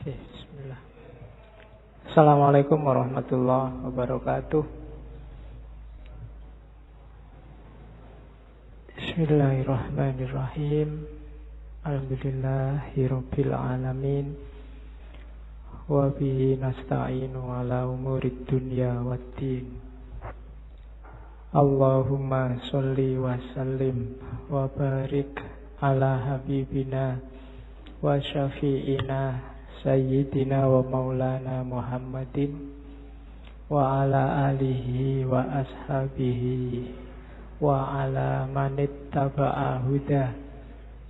Oke, bismillah. Assalamualaikum warahmatullahi wabarakatuh. Bismillahirrahmanirrahim. Alhamdulillahirabbil alamin. Wa bihi nasta'inu ala umurid dunya waddin. Allahumma sholli wa sallim wa barik ala habibina wa syafi'ina Sayyidina wa maulana Muhammadin wa ala alihi wa ashabihi wa ala manittaba'a huda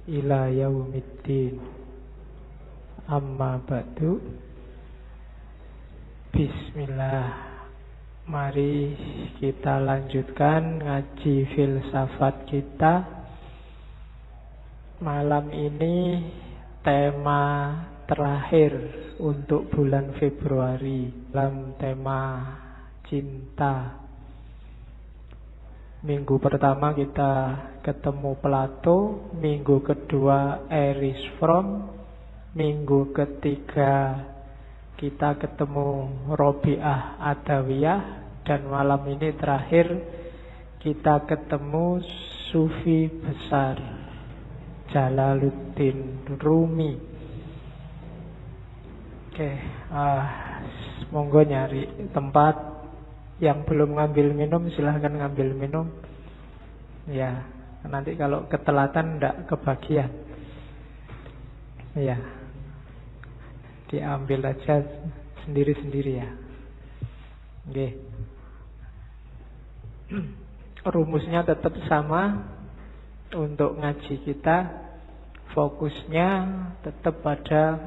ila yaumiddin. Amma ba'du. Bismillah. Mari kita lanjutkan ngaji filsafat kita. Malam ini tema terakhir untuk bulan Februari dalam tema cinta. Minggu pertama kita ketemu Plato, minggu kedua Erich Fromm, minggu ketiga kita ketemu Robiah Adawiyah, dan malam ini terakhir kita ketemu Sufi besar Jalaluddin Rumi. Oke, monggo nyari tempat. Yang belum ngambil minum silahkan ngambil minum. Ya, nanti kalau ketelatan ndak kebagian. Ya, diambil aja sendiri-sendiri ya. Oke. Rumusnya tetap sama untuk ngaji kita. Fokusnya tetap pada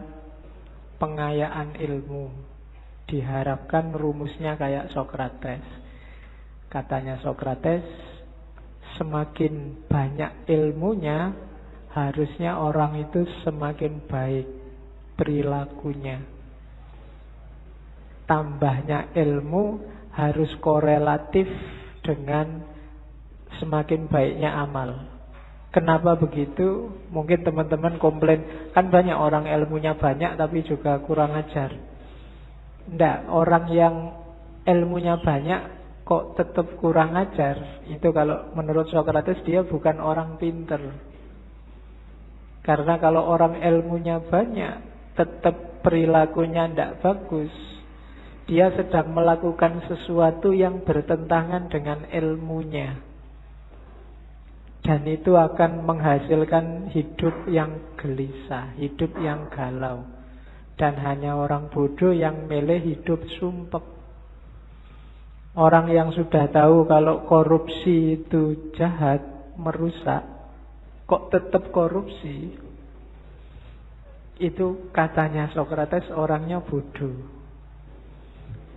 pengayaan ilmu. Diharapkan rumusnya kayak Sokrates. Katanya Sokrates, semakin banyak ilmunya, harusnya orang itu semakin baik perilakunya. Tambahnya ilmu harus korelatif dengan semakin baiknya amal. Kenapa begitu? Mungkin teman-teman komplain, kan banyak orang ilmunya banyak tapi juga kurang ajar. Nggak, orang yang ilmunya banyak kok tetap kurang ajar. Itu kalau menurut Sokrates dia bukan orang pinter. Karena kalau orang ilmunya banyak tetap perilakunya nggak bagus, dia sedang melakukan sesuatu yang bertentangan dengan ilmunya. Dan itu akan menghasilkan hidup yang gelisah, hidup yang galau. Dan hanya orang bodoh yang milih hidup sumpek. Orang yang sudah tahu kalau korupsi itu jahat, merusak, kok tetap korupsi, itu katanya Sokrates orangnya bodoh.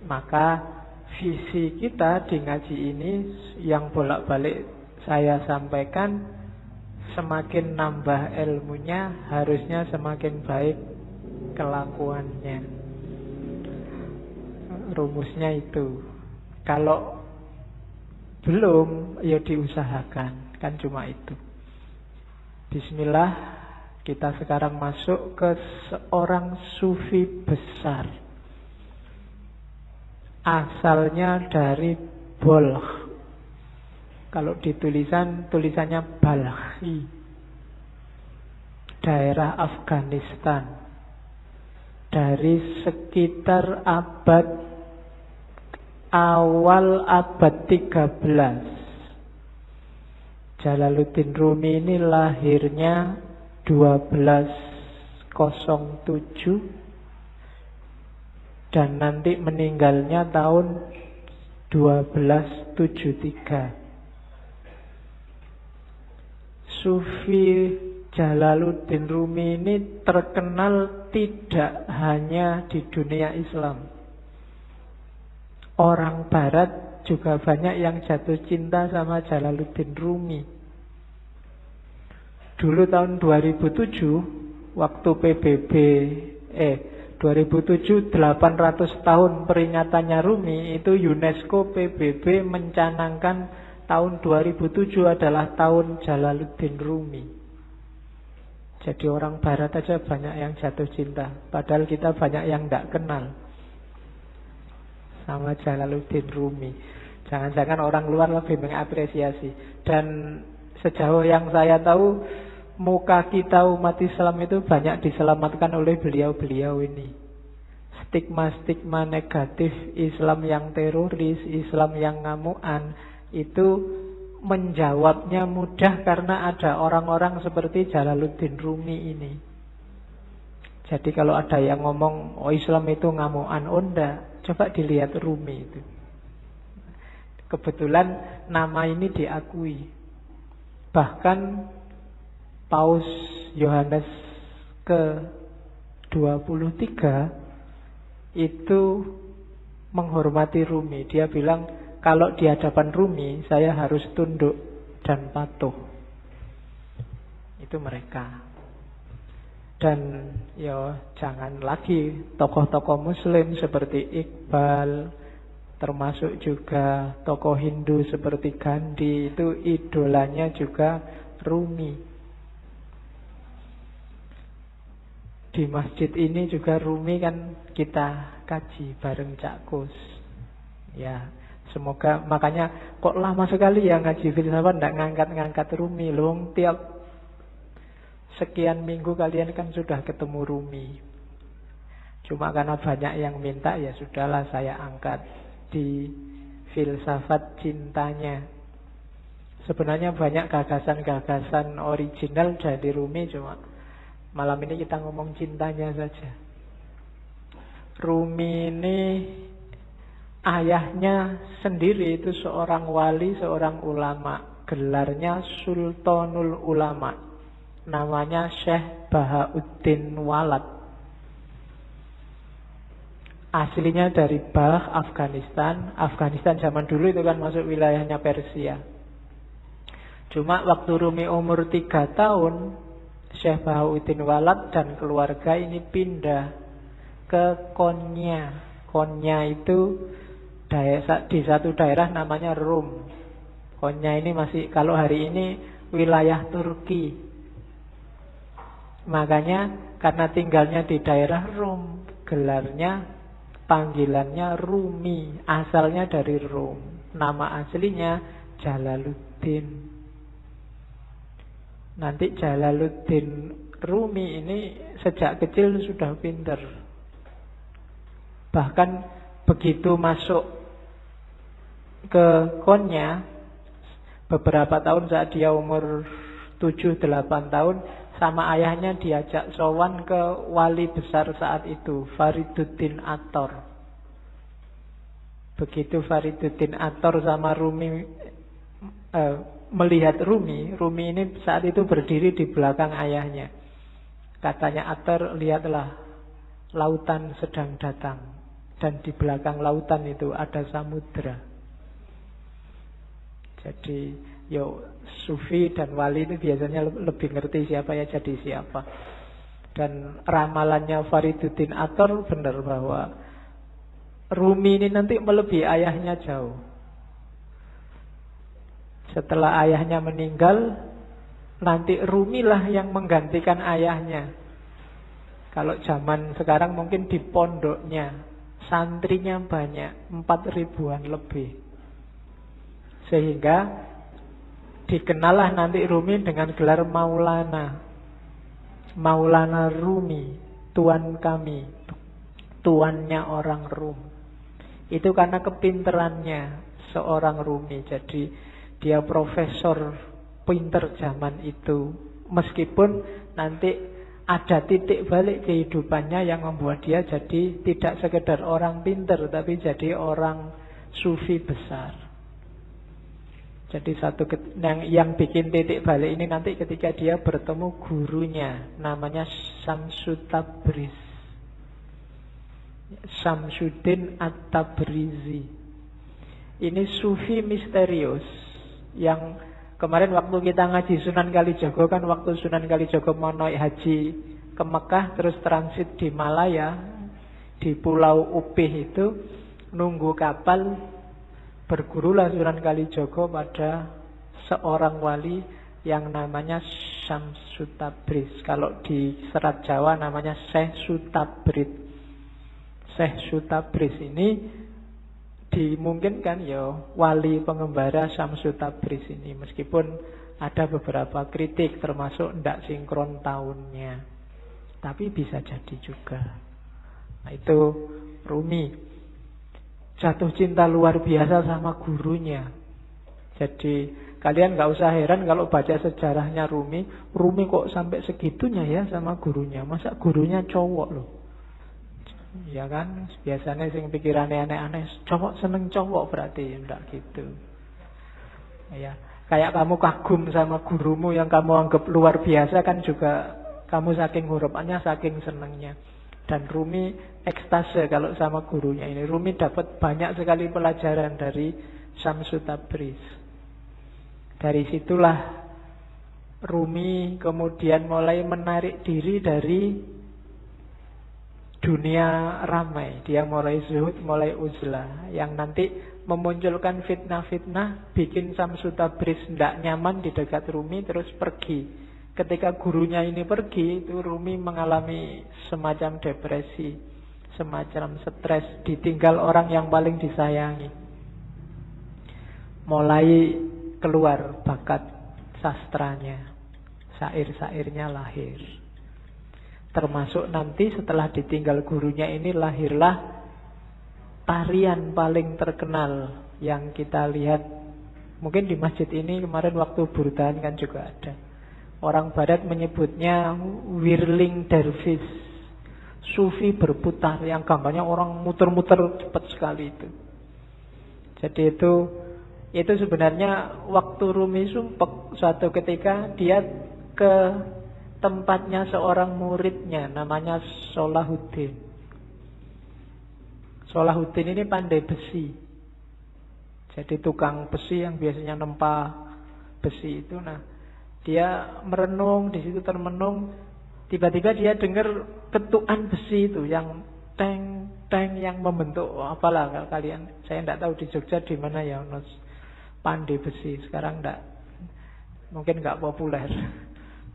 Maka visi kita di ngaji ini yang bolak-balik saya sampaikan, semakin nambah ilmunya harusnya semakin baik kelakuannya. Rumusnya itu. Kalau belum, ya diusahakan. Kan cuma itu. Bismillah. Kita sekarang masuk ke seorang sufi besar. Asalnya dari Balkh. Kalau tulisannya Balkhi, daerah Afghanistan. Dari sekitar awal abad 13. Jalaluddin Rumi ini lahirnya 1207 dan nanti meninggalnya tahun 1273. Sufi Jalaluddin Rumi ini terkenal tidak hanya di dunia Islam. Orang Barat juga banyak yang jatuh cinta sama Jalaluddin Rumi. Dulu tahun 2007, waktu PBB 2007 800 tahun peringatannya Rumi, itu UNESCO PBB mencanangkan tahun 2007 adalah tahun Jalaluddin Rumi. Jadi orang barat aja banyak yang jatuh cinta, padahal kita banyak yang tidak kenal sama Jalaluddin Rumi. Jangan-jangan orang luar lebih mengapresiasi. Dan sejauh yang saya tahu, muka kita umat Islam itu banyak diselamatkan oleh beliau-beliau ini. Stigma-stigma negatif Islam yang teroris, Islam yang ngamuan, itu menjawabnya mudah karena ada orang-orang seperti Jalaluddin Rumi ini. Jadi kalau ada yang ngomong, oh Islam itu ngamuan, oh enggak, coba dilihat Rumi itu. Kebetulan nama ini diakui. Bahkan Paus Yohanes ke-23 itu menghormati Rumi. Dia bilang, kalau di hadapan Rumi saya harus tunduk dan patuh. Itu mereka. Dan ya jangan lagi tokoh-tokoh Muslim seperti Iqbal, termasuk juga tokoh Hindu seperti Gandhi, itu idolanya juga Rumi. Di masjid ini juga Rumi kan kita kaji bareng Cak Kus. Ya, semoga, makanya kok lama sekali ya ngaji filsafat ndak ngangkat-ngangkat Rumi. Loh, tiap sekian minggu kalian kan sudah ketemu Rumi. Cuma karena banyak yang minta, ya sudahlah saya angkat di filsafat cintanya. Sebenarnya banyak gagasan-gagasan original dari Rumi, cuma malam ini kita ngomong cintanya saja. Rumi ini ayahnya sendiri itu seorang wali, seorang ulama. Gelarnya Sultanul Ulama. Namanya Syekh Bahauddin Walad. Aslinya dari Balkh, Afghanistan. Afghanistan zaman dulu itu kan masuk wilayahnya Persia. Cuma waktu Rumi umur 3 tahun, Syekh Bahauddin Walad dan keluarga ini pindah ke Konya. Konya itu di satu daerah namanya Rum. Konya ini masih, kalau hari ini wilayah Turki. Makanya karena tinggalnya di daerah Rum, gelarnya, panggilannya Rumi, asalnya dari Rum. Nama aslinya Jalaluddin. Nanti Jalaluddin Rumi ini sejak kecil sudah pinter. Bahkan begitu masuk ke Konya, beberapa tahun saat dia umur 7-8 tahun, sama ayahnya diajak sowan ke wali besar saat itu, Fariduddin Attor. Begitu Fariduddin Attor sama Rumi melihat Rumi ini saat itu berdiri di belakang ayahnya. Katanya Attor, lihatlah, lautan sedang datang. Dan di belakang lautan itu ada samudra. Jadi sufi dan wali itu biasanya lebih ngerti siapa ya jadi siapa. Dan ramalannya Fariduddin Attor benar bahwa Rumi ini nanti melebihi ayahnya jauh. Setelah ayahnya meninggal, nanti Rumi lah yang menggantikan ayahnya. Kalau zaman sekarang mungkin di pondoknya, santrinya banyak, 4.000-an lebih. Sehingga dikenallah nanti Rumi dengan gelar Maulana. Maulana Rumi, tuan kami, tuannya orang Rum. Itu karena kepinterannya seorang Rumi. Jadi dia profesor pinter zaman itu. Meskipun nanti ada titik balik kehidupannya yang membuat dia jadi tidak sekedar orang pinter, tapi jadi orang sufi besar. Jadi yang bikin titik balik ini nanti ketika dia bertemu gurunya, namanya Syamsut Tabriz, Syamsuddin At-Tabrizi. Ini sufi misterius yang kemarin waktu kita ngaji Sunan Kalijaga, kan waktu Sunan Kalijaga mau naik haji ke Mekah terus transit di Malaya, di Pulau Upih itu, nunggu kapal, bergurulah Sunan Kalijaga pada seorang wali yang namanya Syamsu Tabriz. Kalau di Serat Jawa namanya Syekh Sutabrid. Syekh Sutabrid ini dimungkinkan ya wali pengembara Syamsu Tabriz ini, meskipun ada beberapa kritik termasuk ndak sinkron tahunnya, tapi bisa jadi juga. Nah, itu Rumi jatuh cinta luar biasa sama gurunya. Jadi kalian nggak usah heran kalau baca sejarahnya Rumi kok sampai segitunya ya sama gurunya. Masa gurunya cowok loh. Ya kan, biasanya sing pikirannya aneh-aneh, cowok seneng cowok berarti enggak gitu. Ya, kayak kamu kagum sama gurumu yang kamu anggap luar biasa kan juga kamu saking hurafannya, saking senengnya. Dan Rumi ekstase kalau sama gurunya ini. Rumi dapat banyak sekali pelajaran dari Syamsu Tabriz. Dari situlah Rumi kemudian mulai menarik diri dari dunia ramai. Dia mulai zuhud, mulai uzlah, yang nanti memunculkan fitnah-fitnah, bikin Syamsu Tabriz tidak nyaman di dekat Rumi, terus pergi. Ketika gurunya ini pergi, itu Rumi mengalami semacam depresi, semacam stres, ditinggal orang yang paling disayangi. Mulai keluar bakat sastranya, syair-syairnya lahir. Termasuk nanti setelah ditinggal gurunya ini lahirlah tarian paling terkenal yang kita lihat. Mungkin di masjid ini kemarin waktu burdan kan juga ada. Orang barat menyebutnya whirling dervish, sufi berputar, yang gambarnya orang muter-muter cepat sekali itu. Jadi itu sebenarnya waktu Rumi sumpek, suatu ketika dia ke tempatnya seorang muridnya namanya Salahuddin. Salahuddin ini pandai besi. Jadi tukang besi yang biasanya nempa besi itu. Nah, dia merenung di situ, termenung. Tiba-tiba dia dengar ketukan besi itu yang teng teng yang membentuk apalah kalau kalian. Saya tidak tahu di Jogja di mana ya pandai besi. Sekarang tidak, mungkin nggak populer.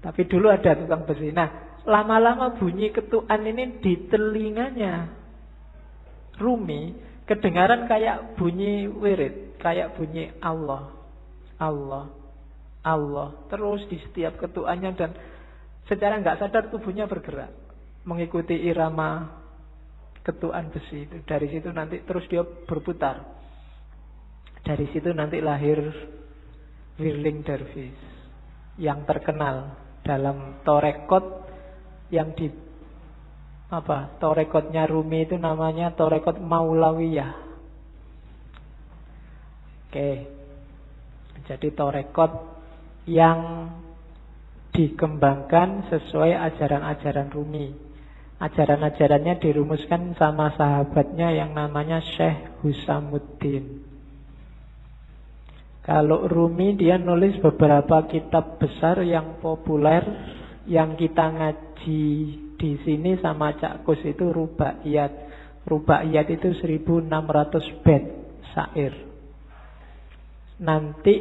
Tapi dulu ada tukang besi. Nah, lama-lama bunyi ketukan ini di telinganya Rumi kedengaran kayak bunyi wirid, kayak bunyi Allah, Allah, Allah. Terus di setiap ketukannya, dan secara nggak sadar tubuhnya bergerak mengikuti irama ketukan besi itu. Dari situ nanti terus dia berputar. Dari situ nanti lahir whirling dervish yang terkenal dalam torekot yang di torekotnya Rumi itu namanya torekot Maulawiyah. Oke. Jadi torekot yang dikembangkan sesuai ajaran-ajaran Rumi. Ajaran-ajarannya dirumuskan sama sahabatnya yang namanya Syekh Husamuddin. Kalau Rumi dia nulis beberapa kitab besar yang populer, yang kita ngaji di sini sama Cak Kus itu Rubaiyat. Rubaiyat itu 1600 bait syair. Nanti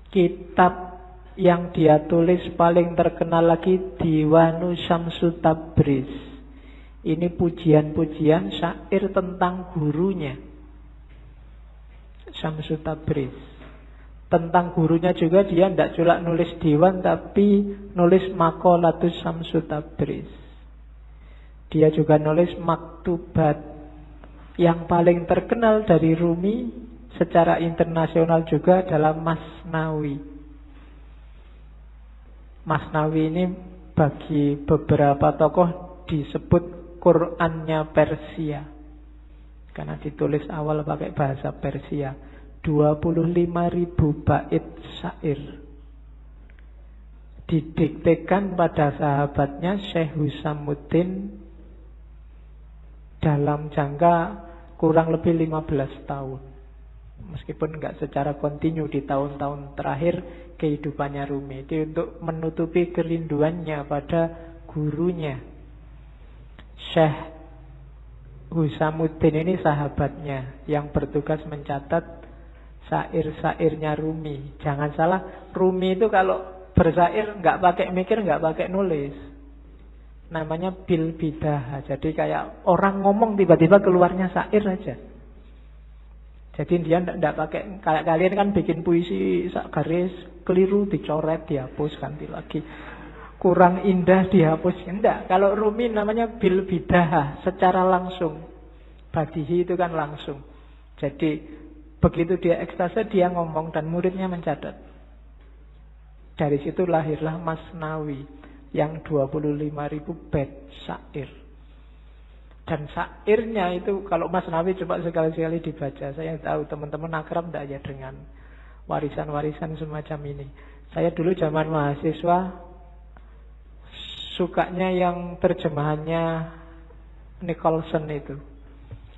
kitab yang dia tulis paling terkenal lagi Diwanu Syamsu Tabriz. Ini pujian-pujian syair tentang gurunya Syamsu Tabriz. Tentang gurunya juga dia tidak cuma nulis diwan, tapi nulis Maqalatus Syamsu Tabriz. Dia juga nulis maktubat. Yang paling terkenal dari Rumi secara internasional juga adalah Masnawi. Masnawi ini bagi beberapa tokoh disebut Qur'annya Persia, karena ditulis awal pakai bahasa Persia. 25.000 bait syair didiktekan pada sahabatnya Syekh Husamuddin dalam jangka kurang lebih 15 tahun. Meskipun enggak secara kontinu di tahun-tahun terakhir kehidupannya Rumi. Itu untuk menutupi kerinduannya pada gurunya. Syekh Husamuddin ini sahabatnya yang bertugas mencatat Syair-syairnya Rumi. Jangan salah, Rumi itu kalau bersyair nggak pakai mikir, nggak pakai nulis. Namanya bil bidah. Jadi kayak orang ngomong tiba-tiba keluarnya syair aja. Jadi dia tidak pakai, kayak kalian kan bikin puisi sak garis keliru dicoret, dihapus, ganti lagi. Kurang indah dihapus. Enggak, kalau Rumi namanya bil bidah, secara langsung. Badihi itu kan langsung. Jadi begitu dia ekstase, dia ngomong dan muridnya mencatat. Dari situ lahirlah Masnawi yang 25.000 bait syair. Dan syairnya itu kalau Masnawi coba sekali-sekali dibaca. Saya tahu teman-teman akrab enggak ya dengan warisan-warisan semacam ini. Saya dulu zaman mahasiswa sukanya yang terjemahannya Nicholson itu.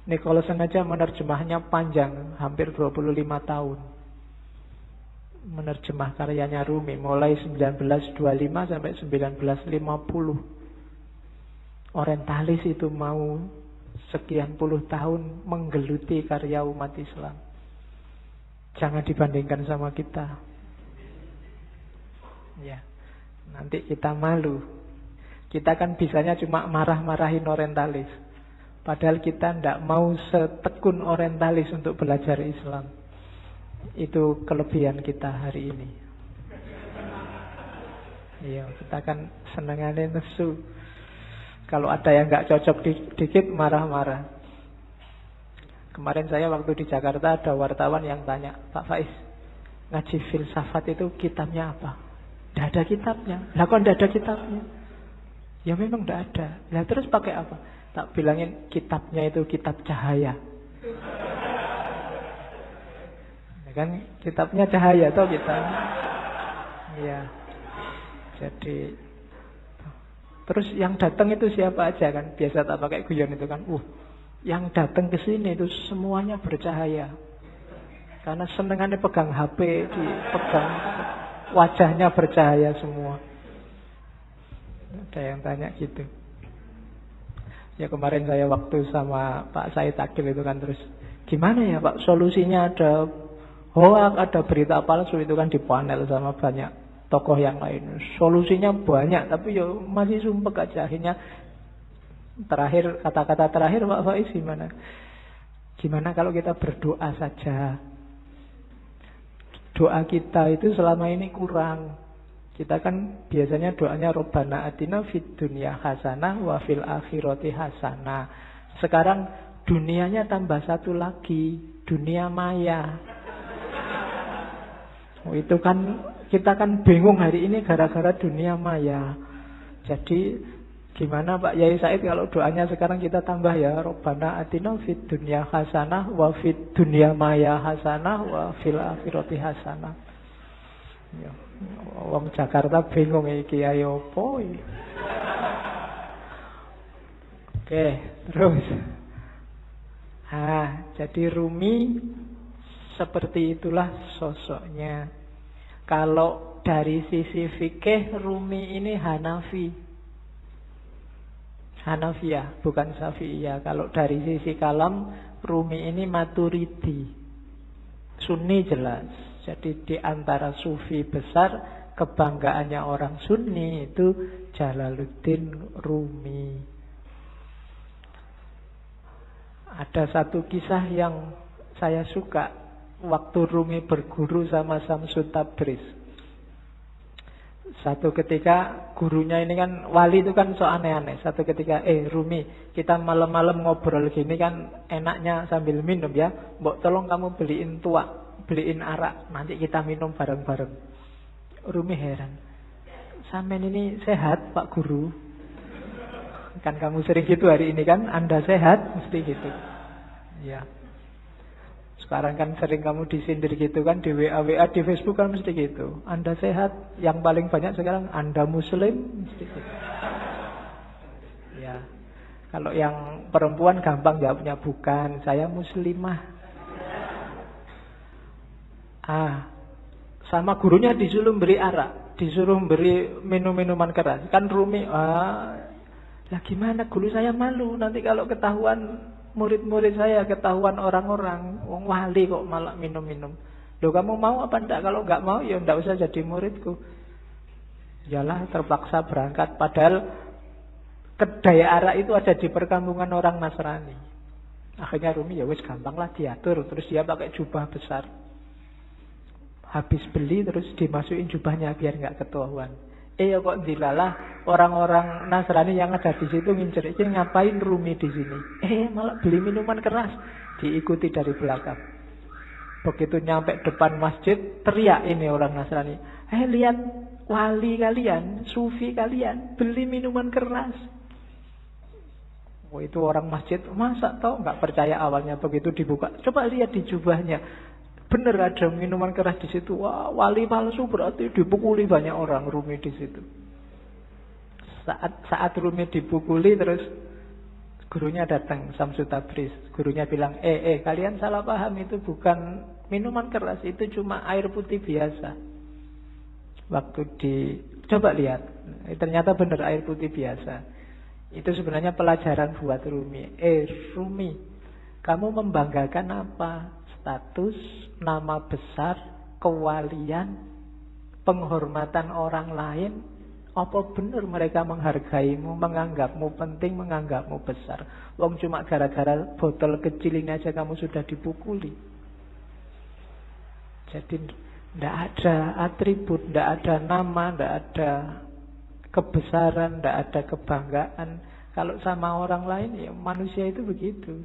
Nicholson aja menerjemahnya panjang, hampir 25 tahun. Menerjemah karyanya Rumi mulai 1925 sampai 1950. Orientalis itu mau sekian puluh tahun menggeluti karya umat Islam. Jangan dibandingkan sama kita. Ya, nanti kita malu. Kita kan bisanya cuma marah-marahin orientalis. Padahal kita tidak mau setekun orientalis untuk belajar Islam. Itu kelebihan kita hari ini. Iya, kita kan senengannya nesu. Kalau ada yang nggak cocok dikit marah-marah. Kemarin saya waktu di Jakarta ada wartawan yang tanya, Pak Faiz, ngaji filsafat itu kitabnya apa? Tidak ada kitabnya. Lah kok tidak ada kitabnya? Ya memang tidak ada. Lah terus pakai apa? Tak bilangin kitabnya itu kitab cahaya. Ya kan kitabnya cahaya toh kita. Iya. Jadi terus yang datang itu siapa aja kan? Biasa tak pakai guyon itu kan. Yang datang ke sini itu semuanya bercahaya. Karena senengannya pegang HP, dipegang wajahnya bercahaya semua. Ada yang tanya gitu. Ya kemarin saya waktu sama Pak Said Akil itu kan terus gimana ya Pak solusinya, ada hoak, ada berita palsu itu kan di panel sama banyak tokoh yang lain. Solusinya banyak tapi ya masih sumpek aja. Akhirnya terakhir, kata-kata terakhir Pak Faiz gimana? Gimana kalau kita berdoa saja? Doa kita itu selama ini kurang. Kita kan biasanya doanya Rabbana atina fid dunya hasanah wa fil akhirati hasanah. Sekarang dunianya tambah satu lagi, dunia maya. Itu kan kita kan bingung hari ini gara-gara dunia maya. Jadi gimana Pak Yai Said kalau doanya sekarang kita tambah ya Rabbana atina fid dunya hasanah wa fid dunya maya hasanah wa fil akhirati hasanah. Ya. Wong Jakarta bingung iki kiai opo iki. Oke, terus. Jadi Rumi seperti itulah sosoknya. Kalau dari sisi fikih Rumi ini Hanafi. Hanafiyah, bukan Syafi'iyah. Kalau dari sisi kalam Rumi ini Maturidi. Sunni jelas. Jadi di antara sufi besar kebanggaannya orang Sunni itu Jalaluddin Rumi. Ada satu kisah yang saya suka waktu Rumi berguru sama Samsud Tabriz. Satu ketika gurunya ini kan wali itu kan so aneh-aneh. Satu ketika Rumi, kita malam-malam ngobrol gini kan enaknya sambil minum ya. Mbok tolong kamu beliin tuak, beliin arak, nanti kita minum bareng-bareng. Rumi heran, sampean ini sehat Pak Guru? Kan kamu sering gitu hari ini kan, Anda sehat? Mesti gitu. Ya. Sekarang kan sering kamu disindir gitu kan, di WA di Facebook kan mesti gitu. Anda sehat? Yang paling banyak sekarang Anda Muslim? Mesti gitu. Ya. Kalau yang perempuan gampang jawabnya bukan, saya Muslimah. Sama gurunya disuruh beri arak, disuruh beri minum-minuman keras. Kan Rumi, lah gimana guru saya malu nanti kalau ketahuan murid-murid saya, ketahuan orang-orang, wong wali kok malah minum-minum. Loh, kamu mau apa enggak? Kalau enggak mau ya enggak usah jadi muridku. Yalah, terpaksa berangkat. Padahal kedai arak itu ada di perkampungan orang Nasrani. Akhirnya Rumi ya wis gampang lah diatur. Terus dia pakai jubah besar. Habis beli terus dimasukin jubahnya biar nggak ketahuan. Ya kok dilalah orang-orang Nasrani yang ada di situ ngincer, ngapain Rumi di sini? Malah beli minuman keras. Diikuti dari belakang. Begitu nyampe depan masjid, teriak ini orang Nasrani. Lihat wali kalian, sufi kalian beli minuman keras. Itu orang masjid, masa tau nggak percaya awalnya. Begitu dibuka, coba lihat di jubahnya, bener ada minuman keras di situ. Wah, wali palsu berarti dipukuli banyak orang. Rumi di situ. Saat Rumi dipukuli, terus gurunya datang, Samsu Tabriz. Gurunya bilang, kalian salah paham, itu bukan minuman keras, itu cuma air putih biasa. Waktu coba lihat, ternyata bener air putih biasa. Itu sebenarnya pelajaran buat Rumi. Rumi, kamu membanggakan apa? Status, nama besar, kewalian, penghormatan orang lain. Apa benar mereka menghargaimu, menganggapmu penting, menganggapmu besar? Wong cuma gara-gara botol kecil ini aja kamu sudah dipukuli. Jadi tidak ada atribut, tidak ada nama, tidak ada kebesaran, tidak ada kebanggaan. Kalau sama orang lain, ya manusia itu begitu.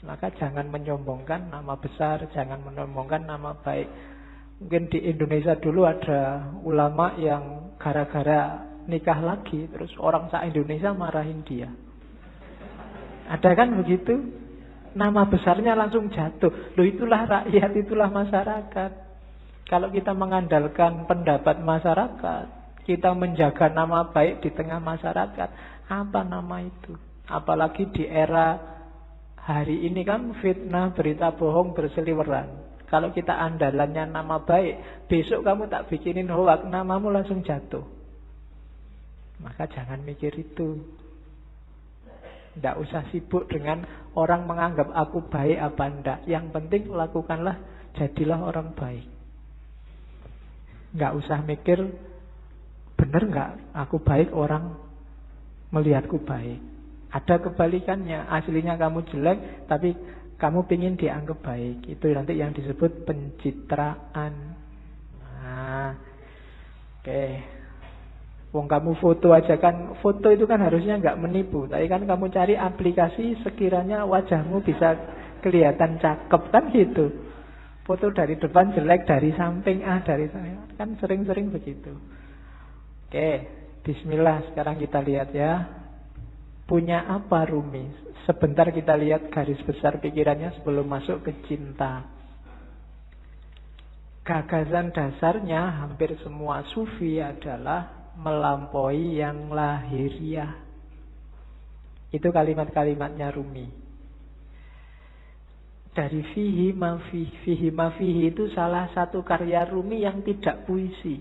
Maka jangan menyombongkan nama besar, jangan menyombongkan nama baik. Mungkin di Indonesia dulu ada ulama yang gara-gara nikah lagi, terus orang se-Indonesia marahin dia. Ada kan begitu? Nama besarnya langsung jatuh. Loh, itulah rakyat, itulah masyarakat. Kalau kita mengandalkan pendapat masyarakat, kita menjaga nama baik di tengah masyarakat, apa nama itu? Apalagi di era hari ini kan fitnah, berita bohong berseliweran. Kalau kita andalannya nama baik, besok kamu tak bikinin hoak, namamu langsung jatuh. Maka jangan mikir itu. Tidak usah sibuk dengan orang menganggap aku baik apa enggak. Yang penting lakukanlah, jadilah orang baik. Tidak usah mikir, benar nggak aku baik, orang melihatku baik. Ada kebalikannya, aslinya kamu jelek tapi kamu ingin dianggap baik. Itu nanti yang disebut pencitraan. Oke. Wong kamu foto aja kan, foto itu kan harusnya nggak menipu. Tapi kan kamu cari aplikasi sekiranya wajahmu bisa kelihatan cakep kan gitu. Foto dari depan jelek, dari samping dari samping. Kan sering-sering begitu. Oke, bismillah, sekarang kita lihat ya. Punya apa Rumi? Sebentar kita lihat garis besar pikirannya sebelum masuk ke cinta. Gagasan dasarnya hampir semua sufi adalah melampaui yang lahiriah. Itu kalimat-kalimatnya Rumi. Dari fihi mafihi itu salah satu karya Rumi yang tidak puisi,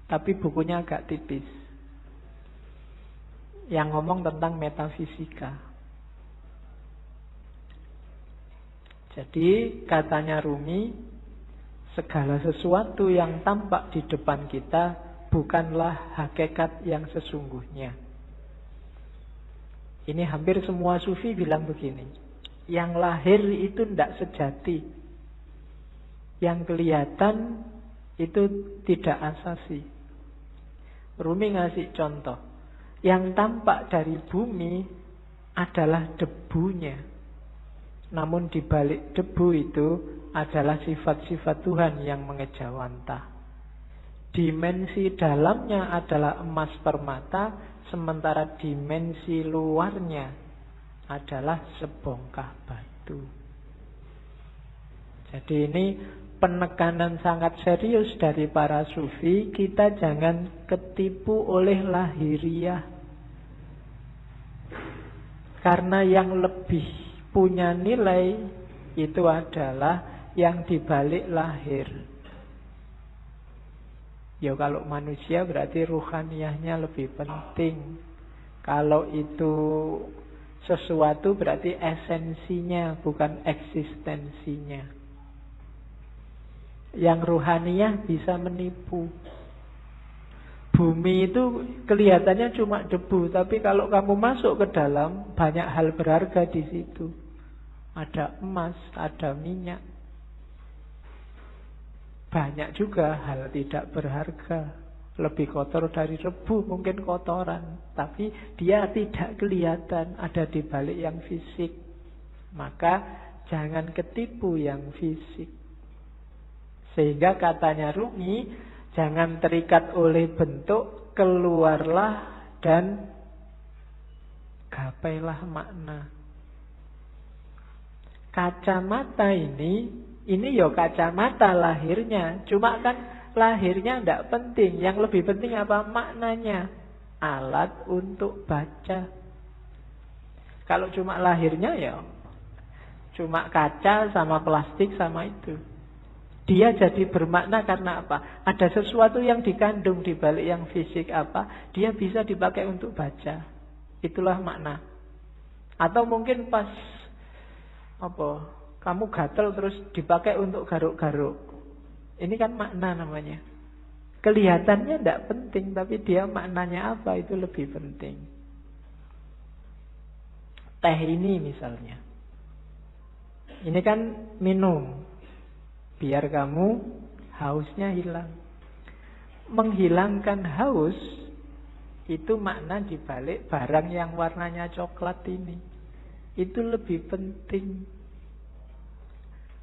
tapi bukunya agak tipis, yang ngomong tentang metafisika. Jadi katanya Rumi, segala sesuatu yang tampak di depan kita bukanlah hakikat yang sesungguhnya. Ini hampir semua sufi bilang begini. Yang lahir itu tidak sejati. Yang kelihatan itu tidak asasi. Rumi ngasih contoh. Yang tampak dari bumi adalah debunya. Namun di balik debu itu adalah sifat-sifat Tuhan yang mengejawantah. Dimensi dalamnya adalah emas permata, sementara dimensi luarnya adalah sebongkah batu. Jadi ini penekanan sangat serius dari para sufi. Kita jangan ketipu oleh lahiriah. Karena yang lebih punya nilai itu adalah yang dibalik lahir. Ya kalau manusia berarti ruhaniyahnya lebih penting. Kalau itu sesuatu berarti esensinya, bukan eksistensinya. Yang ruhaniyah bisa menipu. Bumi itu kelihatannya cuma debu, tapi kalau kamu masuk ke dalam, banyak hal berharga di situ. Ada emas, ada minyak. Banyak juga hal tidak berharga. Lebih kotor dari debu, mungkin kotoran. Tapi dia tidak kelihatan, ada di balik yang fisik. Maka jangan ketipu yang fisik. Sehingga katanya Rumi, jangan terikat oleh bentuk, keluarlah dan gapailah makna. Kacamata ini ya kacamata lahirnya. Cuma kan lahirnya tidak penting. Yang lebih penting apa? Maknanya. Alat untuk baca. Kalau cuma lahirnya ya cuma kaca sama plastik sama itu. Dia jadi bermakna karena apa? Ada sesuatu yang dikandung di balik yang fisik apa? Dia bisa dipakai untuk baca. Itulah makna. Atau mungkin pas kamu gatel terus dipakai untuk garuk-garuk. Ini kan makna namanya. Kelihatannya tidak penting, tapi dia maknanya apa itu lebih penting. Teh ini misalnya. Ini kan minum. Biar kamu hausnya hilang. Menghilangkan haus itu makna dibalik barang yang warnanya coklat ini. Itu lebih penting.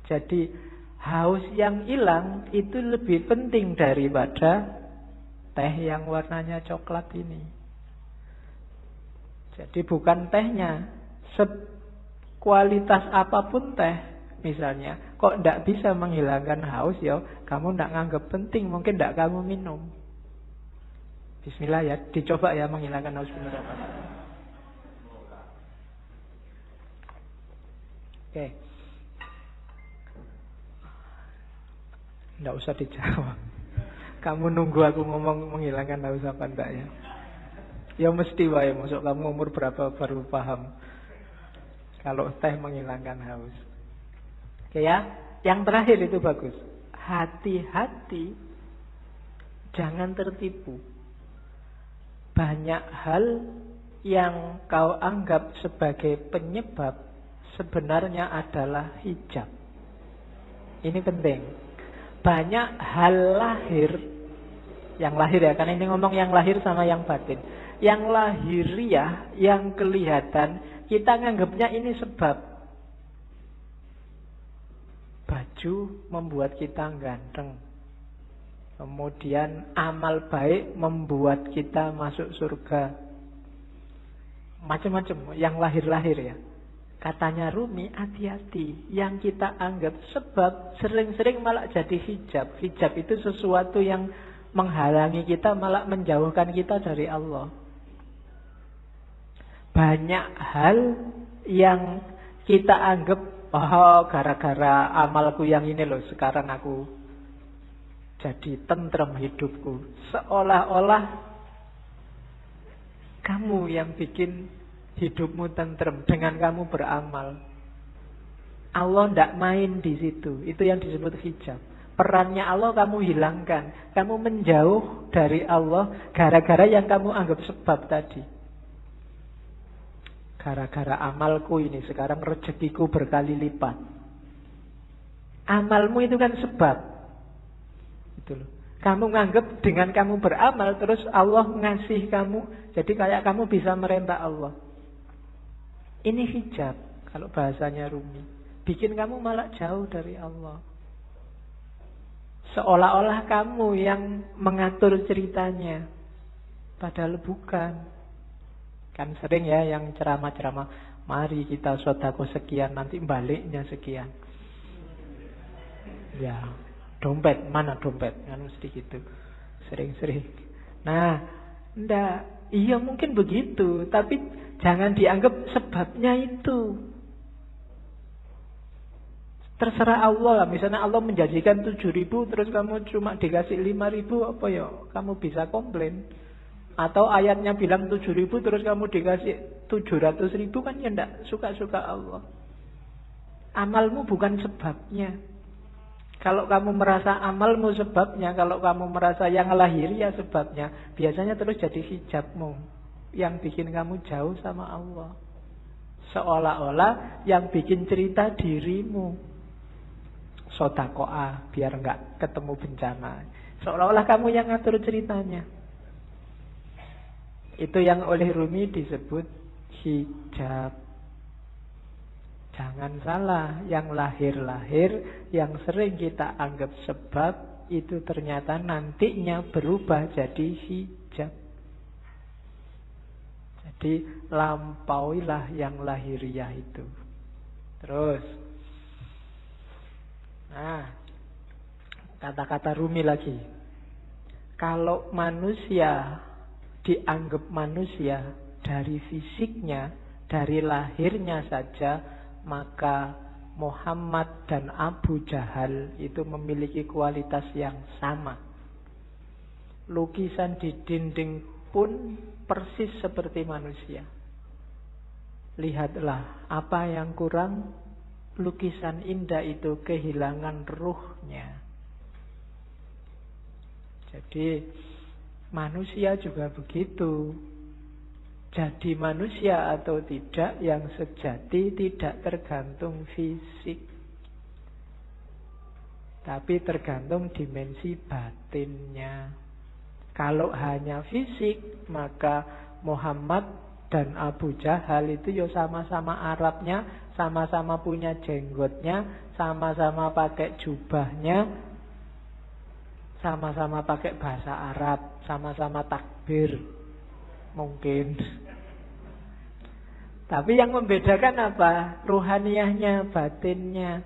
Jadi haus yang hilang itu lebih penting daripada teh yang warnanya coklat ini. Jadi bukan tehnya, kualitas apapun teh misalnya, kok tidak bisa menghilangkan haus, ya kamu tidak nganggap penting, mungkin tidak kamu minum. Bismillah ya, dicoba ya menghilangkan haus benar apa. Oke. Tidak usah dijawab. Kamu nunggu aku ngomong menghilangkan haus apa enggak ya? Ya mesti wae, masuk kamu umur berapa baru paham kalau teh menghilangkan haus. Oke ya, yang terakhir itu bagus. Hati-hati, jangan tertipu. Banyak hal yang kau anggap sebagai penyebab sebenarnya adalah hijab. Ini penting. Banyak hal lahir, yang lahir ya, karena ini ngomong yang lahir sama yang batin. Yang lahiriah, yang kelihatan, kita nganggapnya ini sebab. Baju membuat kita ganteng. Kemudian amal baik membuat kita masuk surga. Macam-macam yang lahir-lahir ya. Katanya Rumi, hati-hati. Yang kita anggap sebab sering-sering malah jadi hijab. Hijab itu sesuatu yang menghalangi kita, malah menjauhkan kita dari Allah. Banyak hal yang kita anggap, oh gara-gara amalku yang ini loh, sekarang aku jadi tentrem hidupku. Seolah-olah kamu yang bikin hidupmu tentrem dengan kamu beramal. Allah tidak main di situ. Itu yang disebut hijab. Perannya Allah kamu hilangkan. Kamu menjauh dari Allah gara-gara yang kamu anggap sebab tadi. Gara-gara amalku ini sekarang rezekiku berkali lipat. Amalmu itu kan sebab. Itu loh. Kamu nganggap dengan kamu beramal terus Allah ngasih kamu. Jadi kayak kamu bisa merentah Allah. Ini hijab, kalau bahasanya Rumi. Bikin kamu malah jauh dari Allah. Seolah-olah kamu yang mengatur ceritanya. Padahal bukan. Kan sering ya yang ceramah-ceramah, mari kita sedekah sekian, nanti baliknya sekian. Ya, dompet, mana dompet? Kan mesti gitu. Sering-sering. Nah, enggak. Iya mungkin begitu, tapi jangan dianggap sebabnya itu. Terserah Allah lah. Misalnya Allah menjanjikan 7.000 terus kamu cuma dikasih 5.000, apa ya? Kamu bisa komplain. Atau ayatnya bilang 7.000 terus kamu dikasih 700.000, kan ya enggak suka-suka Allah. Amalmu bukan sebabnya. Kalau kamu merasa amalmu sebabnya, kalau kamu merasa yang lahiriah sebabnya, biasanya terus jadi hijabmu yang bikin kamu jauh sama Allah. Seolah-olah yang bikin cerita dirimu. Sodakoah, biar enggak ketemu bencana. Seolah-olah kamu yang ngatur ceritanya. Itu yang oleh Rumi disebut hijab. Jangan salah, yang lahir-lahir, yang sering kita anggap sebab, itu ternyata nantinya berubah jadi hijab. Jadi lampauilah yang lahiriah itu. Terus, nah, kata-kata Rumi lagi. Kalau manusia dianggap manusia dari fisiknya, dari lahirnya saja, maka Muhammad dan Abu Jahal itu memiliki kualitas yang sama. Lukisan di dinding pun persis seperti manusia. Lihatlah, apa yang kurang? Lukisan indah itu kehilangan ruhnya. Jadi manusia juga begitu. Jadi manusia atau tidak yang sejati tidak tergantung fisik, tapi tergantung dimensi batinnya. Kalau hanya fisik, maka Muhammad dan Abu Jahal itu ya sama-sama Arabnya, sama-sama punya jenggotnya, sama-sama pakai jubahnya, sama-sama pakai bahasa Arab, sama-sama takbir. Mungkin. Tapi yang membedakan apa? Ruhaniyahnya, batinnya.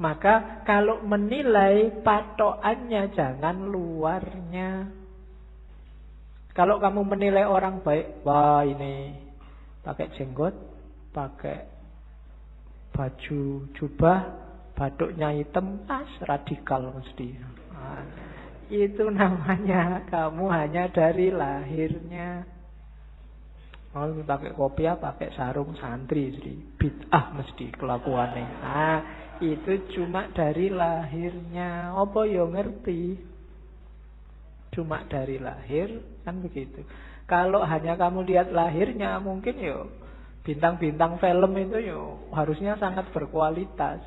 Maka kalau menilai, patokannya jangan luarnya. Kalau kamu menilai orang baik, wah ini pakai jenggot, pakai baju jubah, batuknya hitam, radikal mesti. Itu namanya kamu hanya dari lahirnya. Oh, pakai kopiah, pakai sarung santri, bid'ah mesti kelakuannya. Nah, itu cuma dari lahirnya. Apa yo ngerti? Cuma dari lahir, kan begitu. Kalau hanya kamu lihat lahirnya, mungkin yo bintang-bintang film itu yo harusnya sangat berkualitas.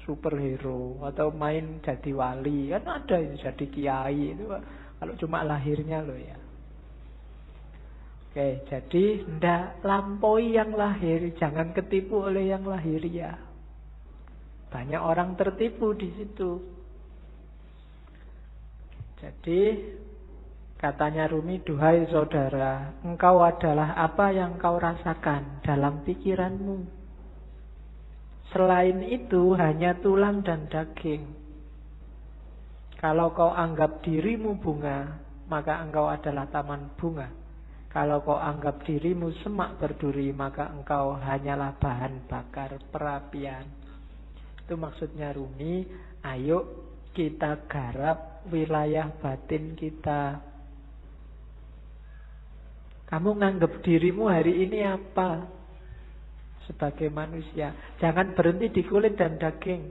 Superhero atau main jadi wali, kan ada itu jadi kiai itu kalau cuma lahirnya loh ya. Oke, jadi ndak lampaui yang lahir, jangan ketipu oleh yang lahiriah. Banyak orang tertipu di situ. Jadi katanya Rumi, duhai saudara, engkau adalah apa yang kau rasakan dalam pikiranmu. Selain itu hanya tulang dan daging. Kalau kau anggap dirimu bunga, maka engkau adalah taman bunga. Kalau kau anggap dirimu semak berduri, maka engkau hanyalah bahan bakar perapian. Itu maksudnya Rumi, ayo kita garap wilayah batin kita. Kamu nganggap dirimu hari ini apa? Sebagai manusia, jangan berhenti di kulit dan daging.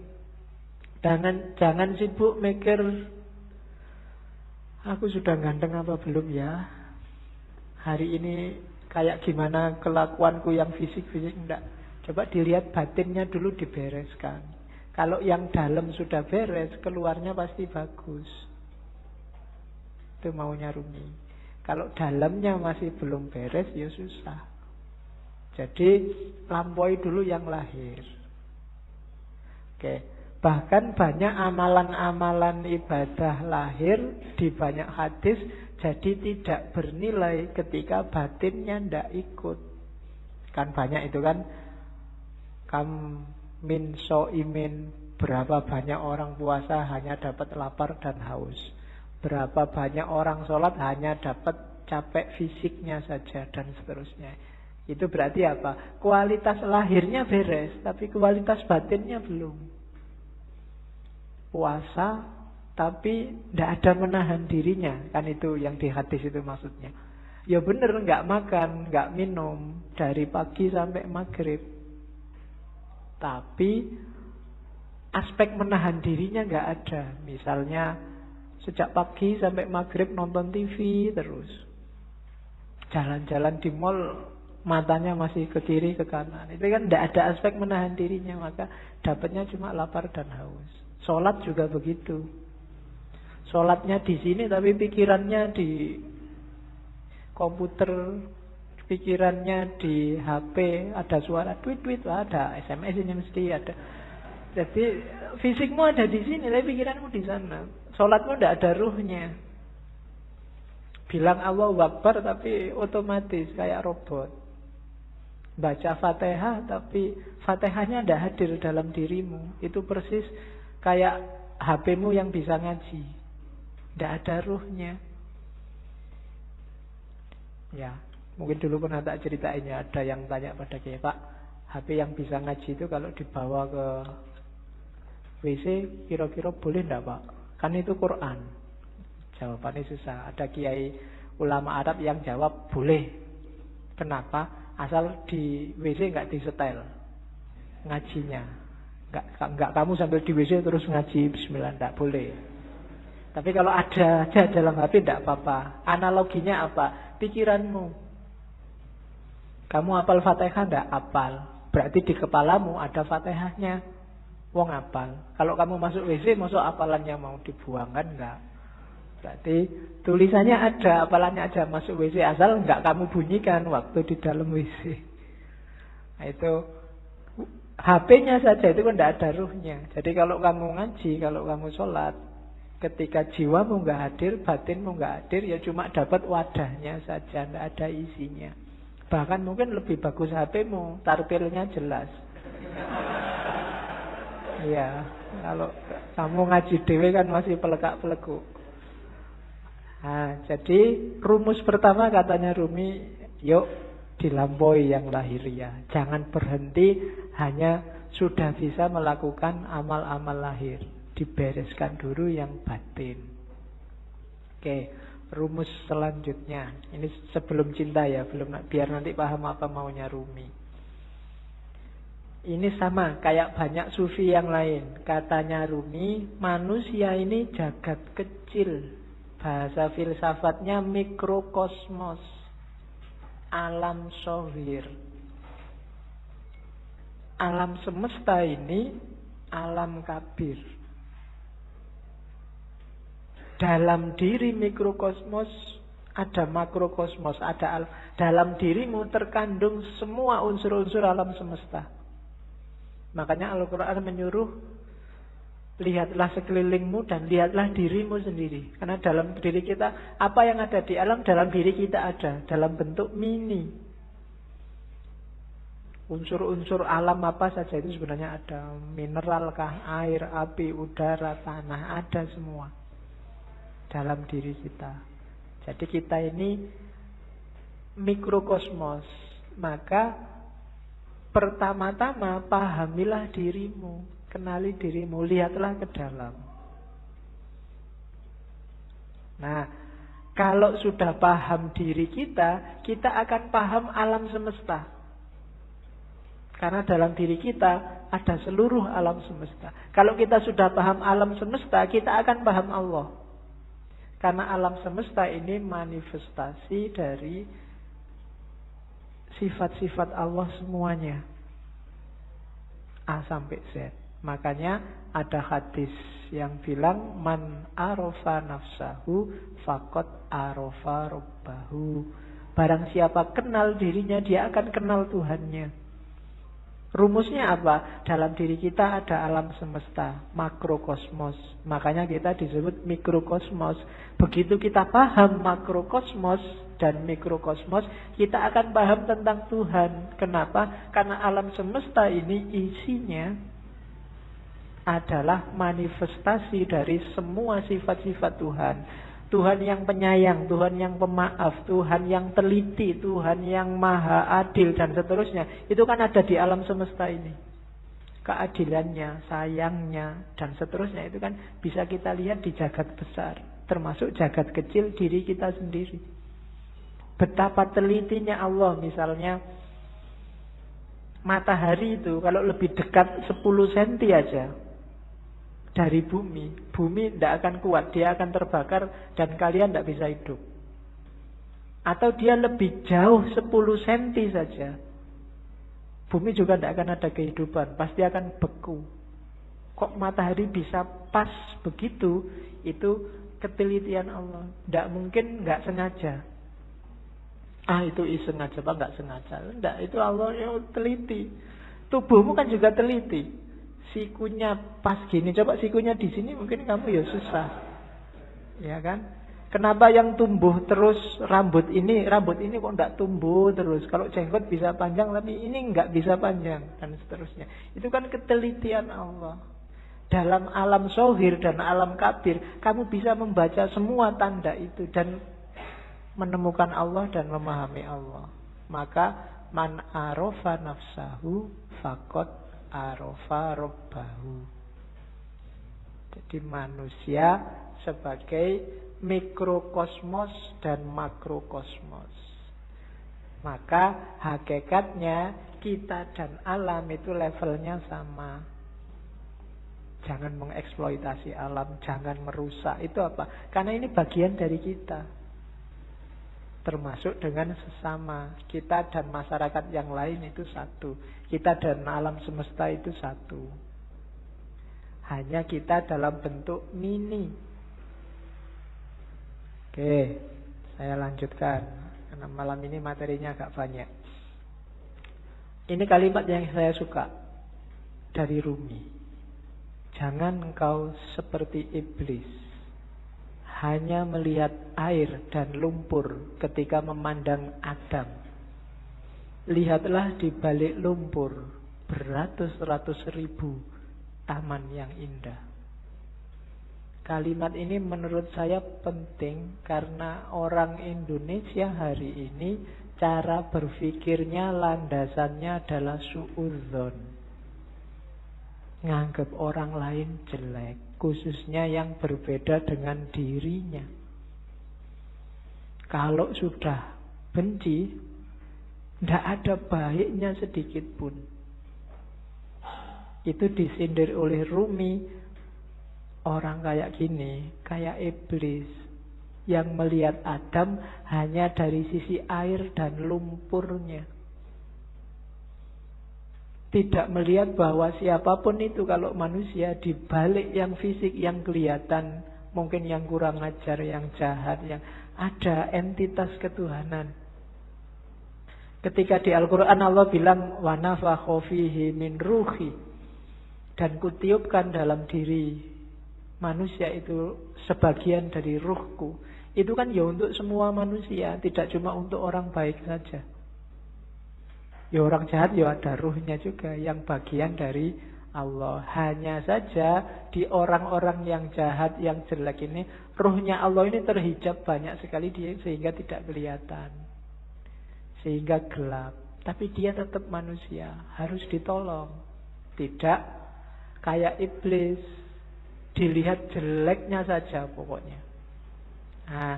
Jangan sibuk mikir, aku sudah ganteng apa belum ya? Hari ini kayak gimana kelakuanku yang fisik-fisik, enggak. Coba dilihat batinnya dulu, dibereskan. Kalau yang dalam sudah beres, keluarnya pasti bagus. Itu maunya Rumi. Kalau dalamnya masih belum beres, ya susah. Jadi lampaui dulu yang lahir. Oke. Bahkan banyak amalan-amalan ibadah lahir di banyak hadis jadi tidak bernilai ketika batinnya tidak ikut. Kan banyak itu kan. Kam min so'imin, berapa banyak orang puasa hanya dapat lapar dan haus. Berapa banyak orang sholat hanya dapat capek fisiknya saja dan seterusnya. Itu berarti apa? Kualitas lahirnya beres, tapi kualitas batinnya belum. Puasa, tapi tidak ada menahan dirinya. Kan itu yang di hadis itu maksudnya. Ya benar, nggak makan, nggak minum dari pagi sampai maghrib. Tapi aspek menahan dirinya nggak ada. Misalnya sejak pagi sampai maghrib nonton TV terus. Jalan-jalan di mall matanya masih ke kiri ke kanan. Itu kan tidak ada aspek menahan dirinya, maka dapatnya cuma lapar dan haus. Sholat juga begitu. Sholatnya di sini tapi pikirannya di komputer, pikirannya di HP, ada suara tweet-tweet, ada SMS ini mesti ada. Jadi fisikmu ada di sini, tapi pikiranmu di sana. Sholatmu tidak ada ruhnya. Bilang Allahu Akbar tapi otomatis kayak robot. Baca Fatihah tapi Fatihahnya tidak hadir dalam dirimu. Itu persis kayak HP-mu yang bisa ngaji. Tidak ada ruhnya. Ya, mungkin dulu pernah tak ceritain ya, ada yang tanya pada saya, Pak, HP yang bisa ngaji itu kalau dibawa ke WC kira-kira boleh tidak, Pak? Kan itu Quran. Jawabannya susah. Ada kiai ulama Arab yang jawab boleh. Kenapa? Asal di WC nggak disetel ngajinya. Nggak kamu sambil di WC terus ngaji bismillah, nggak boleh. Tapi kalau ada aja dalam HP nggak apa-apa. Analoginya apa? Pikiranmu. Kamu hafal Fatihah nggak? Hafal. Berarti di kepalamu ada Fatihahnya. Wong hafal. Kalau kamu masuk WC, masuk hafalannya mau dibuang kan nggak? Berarti tulisannya ada, apalannya aja masuk WC, asal enggak kamu bunyikan waktu di dalam WC. Nah, itu HP-nya saja itu kan tidak ada ruhnya. Jadi kalau kamu ngaji, kalau kamu sholat, ketika jiwamu enggak hadir, batinmu enggak hadir, ya cuma dapat wadahnya saja, tidak ada isinya. Bahkan mungkin lebih bagus HP-mu, tartilnya jelas. Iya, kalau kamu ngaji dewe kan masih pelekak-pelekuk. Nah, jadi rumus pertama katanya Rumi, yuk dilampaui yang lahiriah. Jangan berhenti hanya sudah bisa melakukan amal-amal lahir. Dibereskan dulu yang batin. Oke, rumus selanjutnya. Ini sebelum cinta ya, belum, biar nanti paham apa maunya Rumi. Ini sama kayak banyak sufi yang lain. Katanya Rumi, manusia ini jagat kecil. Bahasa filsafatnya mikrokosmos, alam sohir. Alam semesta ini alam kabir. Dalam diri mikrokosmos ada makrokosmos, ada dalam dirimu terkandung semua unsur-unsur alam semesta. Makanya Al-Quran menyuruh, lihatlah sekelilingmu dan lihatlah dirimu sendiri. Karena dalam diri kita, apa yang ada di alam, dalam diri kita ada. Dalam bentuk mini. Unsur-unsur alam apa saja itu sebenarnya ada. Mineralkah, air, api, udara, tanah, ada semua. Dalam diri kita. Jadi kita ini mikrokosmos. Maka pertama-tama pahamilah dirimu. Kenali dirimu, lihatlah ke dalam. Nah, kalau sudah paham diri kita, kita akan paham alam semesta. Karena dalam diri kita ada seluruh alam semesta. Kalau kita sudah paham alam semesta, kita akan paham Allah. Karena alam semesta ini manifestasi dari sifat-sifat Allah semuanya. A sampai Z. Makanya ada hadis yang bilang man arofa nafsahu faqad arofa rabbahu. Barang siapa kenal dirinya, dia akan kenal Tuhannya. Rumusnya apa? Dalam diri kita ada alam semesta, makrokosmos. Makanya kita disebut mikrokosmos. Begitu kita paham makrokosmos dan mikrokosmos, kita akan paham tentang Tuhan. Kenapa? Karena alam semesta ini isinya adalah manifestasi dari semua sifat-sifat Tuhan. Tuhan yang penyayang, Tuhan yang pemaaf, Tuhan yang teliti, Tuhan yang maha adil dan seterusnya. Itu kan ada di alam semesta ini. Keadilannya, sayangnya dan seterusnya itu kan bisa kita lihat di jagat besar, termasuk jagat kecil diri kita sendiri. Betapa telitinya Allah, misalnya matahari itu kalau lebih dekat 10 cm aja dari bumi. Bumi tidak akan kuat, dia akan terbakar dan kalian tidak bisa hidup. Atau dia lebih jauh 10 cm saja, bumi juga tidak akan ada kehidupan, pasti akan beku. Kok matahari bisa pas begitu? Itu ketelitian Allah. Tidak mungkin nggak sengaja. Itu sengaja apa nggak sengaja? Tidak, itu Allah yang teliti. Tubuhmu kan juga teliti. Sikunya pas gini, coba sikunya di sini mungkin kamu ya susah. Ya kan? Kenapa yang tumbuh terus rambut ini kok tidak tumbuh terus? Kalau jenggot bisa panjang tapi ini nggak bisa panjang dan seterusnya. Itu kan ketelitian Allah. Dalam alam zohir dan alam kabir, kamu bisa membaca semua tanda itu dan menemukan Allah dan memahami Allah. Maka man arofa nafsahu faqad arofa robbahu. Jadi manusia sebagai mikrokosmos dan makrokosmos. Maka hakikatnya kita dan alam itu levelnya sama. Jangan mengeksploitasi alam, jangan merusak. Itu apa? Karena ini bagian dari kita. Termasuk dengan sesama. Kita dan masyarakat yang lain itu satu. Kita dan alam semesta itu satu. Hanya kita dalam bentuk mini. Oke, saya lanjutkan. Karena malam ini materinya agak banyak. Ini kalimat yang saya suka dari Rumi. Jangan engkau seperti iblis, hanya melihat air dan lumpur ketika memandang Adam. Lihatlah di balik lumpur beratus-ratus ribu taman yang indah. Kalimat ini menurut saya penting karena orang Indonesia hari ini cara berpikirnya landasannya adalah suudzon. Nganggap orang lain jelek, khususnya yang berbeda dengan dirinya. Kalau sudah benci, tidak ada baiknya sedikit pun. Itu disindir oleh Rumi. Orang kayak gini, kayak iblis, yang melihat Adam hanya dari sisi air dan lumpurnya. Tidak melihat bahwa siapapun itu kalau manusia di balik yang fisik yang kelihatan, mungkin yang kurang ajar, yang jahat, yang ada entitas ketuhanan. Ketika di Al-Quran Allah bilang wa nafakha fihi min ruhi, dan kutiupkan dalam diri manusia itu sebagian dari ruhku. Itu kan ya untuk semua manusia, tidak cuma untuk orang baik saja. Ya orang jahat ya ada ruhnya juga yang bagian dari Allah. Hanya saja di orang-orang yang jahat, yang jelek ini, ruhnya Allah ini terhijab banyak sekali dia sehingga tidak kelihatan. Sehingga gelap. Tapi dia tetap manusia, harus ditolong. Tidak kayak iblis, dilihat jeleknya saja pokoknya. Nah,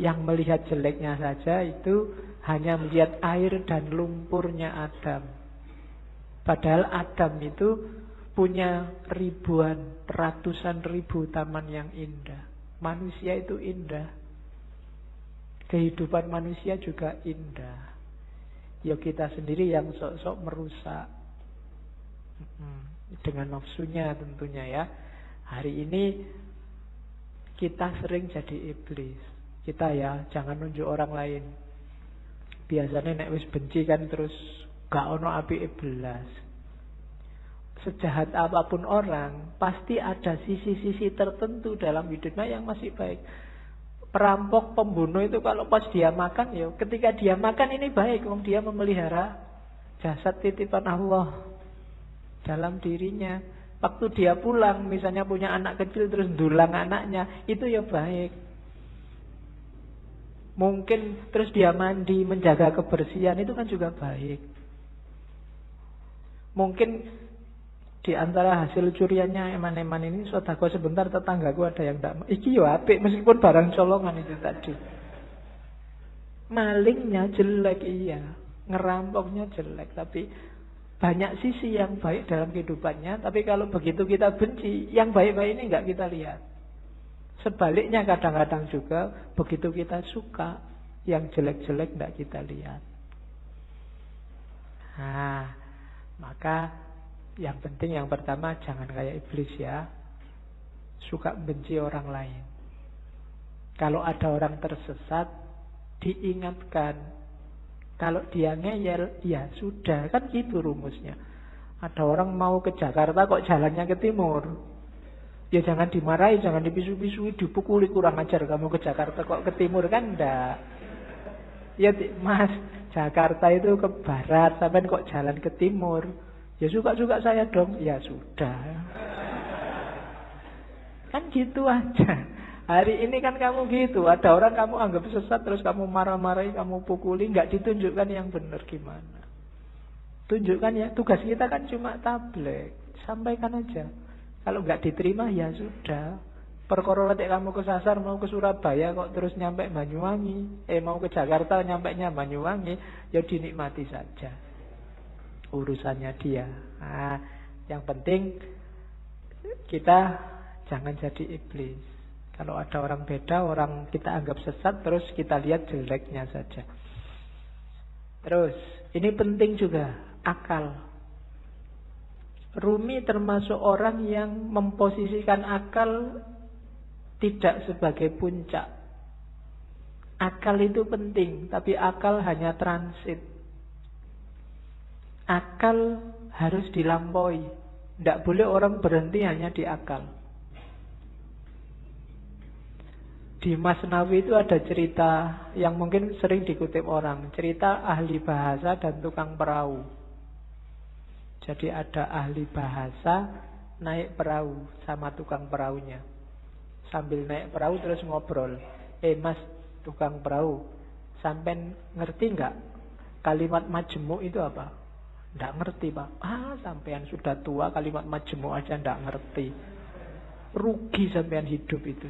yang melihat jeleknya saja itu hanya melihat air dan lumpurnya Adam. Padahal Adam itu punya ribuan, ratusan ribu taman yang indah. Manusia itu indah. Kehidupan manusia juga indah. Ya kita sendiri yang sok-sok merusak. Dengan nafsunya tentunya ya. Hari ini kita sering jadi iblis. Kita ya jangan nunjuk orang lain. Biasanya nek wis benci kan terus gak ono api belas. Sejahat apapun orang, pasti ada sisi-sisi tertentu dalam hidupnya yang masih baik. Perampok, pembunuh itu kalau pas dia makan ya, ketika dia makan ini baik, wong dia memelihara jasad titipan Allah dalam dirinya. Waktu dia pulang, misalnya punya anak kecil terus ndulang anaknya, itu ya baik. Mungkin terus dia mandi, menjaga kebersihan, itu kan juga baik. Mungkin di antara hasil curiannya eman-eman ini, sedekah sebentar tetanggaku ada yang tidak, iki yo apik meskipun barang colongan itu tadi. Malingnya jelek iya, ngerampoknya jelek, tapi banyak sisi yang baik dalam kehidupannya, tapi kalau begitu kita benci, yang baik-baik ini nggak kita lihat. Sebaliknya kadang-kadang juga begitu kita suka, yang jelek-jelek nggak kita lihat. Nah, maka yang penting yang pertama jangan kayak iblis ya, suka benci orang lain. Kalau ada orang tersesat, diingatkan. Kalau dia ngeyel, ya sudah, kan gitu rumusnya. Ada orang mau ke Jakarta kok jalannya ke timur. Ya jangan dimarahi, jangan dipisu-pisui, dipukuli, kurang ajar kamu ke Jakarta kok ke timur, kan enggak. Ya Mas, Jakarta itu ke barat, sampai kok jalan ke timur. Ya suka-suka saya dong. Ya sudah. Kan gitu aja. Hari ini kan kamu gitu, ada orang kamu anggap sesat, terus kamu marah-marahi, kamu pukuli, nggak ditunjukkan yang benar gimana. Tunjukkan ya, tugas kita kan cuma tabligh, sampaikan aja. Kalau nggak diterima ya sudah. Perkara nek kamu kesasar mau ke Surabaya kok terus nyampe Banyuwangi, mau ke Jakarta nyampenya Banyuwangi, ya dinikmati saja. Urusannya dia. Nah, yang penting kita jangan jadi iblis. Kalau ada orang beda, orang kita anggap sesat, terus kita lihat jeleknya saja. Terus, ini penting juga, akal. Rumi termasuk orang yang memposisikan akal tidak sebagai puncak. Akal itu penting, tapi akal hanya transit. Akal harus dilampaui. Tidak boleh orang berhenti hanya di akal. Di Masnawi itu ada cerita yang mungkin sering dikutip orang. Cerita ahli bahasa dan tukang perahu. Jadi ada ahli bahasa naik perahu sama tukang perahunya. Sambil naik perahu terus ngobrol. Mas tukang perahu, sampean ngerti nggak kalimat majemuk itu apa? Nggak ngerti Pak. Sampean sudah tua kalimat majemuk aja nggak ngerti. Rugi sampean hidup itu.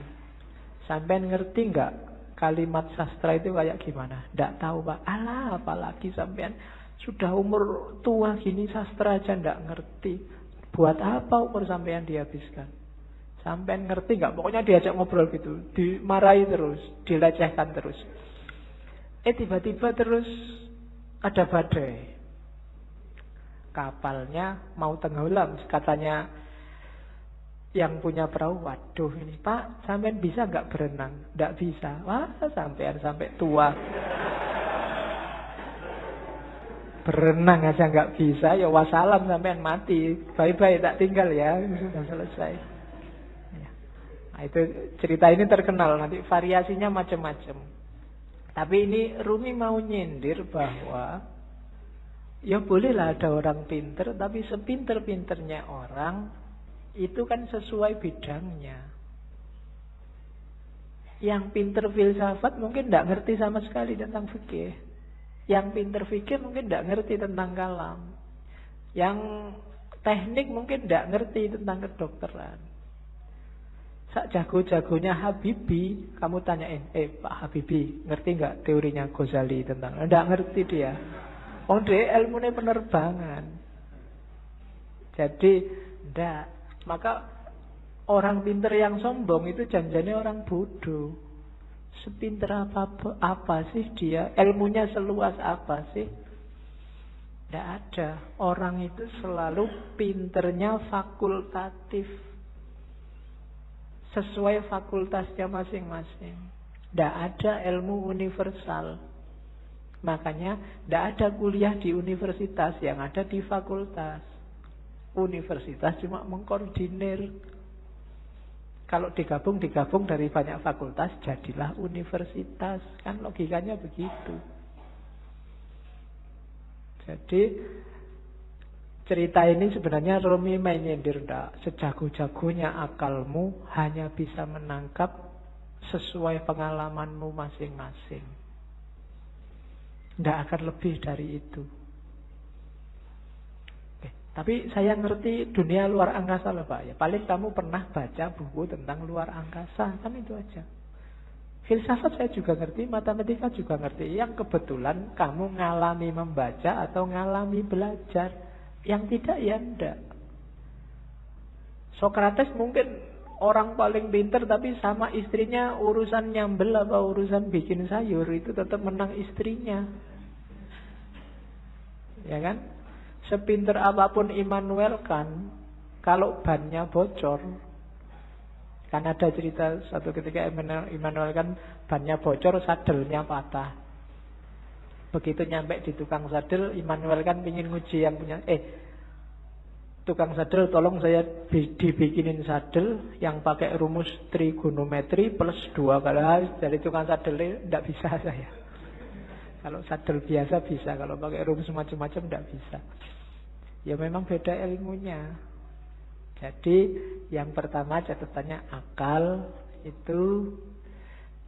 Sampean ngerti nggak kalimat sastra itu kayak gimana? Nggak tahu Pak. Apalagi sampean sudah umur tua gini sastra aja nggak ngerti. Buat apa umur sampean dihabiskan? Sampean ngerti nggak? Pokoknya diajak ngobrol gitu, dimarahi terus, dilecehkan terus. Tiba-tiba terus ada badai. Kapalnya mau tenggelam, katanya yang punya perahu, waduh ini Pak, sampean bisa nggak berenang? Nggak bisa. Wah, sampean sampai tua berenang aja nggak bisa, ya wassalam sampean mati. Bye-bye, tak tinggal ya, sudah selesai. Ya. Nah, itu cerita ini terkenal, nanti variasinya macam-macam. Tapi ini Rumi mau nyindir bahwa ya bolehlah ada orang pinter, tapi sepinter-pinternya orang itu kan sesuai bidangnya. Yang pinter filsafat mungkin tidak ngerti sama sekali tentang fikih. Yang pinter fikih mungkin tidak ngerti tentang kalam. Yang teknik mungkin tidak ngerti tentang kedokteran. Sak jago-jagonya Habibie, kamu tanyain, Pak Habibie, ngerti nggak teorinya Ghazali tentang? Tidak ngerti dia. Dia ilmunya penerbangan. Jadi, tidak. Maka orang pinter yang sombong itu janjinya orang bodoh. Sepinter apa sih dia? Ilmunya seluas apa sih? Tidak ada. Orang itu selalu pinternya fakultatif. Sesuai fakultasnya masing-masing. Tidak ada ilmu universal. Makanya tidak ada kuliah di universitas, yang ada di fakultas. Universitas cuma mengkoordinir. Kalau digabung dari banyak fakultas, jadilah universitas. Kan logikanya begitu. Jadi cerita ini sebenarnya Rumi menyindir, sejago-jagonya akalmu hanya bisa menangkap sesuai pengalamanmu masing-masing. Tidak akan lebih dari itu. Tapi saya ngerti dunia luar angkasa loh Pak. Ya, paling kamu pernah baca buku tentang luar angkasa. Kan itu aja. Filsafat saya juga ngerti, matematika juga ngerti. Yang kebetulan kamu ngalami membaca atau ngalami belajar. Yang tidak ya enggak. Sokrates mungkin orang paling pintar, tapi sama istrinya urusan nyambel apa urusan bikin sayur itu tetap menang istrinya. Ya kan? Sepinter apapun Immanuel kan, kalau bannya bocor, kan ada cerita satu ketika Immanuel kan bannya bocor, sadelnya patah. Begitu nyampe di tukang sadel, Immanuel kan ingin nguji yang punya, tukang sadel tolong saya dibikinin sadel yang pakai rumus trigonometri plus 2 kali. Dari tukang sadel tidak bisa saya. Kalau sadel biasa bisa, kalau pakai rumus macam-macam tidak bisa. Ya memang beda ilmunya. Jadi yang pertama catatannya akal itu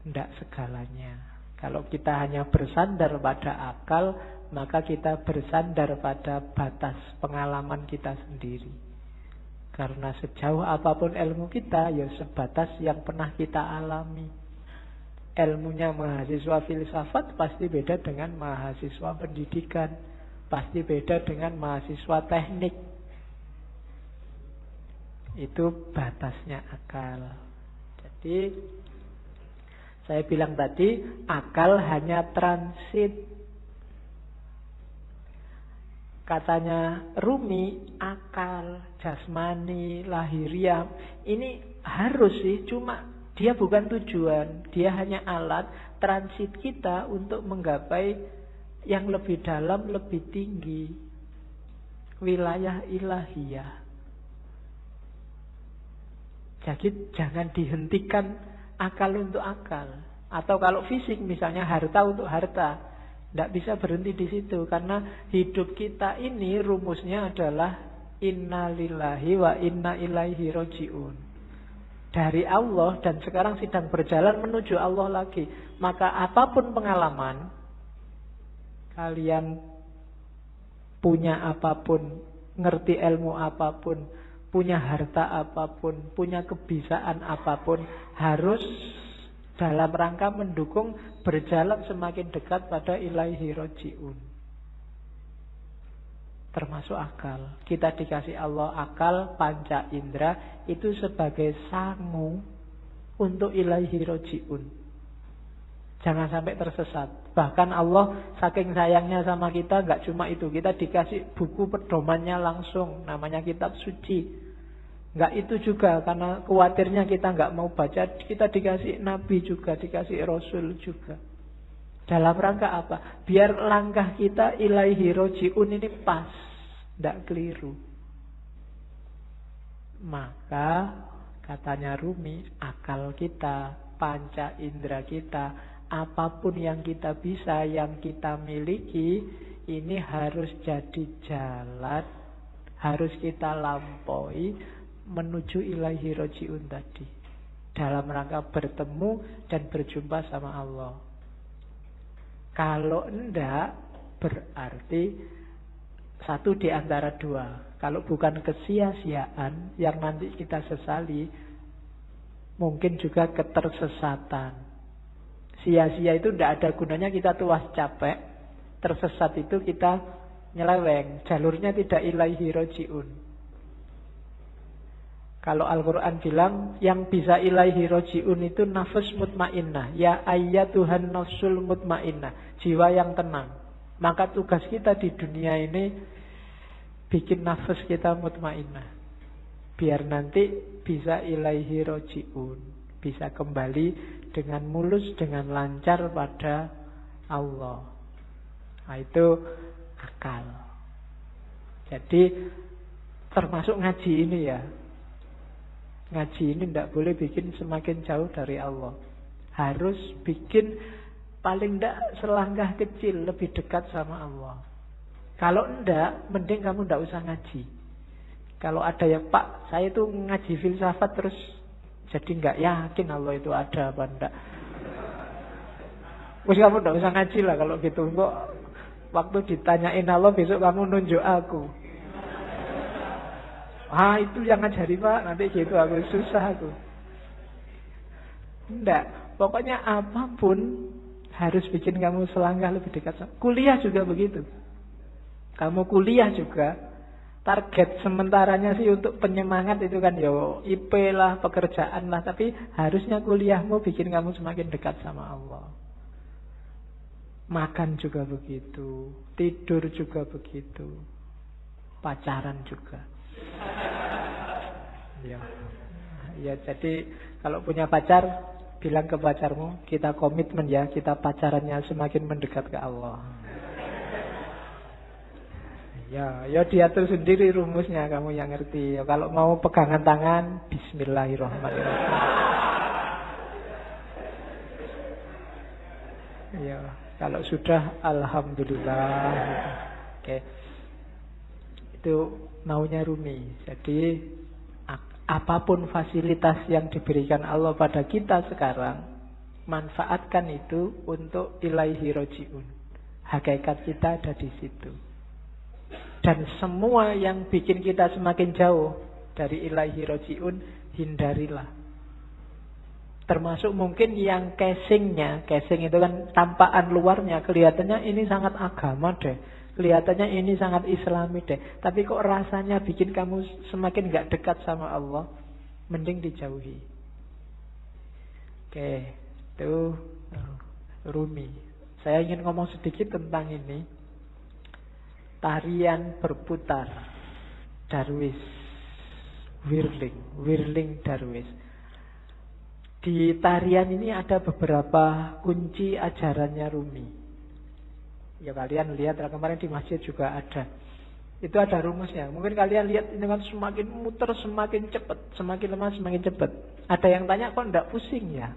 tidak segalanya. Kalau kita hanya bersandar pada akal, maka kita bersandar pada batas pengalaman kita sendiri. Karena sejauh apapun ilmu kita, ya sebatas yang pernah kita alami. Ilmunya mahasiswa filsafat pasti beda dengan mahasiswa pendidikan, pasti beda dengan mahasiswa teknik. Itu batasnya akal. Jadi saya bilang tadi, akal hanya transit. Katanya Rumi, akal, jasmani, lahiriah, ini harus sih, cuma dia bukan tujuan. Dia hanya alat transit kita untuk menggapai yang lebih dalam, lebih tinggi. Wilayah ilahiyah. Jadi jangan dihentikan akal untuk akal. Atau kalau fisik misalnya harta untuk harta, tidak bisa berhenti di situ. Karena hidup kita ini rumusnya adalah inna lillahi wa inna ilaihi roji'un. Dari Allah dan sekarang sedang berjalan menuju Allah lagi. Maka apapun pengalaman, kalian punya apapun, ngerti ilmu apapun, punya harta apapun, punya kebisaan apapun, harus dalam rangka mendukung berjalan semakin dekat pada ilaihi roji'un. Termasuk akal. Kita dikasih Allah akal, panca indera, itu sebagai sangu untuk ilaihi roji'un. Jangan sampai tersesat. Bahkan Allah saking sayangnya sama kita, nggak cuma itu, kita dikasih buku pedomannya langsung, namanya kitab suci. Nggak itu juga, karena khawatirnya kita nggak mau baca, kita dikasih nabi juga, dikasih rasul juga. Dalam rangka apa? Biar langkah kita ilaihi roji'un ini pas, tidak keliru. Maka katanya Rumi, akal kita, panca indera kita, apapun yang kita bisa, yang kita miliki, ini harus jadi jalan, harus kita lampaui menuju ilaihi roji'un tadi, dalam rangka bertemu dan berjumpa sama Allah. Kalau enggak, berarti satu di antara dua. Kalau bukan kesia-siaan yang nanti kita sesali, mungkin juga ketersesatan. Sia-sia itu tidak ada gunanya, kita tuas capek. Tersesat itu kita nyeleweng, jalurnya tidak ilaihi roji'un. Kalau Al-Quran bilang yang bisa ilaihi roji'un itu nafs mutmainnah. Ya ayyatuhan nafsul mutmainnah, jiwa yang tenang. Maka tugas kita di dunia ini bikin nafs kita mutmainnah, biar nanti bisa ilaihi roji'un, bisa kembali dengan mulus, dengan lancar pada Allah. Nah, itu akal. Jadi termasuk ngaji ini ya. Ngaji ini tidak boleh bikin semakin jauh dari Allah. Harus bikin paling tidak selangkah kecil lebih dekat sama Allah. Kalau enggak, mending kamu tidak usah ngaji. Kalau ada yang, Pak, saya itu ngaji filsafat terus jadi enggak yakin Allah itu ada apa enggak. Terus kamu tidak usah ngaji lah kalau gitu. Kok waktu ditanyain Allah besok kamu nunjuk aku. Ah, itu yang ngajari Pak, nanti gitu aku susah aku. Enggak, pokoknya apapun harus bikin kamu selangkah lebih dekat. Kuliah juga begitu. Kamu kuliah juga Target sementaranya sih untuk penyemangat itu kan yo IP lah, pekerjaan lah. Tapi harusnya kuliahmu bikin kamu semakin dekat sama Allah. Makan juga begitu, tidur juga begitu, pacaran juga. Ya, ya jadi kalau punya pacar, bilang ke pacarmu, kita komitmen ya, kita pacarannya semakin mendekat ke Allah. Ya, ya diatur sendiri rumusnya, kamu yang ngerti. Ya, kalau mau pegangan tangan, Bismillahirrahmanirrahim. Ya, kalau sudah, Alhamdulillah. Oke, itu maunya Rumi. Jadi apapun fasilitas yang diberikan Allah pada kita sekarang, manfaatkan itu untuk ilaihi roji'un. Hakikat kita ada di situ. Dan semua yang bikin kita semakin jauh dari ilaihi roji'un, hindarilah. Termasuk mungkin yang casingnya. Casing itu kan tampakan luarnya, kelihatannya ini sangat agama deh, kelihatannya ini sangat islami deh, tapi kok rasanya bikin kamu semakin gak dekat sama Allah, mending dijauhi. Oke, itu Rumi. Saya ingin ngomong sedikit tentang ini. Tarian berputar Darwis, Whirling Darwis. Di tarian ini ada beberapa kunci ajarannya Rumi. Ya kalian lihat kemarin di masjid juga ada. Itu ada rumusnya. Mungkin kalian lihat ini kan semakin muter semakin cepat, semakin lemah semakin cepat. Ada yang tanya kok enggak pusing ya?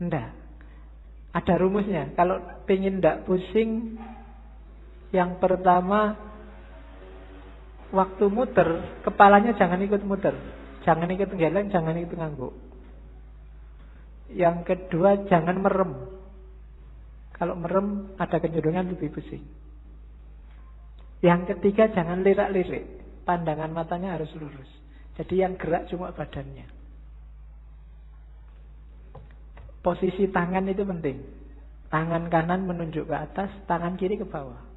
Enggak. Ada rumusnya. Kalau pengen enggak pusing, yang pertama, waktu muter, kepalanya jangan ikut muter. Jangan ikut geleng, jangan ikut ngangguk. Yang kedua, jangan merem. Kalau merem, ada kecenderungan lebih pusing. Yang ketiga, jangan lirak-lirik. Pandangan matanya harus lurus. Jadi yang gerak cuma badannya. Posisi tangan itu penting. Tangan kanan menunjuk ke atas, tangan kiri ke bawah.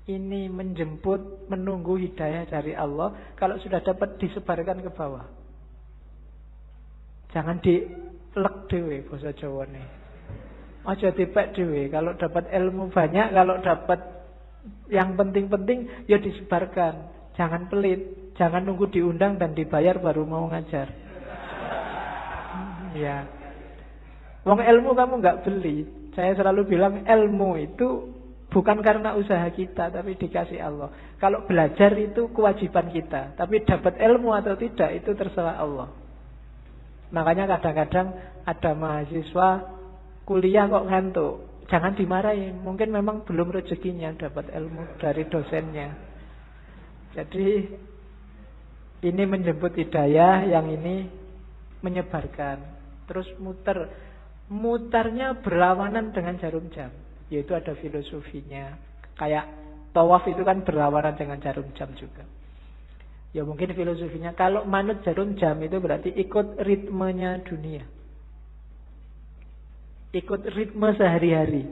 Ini menjemput, menunggu hidayah dari Allah. Kalau sudah dapat, disebarkan ke bawah. Jangan dilek dewe, bahasa Jawa nih. Aja dipek dewe. Kalau dapat ilmu banyak, kalau dapat yang penting-penting, ya disebarkan. Jangan pelit. Jangan nunggu diundang dan dibayar baru mau ngajar. Ya. Wong ilmu kamu nggak beli. Saya selalu bilang ilmu itu bukan karena usaha kita, tapi dikasih Allah. Kalau belajar itu kewajiban kita, tapi dapat ilmu atau tidak itu terserah Allah. Makanya kadang-kadang ada mahasiswa kuliah kok ngantuk. Jangan dimarahin, mungkin memang belum rezekinya dapat ilmu dari dosennya. Jadi ini menjemput hidayah, yang ini menyebarkan. Terus mutarnya berlawanan dengan jarum jam. Yaitu ada filosofinya. Kayak tawaf itu kan berlawanan dengan jarum jam juga. Ya mungkin filosofinya, kalau manut jarum jam itu berarti ikut ritmenya dunia, ikut ritme sehari-hari.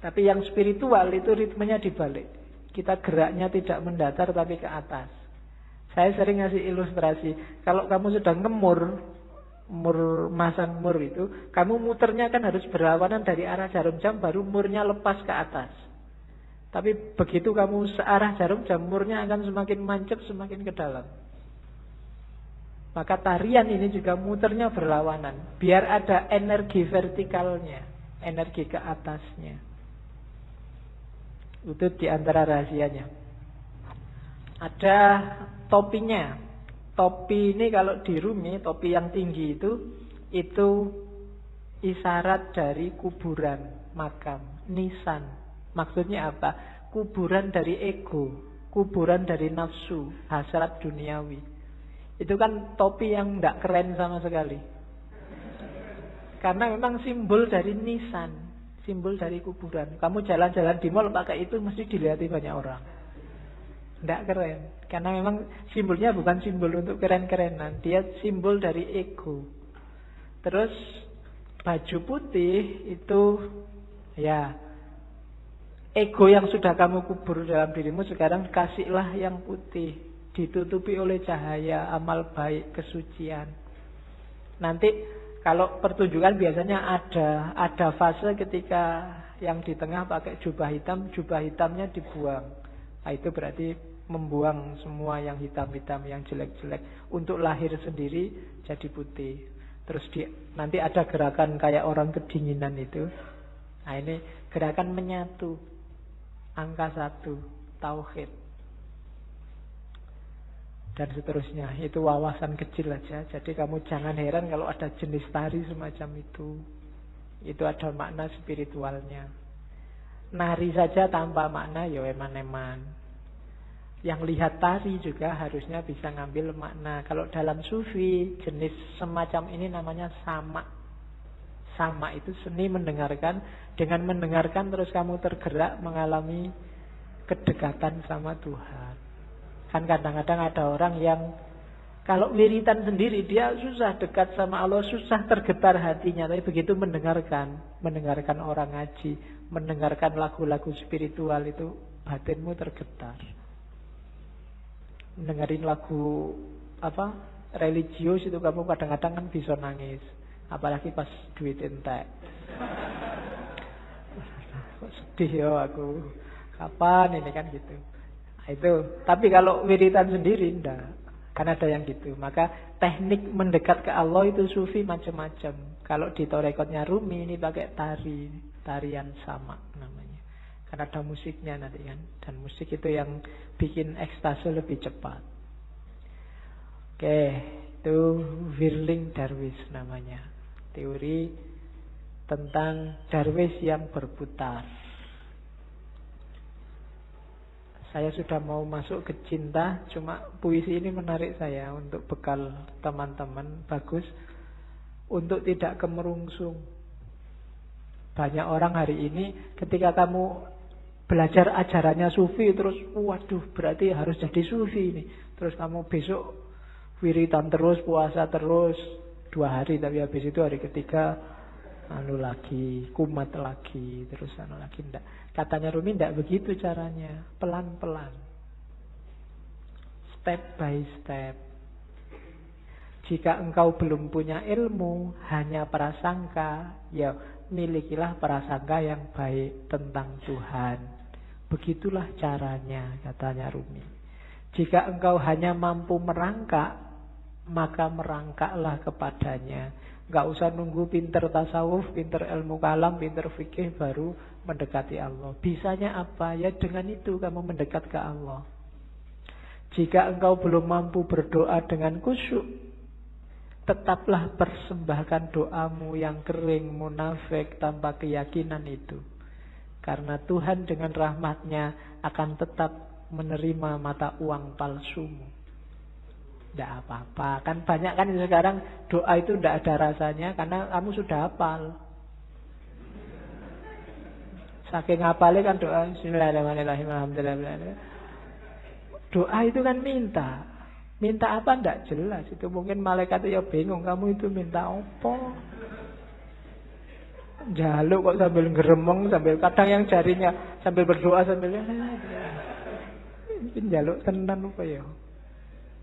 Tapi yang spiritual itu ritmenya dibalik. Kita geraknya tidak mendatar tapi ke atas. Saya sering ngasih ilustrasi, kalau kamu sudah masang mur itu, kamu muternya kan harus berlawanan dari arah jarum jam, baru murnya lepas ke atas. Tapi begitu kamu searah jarum jam, murnya akan semakin mancep, semakin ke dalam. Maka tarian ini juga muternya berlawanan, biar ada energi vertikalnya, energi ke atasnya. Itu diantara rahasianya. Ada topinya. Topi ini kalau di Rumi, topi yang tinggi itu isyarat dari kuburan, makam, nisan. Maksudnya apa? Kuburan dari ego, kuburan dari nafsu, hasrat duniawi. Itu kan topi yang tidak keren sama sekali. Karena memang simbol dari nisan, simbol dari kuburan. Kamu jalan-jalan di mall pakai itu mesti dilihat banyak orang. Tidak keren. Karena memang simbolnya bukan simbol untuk keren-kerenan. Dia simbol dari ego. Terus baju putih itu ya Ego yang sudah kamu kubur dalam dirimu sekarang kasihlah yang putih, ditutupi oleh cahaya amal baik, kesucian. Nanti kalau pertunjukan biasanya ada fase ketika yang di tengah pakai jubah hitamnya dibuang. Nah, itu berarti membuang semua yang hitam-hitam, yang jelek-jelek untuk lahir sendiri jadi putih. Terus nanti ada gerakan kayak orang kedinginan itu. Nah, ini gerakan menyatu. Angka 1, tauhid. Dan seterusnya. Itu wawasan kecil aja. Jadi kamu jangan heran kalau ada jenis tari semacam itu. Itu ada makna spiritualnya. Nari saja tanpa makna ya eman-eman. Yang lihat tari juga harusnya bisa ngambil makna. Kalau dalam sufi, jenis semacam ini namanya sama. Sama itu seni mendengarkan. Dengan mendengarkan terus kamu tergerak mengalami kedekatan sama Tuhan. Kan kadang-kadang ada orang yang kalau wiritan sendiri dia susah dekat sama Allah, susah tergetar hatinya. Tapi begitu mendengarkan orang ngaji, mendengarkan lagu-lagu spiritual itu batinmu tergetar. Mendengarin lagu religius itu kamu kadang-kadang kan bisa nangis. Apalagi pas duit entek. Kok sedih ya aku. Kapan ini kan gitu. Nah, itu. Tapi kalau wiritan sendiri enggak. Kan ada yang gitu. Maka teknik mendekat ke Allah itu sufi macam-macam. Kalau di torekotnya Rumi ini pakai tarian sama namanya. Karena ada musiknya nanti kan. Dan musik itu yang bikin ekstase lebih cepat. Oke, itu Whirling Dervish namanya. Teori tentang darwis yang berputar. Saya sudah mau masuk ke cinta, cuma puisi ini menarik saya untuk bekal teman-teman. Bagus untuk tidak kemerungsung. Banyak orang hari ini ketika kamu belajar ajarannya sufi terus, waduh berarti harus jadi sufi ini. Terus kamu besok wiritan terus, puasa terus 2 hari, tapi habis itu hari ketiga lagi, kumat lagi, terus lagi. Enggak. Katanya Rumi enggak begitu caranya. Pelan-pelan. Step by step. Jika engkau belum punya ilmu, hanya prasangka, ya milikilah prasangka yang baik tentang Tuhan. Begitulah caranya, katanya Rumi. Jika engkau hanya mampu merangkak, maka merangkaklah kepadanya. Gak usah nunggu pinter tasawuf, pinter ilmu kalam, pinter fikih baru mendekati Allah. Bisanya apa? Ya dengan itu kamu mendekat ke Allah. Jika engkau belum mampu berdoa dengan khusyuk, tetaplah persembahkan doamu yang kering, munafik, tanpa keyakinan itu. Karena Tuhan dengan rahmatnya akan tetap menerima mata uang palsumu. Tidak apa-apa. Kan banyak kan sekarang doa itu tidak ada rasanya karena kamu sudah hafal. Saking hafalnya kan doa Bismillahirrahmanirrahim alhamdulillah. Doa itu kan minta. Minta apa tidak jelas. Itu mungkin malaikat ya bingung. Kamu itu minta apa? Jaluk kok sambil ngeremeng, sambil kadang yang jarinya sambil berdoa sambil mungkin jaluk tenan apa ya.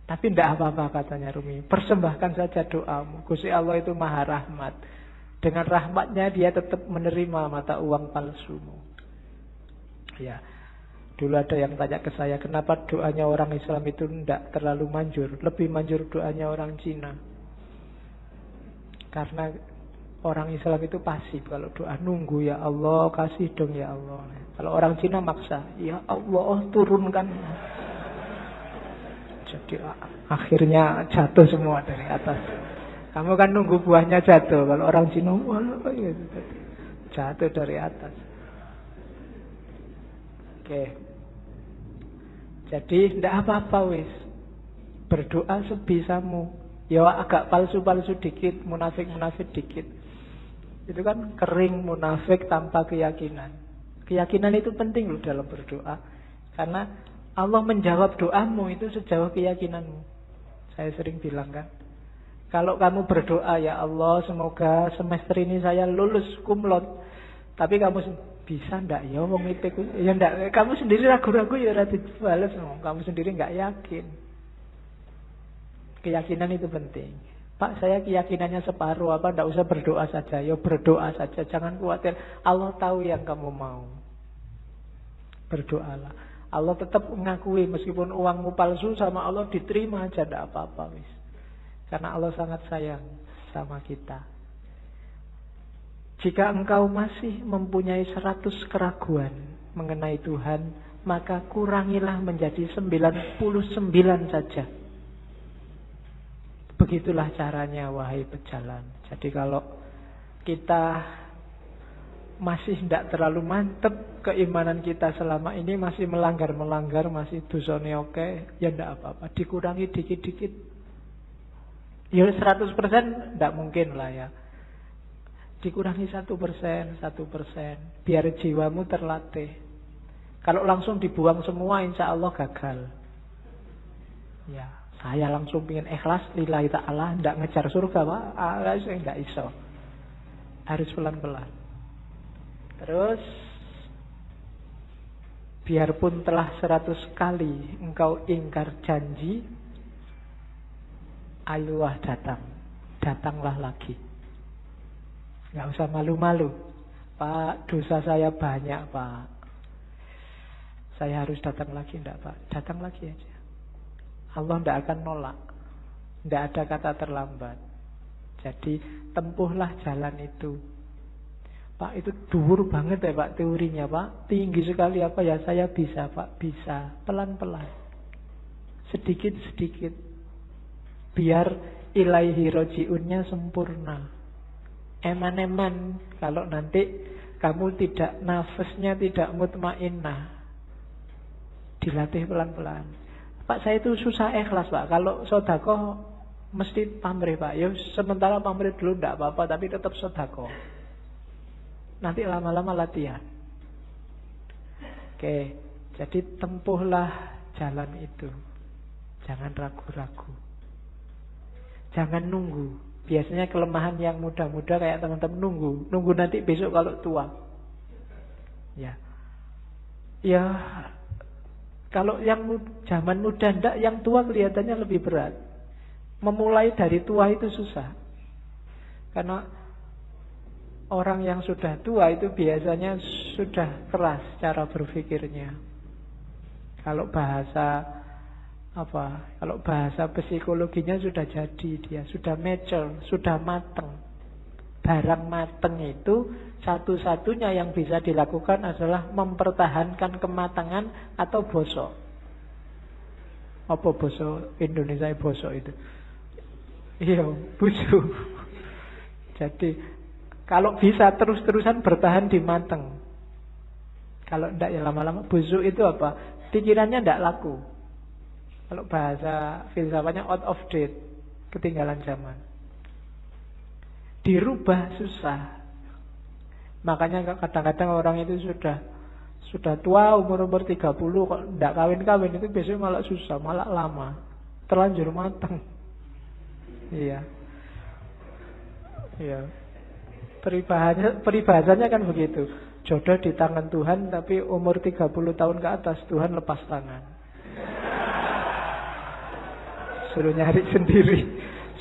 Tapi tidak apa-apa katanya Rumi. Persembahkan saja doamu. Gusti Allah itu maha rahmat. Dengan rahmatnya dia tetap menerima mata uang palsumu. Ya, dulu ada yang tanya ke saya, kenapa doanya orang Islam itu tidak terlalu manjur. Lebih manjur doanya orang Cina. Karena orang Islam itu pasif. Kalau doa nunggu, ya Allah kasih dong ya Allah. Kalau orang Cina maksa, ya Allah turunkan. Jadi akhirnya jatuh semua dari atas. Kamu kan nunggu buahnya jatuh. Kalau orang Cina jatuh dari atas. Oke. Jadi tidak apa-apa wis. Berdoa sebisamu. Ya agak palsu-palsu dikit, munafik-munafik dikit. Itu kan kering, munafik tanpa keyakinan. Keyakinan itu penting loh dalam berdoa. Karena Allah menjawab doamu itu sejauh keyakinanmu. Saya sering bilang kan, kalau kamu berdoa, ya Allah semoga semester ini saya lulus cum laude, tapi kamu bisa ndak ya wong itu ya ndak, kamu sendiri ragu-ragu ya ora dibales, kamu sendiri nggak yakin. Keyakinan itu penting. Pak, saya keyakinannya separuh, apa ndak usah berdoa saja? Ya berdoa saja, jangan khawatir. Allah tahu yang kamu mau. Berdoalah. Allah tetap mengakui meskipun uangmu palsu, sama Allah diterima aja ndak apa-apa wis. Karena Allah sangat sayang sama kita. Jika engkau masih mempunyai 100 keraguan mengenai Tuhan, maka kurangilah menjadi 99 saja. Begitulah caranya, wahai pejalan. Jadi kalau kita masih tidak terlalu mantep keimanan kita selama ini, masih melanggar-melanggar, masih dosane oke, ya tidak apa-apa, dikurangi dikit-dikit. Ya 100% tidak mungkin lah ya. Dikurangi 1%, biar jiwamu terlatih. Kalau langsung dibuang semua, insya Allah gagal. Ya, saya langsung ingin ikhlas lillahi ta'ala, tidak ngejar surga, Pak. Saya tidak iso. Harus pelan-pelan. Terus, biarpun telah 100 kali engkau ingkar janji, ayolah datang. Datanglah lagi. Nggak usah malu-malu. Pak, dosa saya banyak, Pak. Saya harus datang lagi, enggak, Pak? Datang lagi aja. Allah tidak akan nolak. Tidak ada kata terlambat. Jadi tempuhlah jalan itu. Pak, itu dhuwur banget ya, Pak, teorinya, Pak. Tinggi sekali apa ya? Saya bisa, Pak. Bisa. Pelan-pelan. Sedikit-sedikit. Biar ilaihi roji'unnya sempurna. Eman-eman. Kalau nanti kamu tidak, nafasnya tidak mutmainnah, dilatih pelan-pelan. Pak, saya itu susah ikhlas, Pak. Kalau sedekah mesti pamrih, Pak. Ya sementara pamrih dulu tidak apa-apa, tapi tetap sedekah. Nanti lama-lama latihan. Oke, jadi tempuhlah jalan itu. Jangan ragu-ragu. Jangan nunggu. Biasanya kelemahan yang muda-muda kayak teman-teman nunggu nanti besok kalau tua. Ya. Ya, kalau yang zaman muda ndak, yang tua kelihatannya lebih berat. Memulai dari tua itu susah. Karena orang yang sudah tua itu biasanya sudah keras cara berpikirnya. Kalau bahasa psikologinya sudah jadi, dia sudah mature, sudah mateng. Barang mateng itu satu-satunya yang bisa dilakukan adalah mempertahankan kematangan atau bosok. Apa bosok Indonesia bosok itu? Iya, busuk. Jadi kalau bisa terus-terusan bertahan di mateng. Kalau tidak ya lama-lama busuk itu apa? Pikirannya tidak laku. Kalau bahasa filsafatnya out of date, ketinggalan zaman. Dirubah susah. Makanya kadang-kadang orang itu sudah tua, umur 30 kok tidak kawin-kawin, itu biasanya malah susah, malah lama. Terlanjur matang. Iya. Iya. Peribahasanya kan begitu. Jodoh di tangan Tuhan, tapi umur 30 tahun ke atas Tuhan lepas tangan. Suruh nyari sendiri.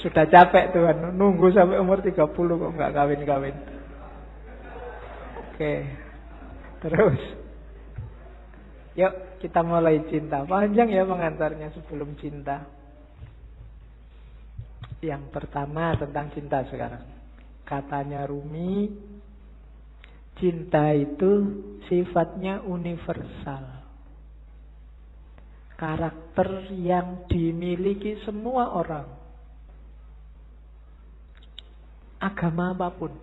Sudah capek Tuhan, nunggu sampai umur 30 kok nggak kawin-kawin. Oke. Terus yuk kita mulai cinta. Panjang ya pengantarnya sebelum cinta. Yang pertama tentang cinta sekarang. Katanya Rumi, cinta itu sifatnya universal. Karakter yang dimiliki semua orang. Agama apapun.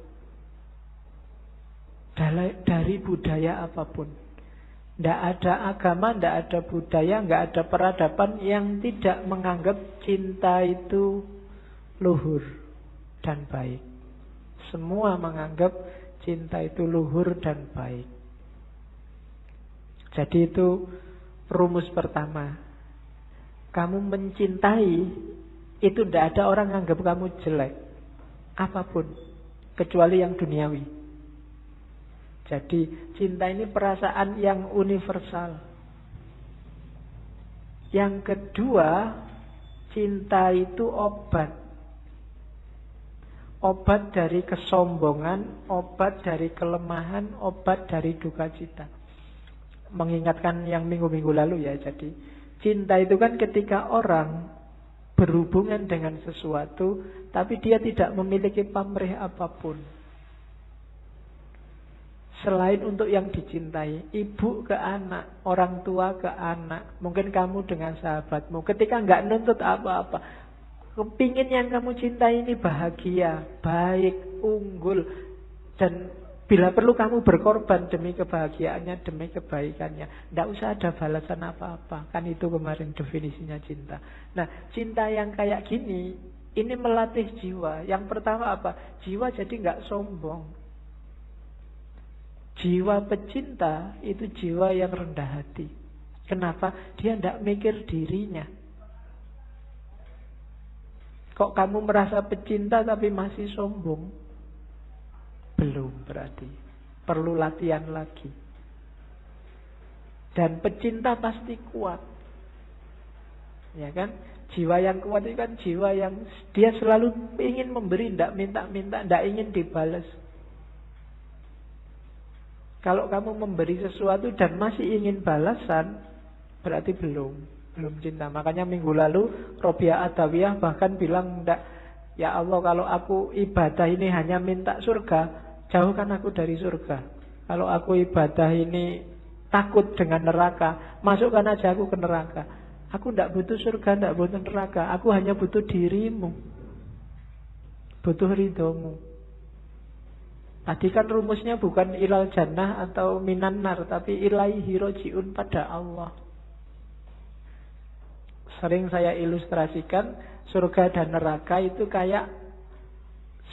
Dari budaya apapun. Tidak ada agama, tidak ada budaya, tidak ada peradaban yang tidak menganggap cinta itu luhur dan baik. Semua menganggap cinta itu luhur dan baik. Jadi itu rumus pertama. Kamu mencintai, itu tidak ada orang menganggap kamu jelek. Apapun. Kecuali yang duniawi. Jadi cinta ini perasaan yang universal. Yang kedua, cinta itu obat. Obat dari kesombongan, obat dari kelemahan, obat dari duka cita. Mengingatkan yang minggu-minggu lalu ya. Jadi cinta itu kan ketika orang berhubungan dengan sesuatu, tapi dia tidak memiliki pamrih apapun selain untuk yang dicintai. Ibu ke anak, orang tua ke anak, mungkin kamu dengan sahabatmu, ketika nggak nuntut apa-apa, kepingin yang kamu cintai ini bahagia, baik, unggul, dan bila perlu kamu berkorban demi kebahagiaannya, demi kebaikannya. Tidak usah ada balasan apa-apa. Kan itu kemarin definisinya cinta. Nah, cinta yang kayak gini, ini melatih jiwa. Yang pertama apa? Jiwa jadi nggak sombong. Jiwa pecinta itu jiwa yang rendah hati. Kenapa? Dia tidak mikir dirinya. Kok kamu merasa pecinta tapi masih sombong? Belum berarti. Perlu latihan lagi. Dan pecinta pasti kuat. Ya kan? Jiwa yang kuat itu kan jiwa yang dia selalu ingin memberi, tidak minta-minta, tidak ingin dibalas. Kalau kamu memberi sesuatu dan masih ingin balasan, berarti belum cinta. Makanya minggu lalu Robiah Adawiyah bahkan bilang, enggak, ya Allah, kalau aku ibadah ini hanya minta surga, jauhkan aku dari surga. Kalau aku ibadah ini takut dengan neraka, masukkan aja aku ke neraka. Aku tidak butuh surga, tidak butuh neraka. Aku hanya butuh dirimu, butuh ridhomu. Tadi kan rumusnya bukan ilal jannah atau minan nar, tapi ilaihi roji'un, pada Allah. Sering saya ilustrasikan surga dan neraka itu kayak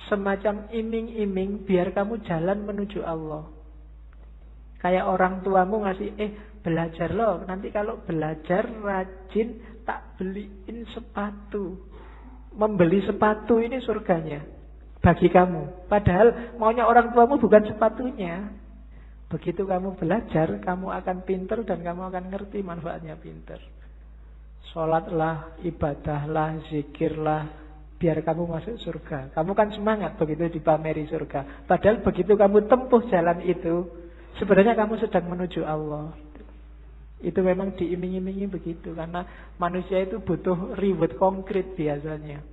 semacam iming-iming biar kamu jalan menuju Allah. Kayak orang tuamu ngasih, belajar loh, nanti kalau belajar rajin tak beliin sepatu. Membeli sepatu ini surganya bagi kamu. Padahal maunya orang tuamu bukan sepatunya. Begitu kamu belajar, kamu akan pinter dan kamu akan ngerti manfaatnya pinter. Sholatlah, ibadahlah, zikirlah, biar kamu masuk surga. Kamu kan semangat begitu dipameri surga. Padahal begitu kamu tempuh jalan itu, sebenarnya kamu sedang menuju Allah. Itu memang diiming-imingi begitu. Karena manusia itu butuh reward konkret biasanya.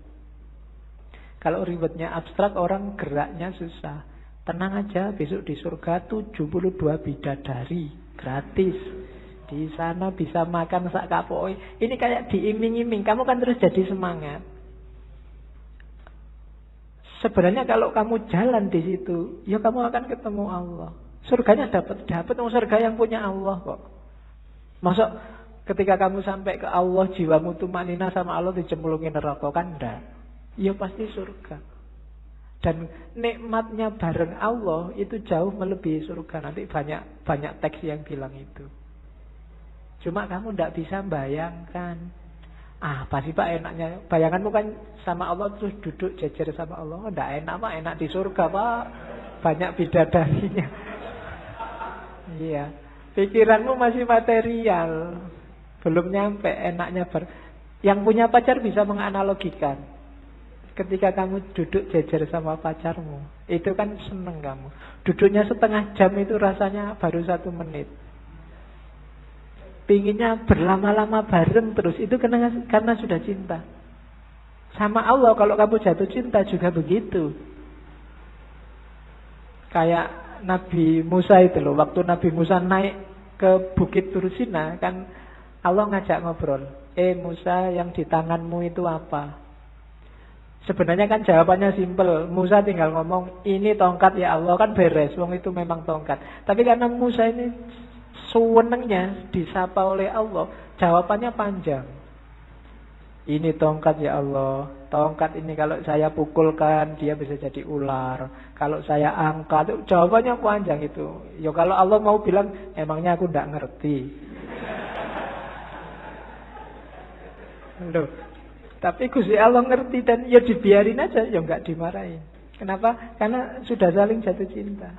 Kalau rewardnya abstrak, orang geraknya susah. Tenang aja, besok di surga 72 bidadari gratis. Di sana bisa makan sak kapoi. Ini kayak diiming-iming. Kamu kan terus jadi semangat. Sebenarnya kalau kamu jalan di situ, ya kamu akan ketemu Allah. Surganya dapat surga yang punya Allah kok. Masuk ketika kamu sampai ke Allah, jiwamu tumanina sama Allah dicemplungin neraka, kan enggak? Ya pasti surga. Dan nikmatnya bareng Allah itu jauh melebihi surga. Nanti banyak teks yang bilang itu. Cuma kamu tidak bisa bayangkan. Apa sih Pak enaknya? Bayanganmu kan sama Allah terus duduk jejer sama Allah. Tidak enak Pak, enak di surga Pak. Banyak bidadarinya. Iya. Pikiranmu masih material. Belum nyampe enaknya. Yang punya pacar bisa menganalogikan. Ketika kamu duduk jejer sama pacarmu, itu kan seneng kamu. Duduknya setengah jam itu rasanya baru 1 menit. Pinginnya berlama-lama bareng terus. Itu karena sudah cinta. Sama Allah kalau kamu jatuh cinta juga begitu. Kayak Nabi Musa itu loh. Waktu Nabi Musa naik ke Bukit Tursina, kan Allah ngajak ngobrol. Musa, yang di tanganmu itu apa? Sebenarnya kan jawabannya simpel. Musa tinggal ngomong, ini tongkat ya Allah, kan beres. Wong itu memang tongkat. Tapi karena Musa ini sewenengnya disapa oleh Allah, jawabannya panjang. Ini tongkat ya Allah. Tongkat ini kalau saya pukulkan, dia bisa jadi ular. Kalau saya angkat, jawabannya panjang itu. Ya kalau Allah mau bilang, emangnya aku tidak ngerti. Loh. Tapi Gusti Allah ngerti dan ya dibiarin aja, ya enggak dimarahin. Kenapa? Karena sudah saling jatuh cinta.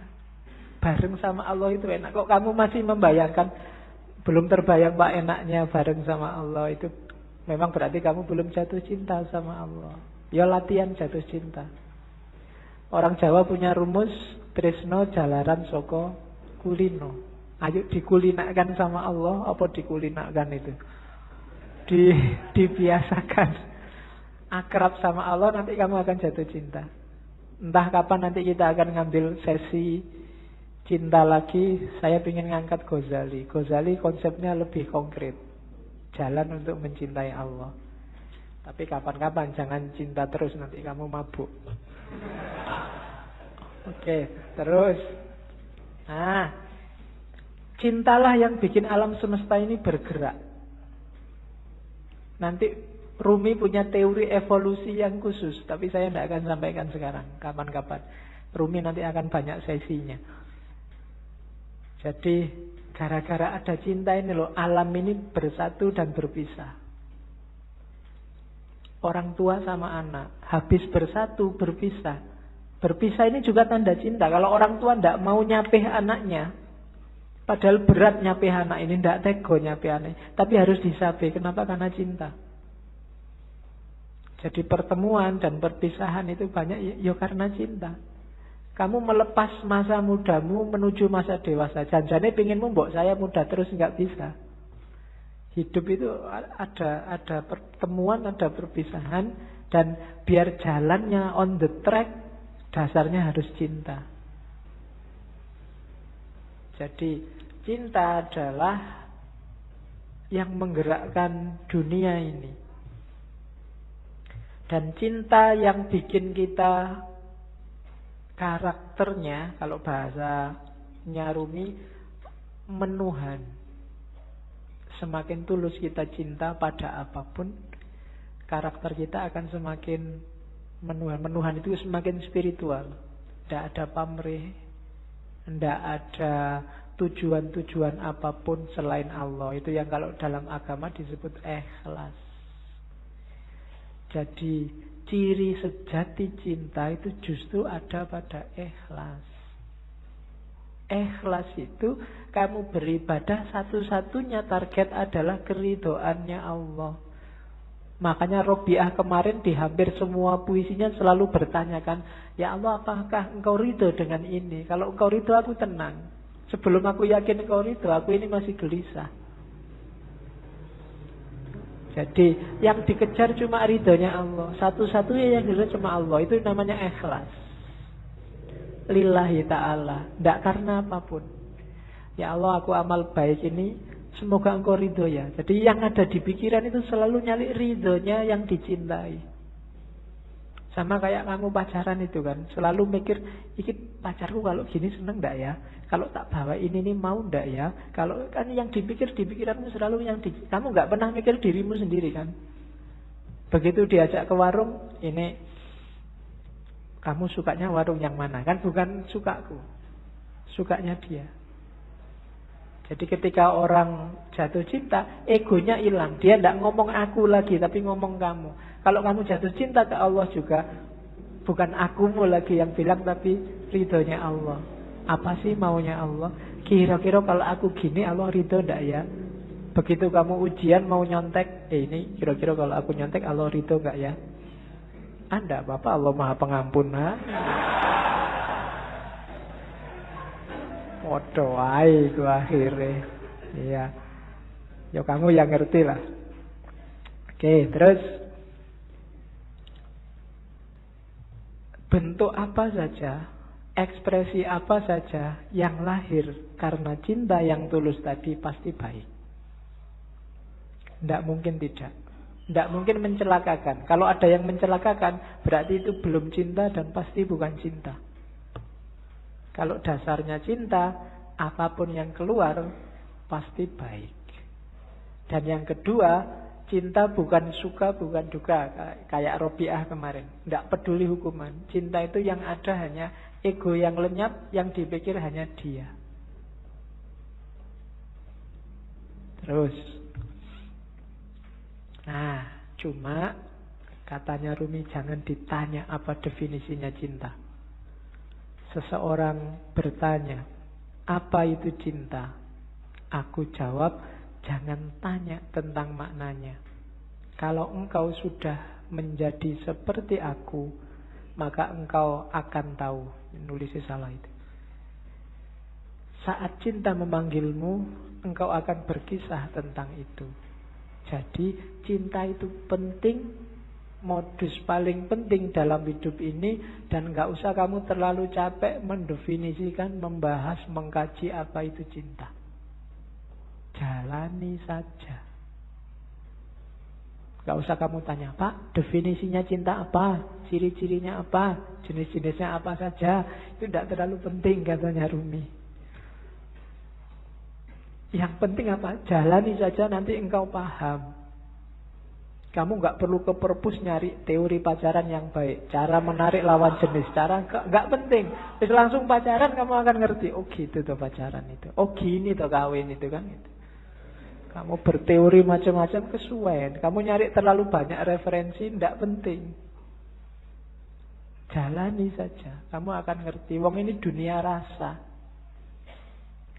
bareng sama Allah itu enak. Kok kamu masih membayangkan, belum terbayang Pak enaknya bareng sama Allah itu, memang berarti kamu belum jatuh cinta sama Allah. Ya latihan jatuh cinta. Orang Jawa punya rumus, tresno jalaran soko kulino. Ayo dikulinakan sama Allah, apa dikulinakan itu? Dibiasakan. Akrab sama Allah, nanti kamu akan jatuh cinta. Entah kapan nanti kita akan ngambil sesi cinta lagi. Saya ingin ngangkat Ghazali. Ghazali konsepnya lebih konkret. Jalan untuk mencintai Allah. Tapi kapan-kapan, jangan cinta terus, nanti kamu mabuk. Oke, terus. Nah, cintalah yang bikin alam semesta ini bergerak. Nanti Rumi punya teori evolusi yang khusus, tapi saya tidak akan sampaikan sekarang. Kapan-kapan. Rumi nanti akan banyak sesinya. Jadi, gara-gara ada cinta ini loh, alam ini bersatu dan berpisah. Orang tua sama anak, habis bersatu, berpisah. Berpisah ini juga tanda cinta. Kalau orang tua tidak mau nyapih anaknya, padahal berat nyapih anak ini, tidak tego nyapih anak, tapi harus disapih. Kenapa? Karena cinta. Jadi pertemuan dan perpisahan itu banyak ya karena cinta. Kamu melepas masa mudamu menuju masa dewasa. Janjane pinginmu mbok saya muda terus, nggak bisa. Hidup itu ada pertemuan, ada perpisahan, dan biar jalannya on the track, dasarnya harus cinta. Jadi cinta adalah yang menggerakkan dunia ini. Dan cinta yang bikin kita karakternya, kalau bahasanya Rumi, menuhan. Semakin tulus kita cinta pada apapun, karakter kita akan semakin menuhan. Menuhan itu semakin spiritual. Tidak ada pamrih, tidak ada tujuan-tujuan apapun selain Allah. Itu yang kalau dalam agama disebut ikhlas. Jadi ciri sejati cinta itu justru ada pada ikhlas. Ikhlas itu kamu beribadah, satu-satunya target adalah keridhoannya Allah. Makanya Robiah kemarin di hampir semua puisinya selalu bertanyakan, ya Allah, apakah engkau ridho dengan ini? Kalau engkau ridho aku tenang. Sebelum aku yakin engkau ridho, aku ini masih gelisah. Jadi yang dikejar cuma ridhonya Allah. Satu-satunya yang dikejar cuma Allah. Itu namanya ikhlas. Lillahi ta'ala. Tidak karena apapun. Ya Allah, aku amal baik ini, semoga engkau ridho ya. Jadi yang ada di pikiran itu selalu nyali ridhonya yang dicintai. Sama kayak kamu pacaran itu kan, selalu mikir, iki pacarku kalau gini seneng enggak ya? Kalau tak bawa ini mau enggak ya? Kalau kan yang dipikir di pikiranmu selalu kamu enggak pernah mikir dirimu sendiri kan? Begitu diajak ke warung, ini kamu sukanya warung yang mana? Kan bukan sukaku, sukanya dia. Jadi ketika orang jatuh cinta, egonya hilang. Dia tidak ngomong aku lagi, tapi ngomong kamu. Kalau kamu jatuh cinta ke Allah juga, bukan akumu lagi yang bilang, tapi ridhonya Allah. Apa sih maunya Allah? Kira-kira kalau aku gini, Allah ridho tidak ya? Begitu kamu ujian mau nyontek, ini kira-kira kalau aku nyontek, Allah ridho enggak ya? Anda Bapak, Allah Maha Pengampun. Podo wae ku akhire. Iya. Ya kamu yang ngerti lah. Oke, terus bentuk apa saja, ekspresi apa saja yang lahir karena cinta yang tulus tadi pasti baik. Tidak mungkin tidak. Tidak mungkin mencelakakan. Kalau ada yang mencelakakan, berarti itu belum cinta dan pasti bukan cinta. Kalau dasarnya cinta, apapun yang keluar pasti baik. Dan yang kedua, cinta bukan suka, bukan duka. Kayak Robiah kemarin. Tidak peduli hukuman. Cinta itu yang ada hanya ego yang lenyap, yang dipikir hanya dia. Terus. Nah, cuma katanya Rumi, jangan ditanya apa definisinya cinta. Seseorang bertanya, apa itu cinta? Aku jawab, jangan tanya tentang maknanya. Kalau engkau sudah menjadi seperti aku, maka engkau akan tahu. Nulisnya salah itu. Saat cinta memanggilmu, engkau akan berkisah tentang itu. Jadi cinta itu penting, modus paling penting dalam hidup ini. Dan gak usah kamu terlalu capek mendefinisikan, membahas, mengkaji apa itu cinta. Jalani saja. Gak usah kamu tanya, Pak, definisinya cinta apa? Ciri-cirinya apa? Jenis-jenisnya apa saja? Itu tidak terlalu penting, katanya Rumi. Yang penting apa? Jalani saja, nanti engkau paham. Kamu gak perlu ke perpus nyari teori pacaran yang baik, cara menarik lawan jenis, cara gak penting. Terus langsung pacaran kamu akan ngerti. Oh gitu tuh pacaran itu. Oh gini tuh kawin itu kan itu. Kamu berteori macam-macam kesuwen. Kamu nyari terlalu banyak referensi, tidak penting. Jalani saja, kamu akan ngerti. Wong ini dunia rasa.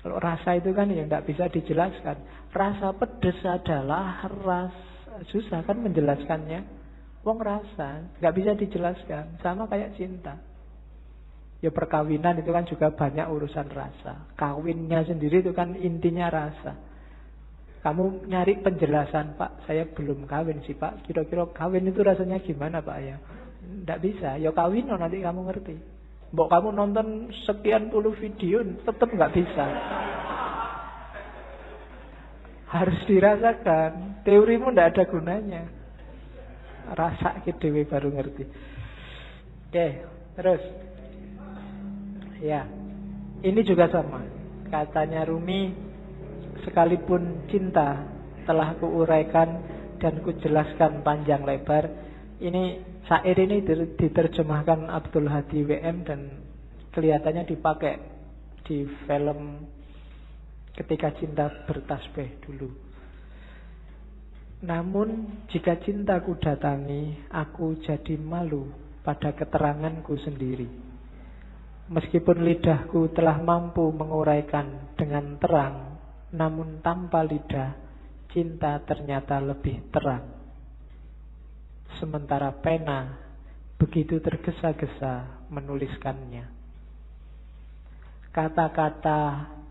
Kalau rasa itu kan ya tidak bisa dijelaskan. Rasa pedes adalah rasa. Susah kan menjelaskannya. Wong rasa, nggak bisa dijelaskan. Sama kayak cinta. Ya perkawinan itu kan juga banyak urusan rasa. Kawinnya sendiri itu kan intinya rasa. Kamu nyari penjelasan, Pak, saya belum kawin sih, Pak. Kira-kira kawin itu rasanya gimana, Pak, ya? Tidak bisa. Ya kawin, nanti kamu ngerti. Mbok kamu nonton sekian puluh video, tetap nggak bisa. Harus dirasakan. Teorimu tidak ada gunanya. Rasa dewe baru ngerti. Oke, terus. Ya, ini juga sama. Katanya Rumi, sekalipun cinta telah kuuraikan dan kujelaskan panjang lebar. Ini syair ini diterjemahkan Abdul Hadi WM dan kelihatannya dipakai di film Ketika Cinta Bertasbih dulu. Namun jika cintaku datangi, aku jadi malu pada keteranganku sendiri. Meskipun lidahku telah mampu menguraikan dengan terang, namun tanpa lidah, cinta ternyata lebih terang. Sementara pena begitu tergesa-gesa menuliskannya. Kata-kata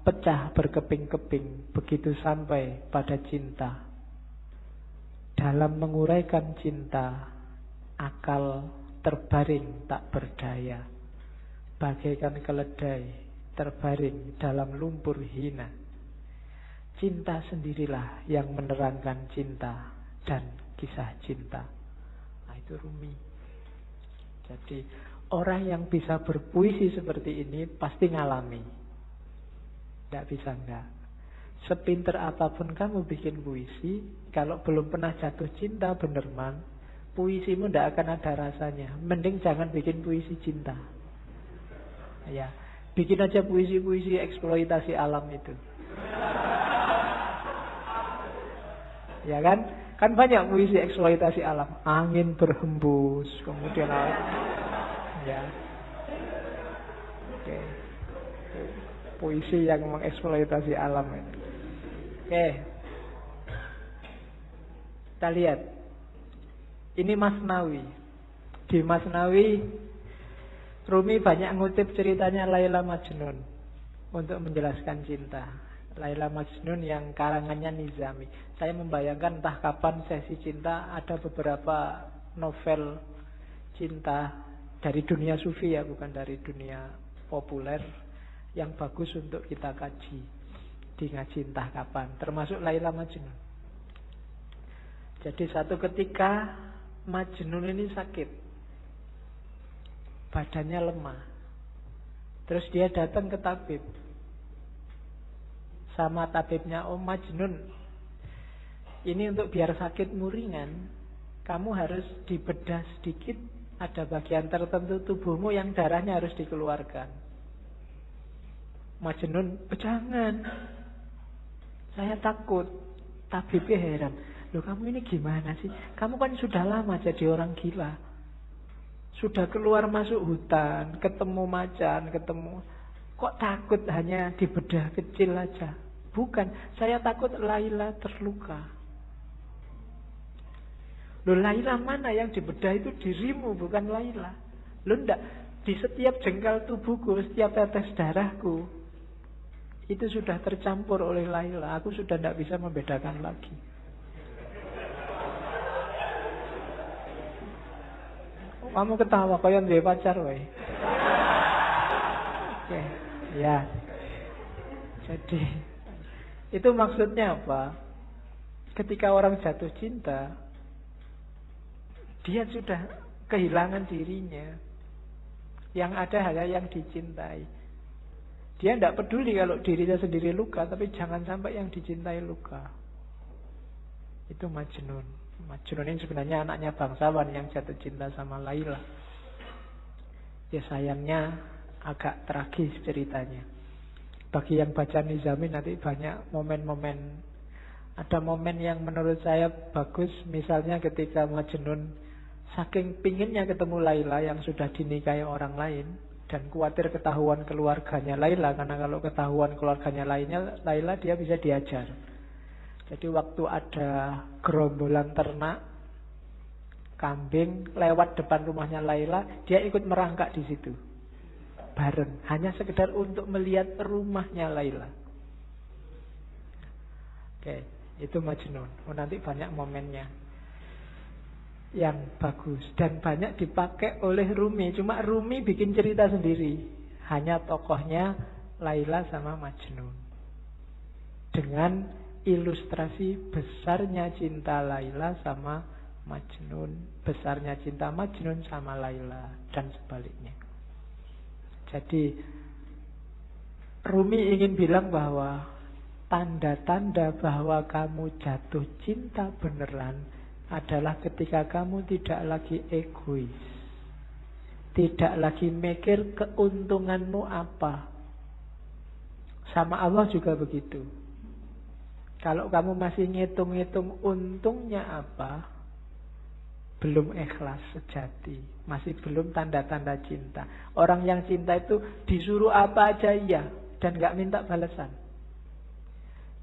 pecah berkeping-keping begitu sampai pada cinta. Dalam menguraikan cinta, akal terbaring tak berdaya. Bagaikan keledai terbaring dalam lumpur hina. Cinta sendirilah yang menerangkan cinta dan kisah cinta. Nah itu Rumi. Jadi orang yang bisa berpuisi seperti ini pasti ngalami. Tidak bisa enggak. Sepinter apapun kamu bikin puisi, kalau belum pernah jatuh cinta bener man, puisimu tidak akan ada rasanya. Mending jangan bikin puisi cinta. Ya, bikin aja puisi-puisi eksploitasi alam itu. Ya kan? Kan banyak puisi eksploitasi alam. Angin berhembus, kemudian ya. Oke. Puisi yang mengeksploitasi alam itu. Oke. Kita lihat. Ini Masnawi. Di Masnawi Rumi banyak ngutip ceritanya Laila Majnun untuk menjelaskan cinta. Laila Majnun yang karangannya Nizami. Saya membayangkan entah kapan sesi cinta ada beberapa novel cinta dari dunia sufi ya, bukan dari dunia populer, yang bagus untuk kita kaji di ngaji entah kapan, termasuk Laila Majnun. Jadi satu ketika Majnun ini sakit, badannya lemah. Terus dia datang ke tabib. Sama tabibnya, "Oh Majnun, ini untuk biar sakitmu ringan, kamu harus dibedah sedikit. Ada bagian tertentu tubuhmu yang darahnya harus dikeluarkan." Majnun, "Oh, jangan, saya takut." Tabibnya heran, "Loh kamu ini gimana sih? Kamu kan sudah lama jadi orang gila. Sudah keluar masuk hutan, ketemu macan, ketemu. Kok takut hanya di bedah kecil aja? Bukan, saya takut Laila terluka. Loh, Laila mana yang di bedah itu dirimu, bukan Laila. Loh, enggak, di setiap jengkal tubuhku, setiap tetes darahku, itu sudah tercampur oleh Laila. Aku sudah tidak bisa membedakan lagi. Kamu ketawa, kau yang dia pacar, woy. Oke, ya. Jadi, itu maksudnya apa? Ketika orang jatuh cinta, dia sudah kehilangan dirinya. Yang ada hanya yang dicintai. Dia tidak peduli kalau dirinya sendiri luka, tapi jangan sampai yang dicintai luka. Itu Majnun. Majnun ini sebenarnya anaknya bangsawan yang jatuh cinta sama Laila. Ya sayangnya agak tragis ceritanya. Bagi yang baca Nizami nanti banyak momen-momen. Ada momen yang menurut saya bagus. Misalnya ketika Majnun saking pinginnya ketemu Laila yang sudah dinikahi orang lain, dan khawatir ketahuan keluarganya Laila, karena kalau ketahuan keluarganya Laila dia bisa diajar. Jadi waktu ada gerombolan ternak kambing lewat depan rumahnya Laila, dia ikut merangkak di situ bareng, hanya sekedar untuk melihat rumahnya Laila. Oke, itu Majnun. Nanti banyak momennya yang bagus dan banyak dipakai oleh Rumi. Cuma Rumi bikin cerita sendiri, hanya tokohnya Laila sama Majnun, dengan ilustrasi besarnya cinta Laila sama Majnun, besarnya cinta Majnun sama Laila, dan sebaliknya. Jadi Rumi ingin bilang bahwa tanda-tanda bahwa kamu jatuh cinta beneran adalah ketika kamu tidak lagi egois, tidak lagi mikir keuntunganmu apa. Sama Allah juga begitu. Kalau kamu masih ngitung-ngitung untungnya apa, belum ikhlas sejati, masih belum tanda-tanda cinta. Orang yang cinta itu disuruh apa aja iya, dan gak minta balasan.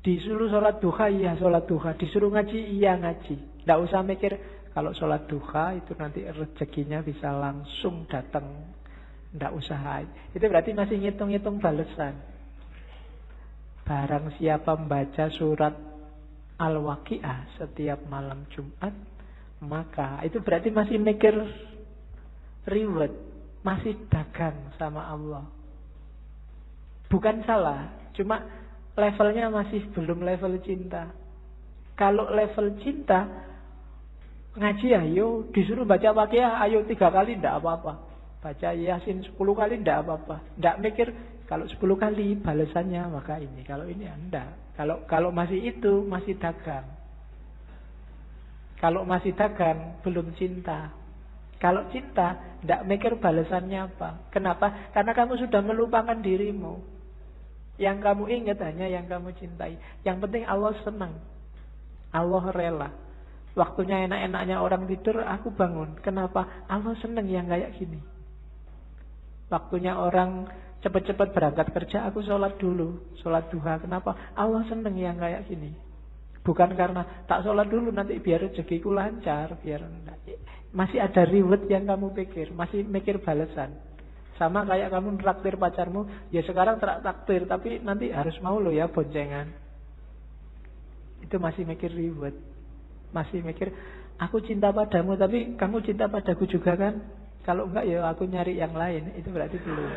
Disuruh sholat duha, iya sholat duha. Disuruh ngaji, iya ngaji. Gak usah mikir, kalau sholat duha itu nanti rezekinya bisa langsung datang. Gak usah. Itu berarti masih ngitung-ngitung balasan. Barang siapa membaca surat Al-Waqi'ah setiap malam Jumat, maka itu berarti masih mikir reward, masih dagang sama Allah. Bukan salah, cuma levelnya masih belum level cinta. Kalau level cinta, ngaji ayo, disuruh baca Waqi'ah ayo 3 kali tidak apa-apa. Baca Yasin 10 kali tidak apa-apa. Tidak mikir kalau 10 kali balasannya maka ini. Kalau ini enggak. Kalau masih itu masih dagang. Kalau masih dagang belum cinta. Kalau cinta tidak mikir balasannya apa. Kenapa? Karena kamu sudah melupakan dirimu. Yang kamu ingat hanya yang kamu cintai. Yang penting Allah senang. Allah rela. Waktunya enak-enaknya orang tidur, aku bangun. Kenapa? Allah senang yang kayak gini. Waktunya orang cepat-cepat berangkat kerja, aku sholat dulu, sholat duha. Kenapa? Allah seneng yang kayak gini. Bukan karena tak sholat dulu nanti biar rezekiku lancar, biar masih ada reward yang kamu pikir, masih mikir balasan. Sama kayak kamu traktir pacarmu, ya sekarang traktir, tapi nanti harus mau lo ya boncengan. Itu masih mikir reward, masih mikir aku cinta padamu, tapi kamu cinta padaku juga kan? Kalau enggak ya aku nyari yang lain. Itu berarti belum.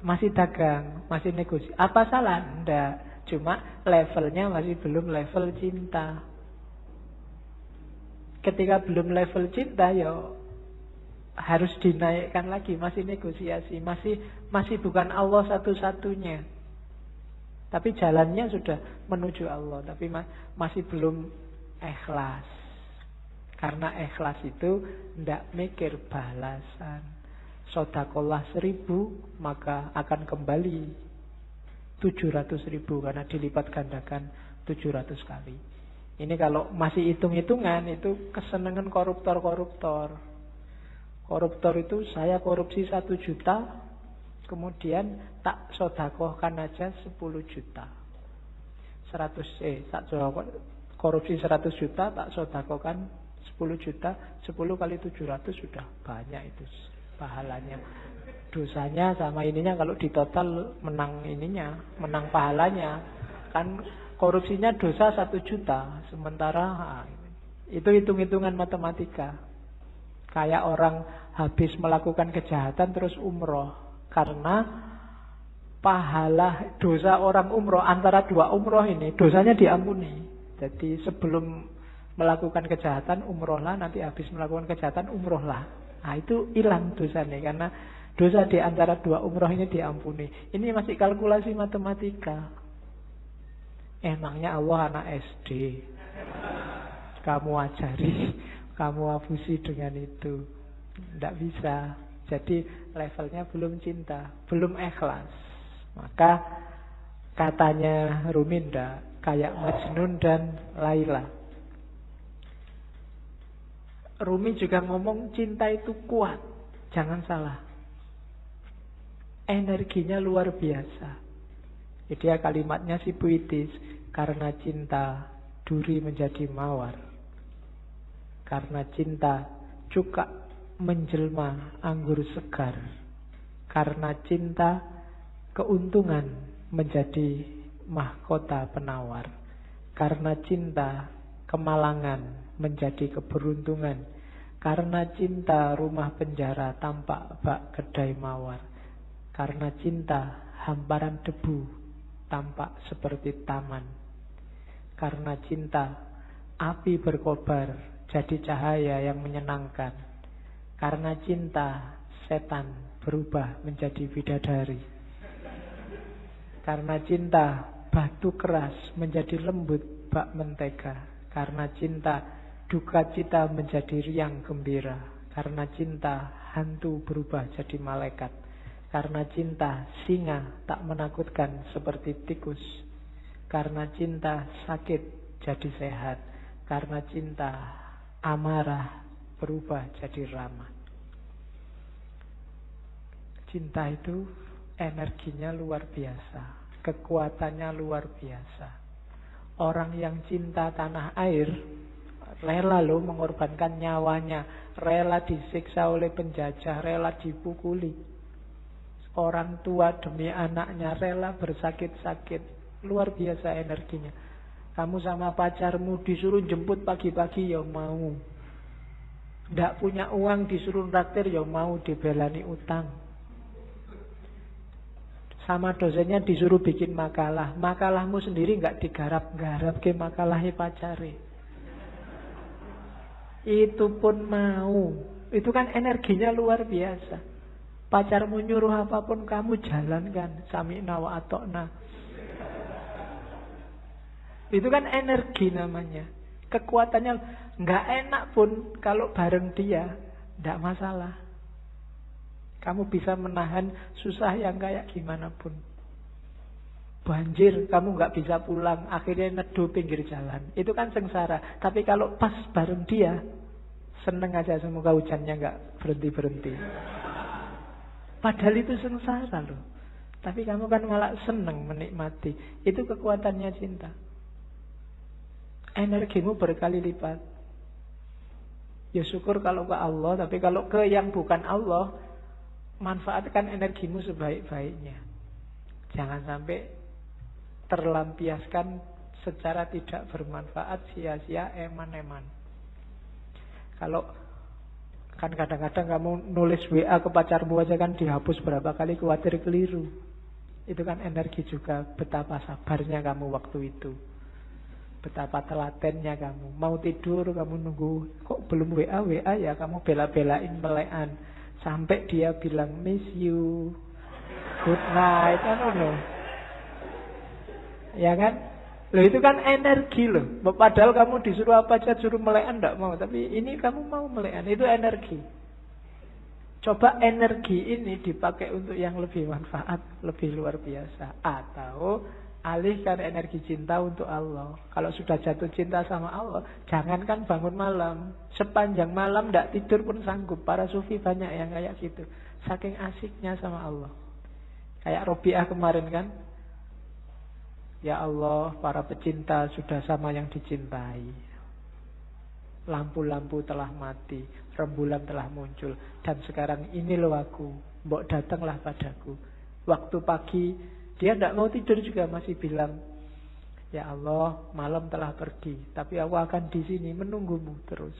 Masih dagang, masih negosiasi. Apa salah? Enggak. Cuma levelnya masih belum level cinta. Ketika belum level cinta ya harus dinaikkan lagi. Masih negosiasi. Masih bukan Allah satu-satunya. Tapi jalannya sudah menuju Allah. Tapi masih belum ikhlas. Karena ikhlas itu tidak mikir balasan. Sodakolah 1000 maka akan kembali 700.000 karena dilipat gandakan 700 kali. Ini kalau masih hitung-hitungan itu kesenangan koruptor-koruptor. Koruptor itu saya korupsi 1 juta, kemudian tak sodakohkan aja 10 juta. Korupsi 100 juta, tak sodakohkan 10 juta, 10 kali 700 sudah banyak itu pahalanya. Dosanya sama ininya kalau ditotal menang ininya, menang pahalanya. Kan korupsinya dosa 1 juta, sementara itu hitung-hitungan matematika. Kayak orang habis melakukan kejahatan terus umroh, karena pahala dosa orang umroh antara 2 umroh ini dosanya diampuni. Jadi sebelum melakukan kejahatan umrohlah, nanti habis melakukan kejahatan umrohlah. Nah itu hilang dosanya karena dosa di antara 2 umroh ini diampuni. Ini masih kalkulasi matematika. Emangnya Allah anak SD? Kamu ajari, kamu abusi dengan itu. Tidak bisa. Jadi levelnya belum cinta, belum ikhlas. Maka katanya Ruminda kayak Majnun dan Laila. Rumi juga ngomong cinta itu kuat. Jangan salah. Energinya luar biasa. Jadi ya kalimatnya si puitis. Karena cinta duri menjadi mawar. Karena cinta cuka menjelma anggur segar. Karena cinta keuntungan menjadi mahkota penawar. Karena cinta kemalangan menjadi keberuntungan. Karena cinta rumah penjara tampak bak kedai mawar. Karena cinta hamparan debu tampak seperti taman. Karena cinta api berkobar jadi cahaya yang menyenangkan. Karena cinta setan berubah menjadi bidadari. Karena cinta batu keras menjadi lembut bak mentega. Karena cinta duka cita menjadi riang gembira. Karena cinta hantu berubah jadi malaikat. Karena cinta singa tak menakutkan seperti tikus. Karena cinta sakit jadi sehat. Karena cinta amarah berubah jadi ramah. Cinta itu energinya luar biasa, kekuatannya luar biasa. Orang yang cinta tanah air rela loh mengorbankan nyawanya, rela disiksa oleh penjajah, rela dipukuli. Orang tua demi anaknya rela bersakit-sakit. Luar biasa energinya. Kamu sama pacarmu disuruh jemput pagi-pagi ya mau. Nggak punya uang disuruh traktir ya mau, dibelani utang. Sama dosennya disuruh bikin makalah. Makalahmu sendiri nggak digarap-garap ke makalahnya pacare. Itu pun mau. Itu kan energinya luar biasa. Pacarmu nyuruh apapun kamu jalankan. Sami'na wa atokna. Itu kan energi namanya. Kekuatannya nggak enak pun kalau bareng dia, nggak masalah. Kamu bisa menahan susah yang kayak gimana pun. Banjir, kamu nggak bisa pulang, akhirnya neduh pinggir jalan. Itu kan sengsara. Tapi kalau pas bareng dia, seneng aja, semoga hujannya nggak berhenti-berhenti. Padahal itu sengsara loh. Tapi kamu kan malah seneng menikmati. Itu kekuatannya cinta. Energimu berkali lipat. Ya syukur kalau ke Allah, tapi kalau ke yang bukan Allah, manfaatkan energimu sebaik-baiknya. Jangan sampai terlampiaskan secara tidak bermanfaat, sia-sia, eman-eman. Kalau kan kadang-kadang kamu nulis WA ke pacarmu aja kan dihapus berapa kali, khawatir keliru. Itu kan energi juga. Betapa sabarnya kamu waktu itu. Betapa telatennya kamu. Mau tidur kamu nunggu, kok belum WA ya, kamu bela-belain melekan sampai dia bilang miss you, good night, kan loh. Ya kan? Loh itu kan energi loh. Padahal kamu disuruh apa aja, suruh melekan enggak mau, tapi ini kamu mau melekan, itu energi. Coba energi ini dipakai untuk yang lebih manfaat, lebih luar biasa. Atau Alihkan energi cinta untuk Allah. Kalau sudah jatuh cinta sama Allah, jangankan bangun malam, sepanjang malam tidak tidur pun sanggup. Para sufi banyak yang kayak gitu, saking asiknya sama Allah. Kayak Robiah kemarin kan, ya Allah, para pecinta sudah sama yang dicintai. Lampu-lampu telah mati, rembulan telah muncul, dan sekarang ini loh aku, mbok datanglah padaku. Waktu pagi dia tidak mau tidur juga masih bilang, ya Allah, malam telah pergi, tapi aku akan di sini menunggumu terus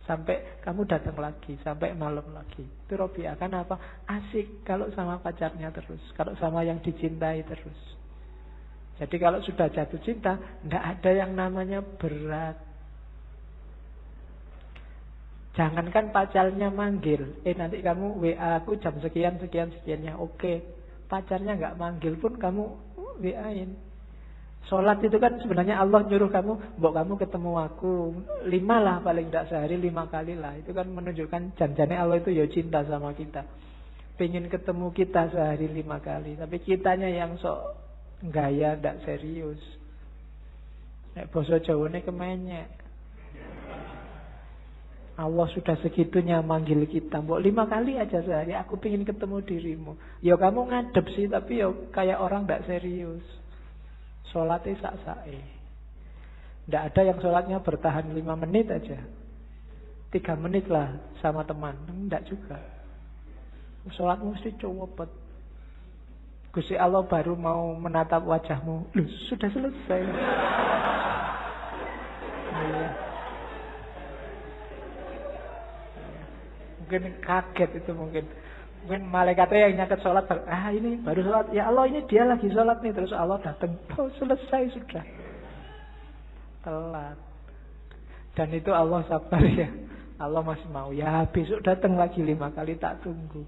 sampai kamu datang lagi, sampai malam lagi. Itu Robiah. Kan apa? Asik kalau sama pacarnya terus, kalau sama yang dicintai terus. Jadi kalau sudah jatuh cinta, tidak ada yang namanya berat. Jangankan pacarnya manggil, nanti kamu WA aku jam sekian sekiannya, oke. Pacarnya nggak manggil pun kamu WA-in. Sholat itu kan sebenarnya Allah nyuruh kamu, mbok kamu ketemu aku 5 lah, paling tidak sehari 5 kali lah. Itu kan menunjukkan janjane Allah itu ya cinta sama kita, pengen ketemu kita sehari 5 kali. Tapi kitanya yang sok gaya, tidak serius. Basa Jawane kemenyek. Allah sudah segitunya manggil kita, mbok 5 kali aja sehari, aku pengen ketemu dirimu. Ya kamu ngadep sih, tapi ya kayak orang tidak serius. Sholatnya sak-sae. Tidak ada yang sholatnya bertahan 5 menit aja, 3 menit lah sama teman. Tidak juga. Sholatmu mesti cowopet. Gusti Allah baru mau menatap wajahmu, loh sudah selesai. Mungkin kaget itu, mungkin malaikatnya yang nyatet sholat, ini baru sholat, ya Allah ini dia lagi sholat nih, terus Allah datang, oh selesai sudah, telat. Dan itu Allah sabar ya, Allah masih mau, ya besok datang lagi 5 kali, tak tunggu.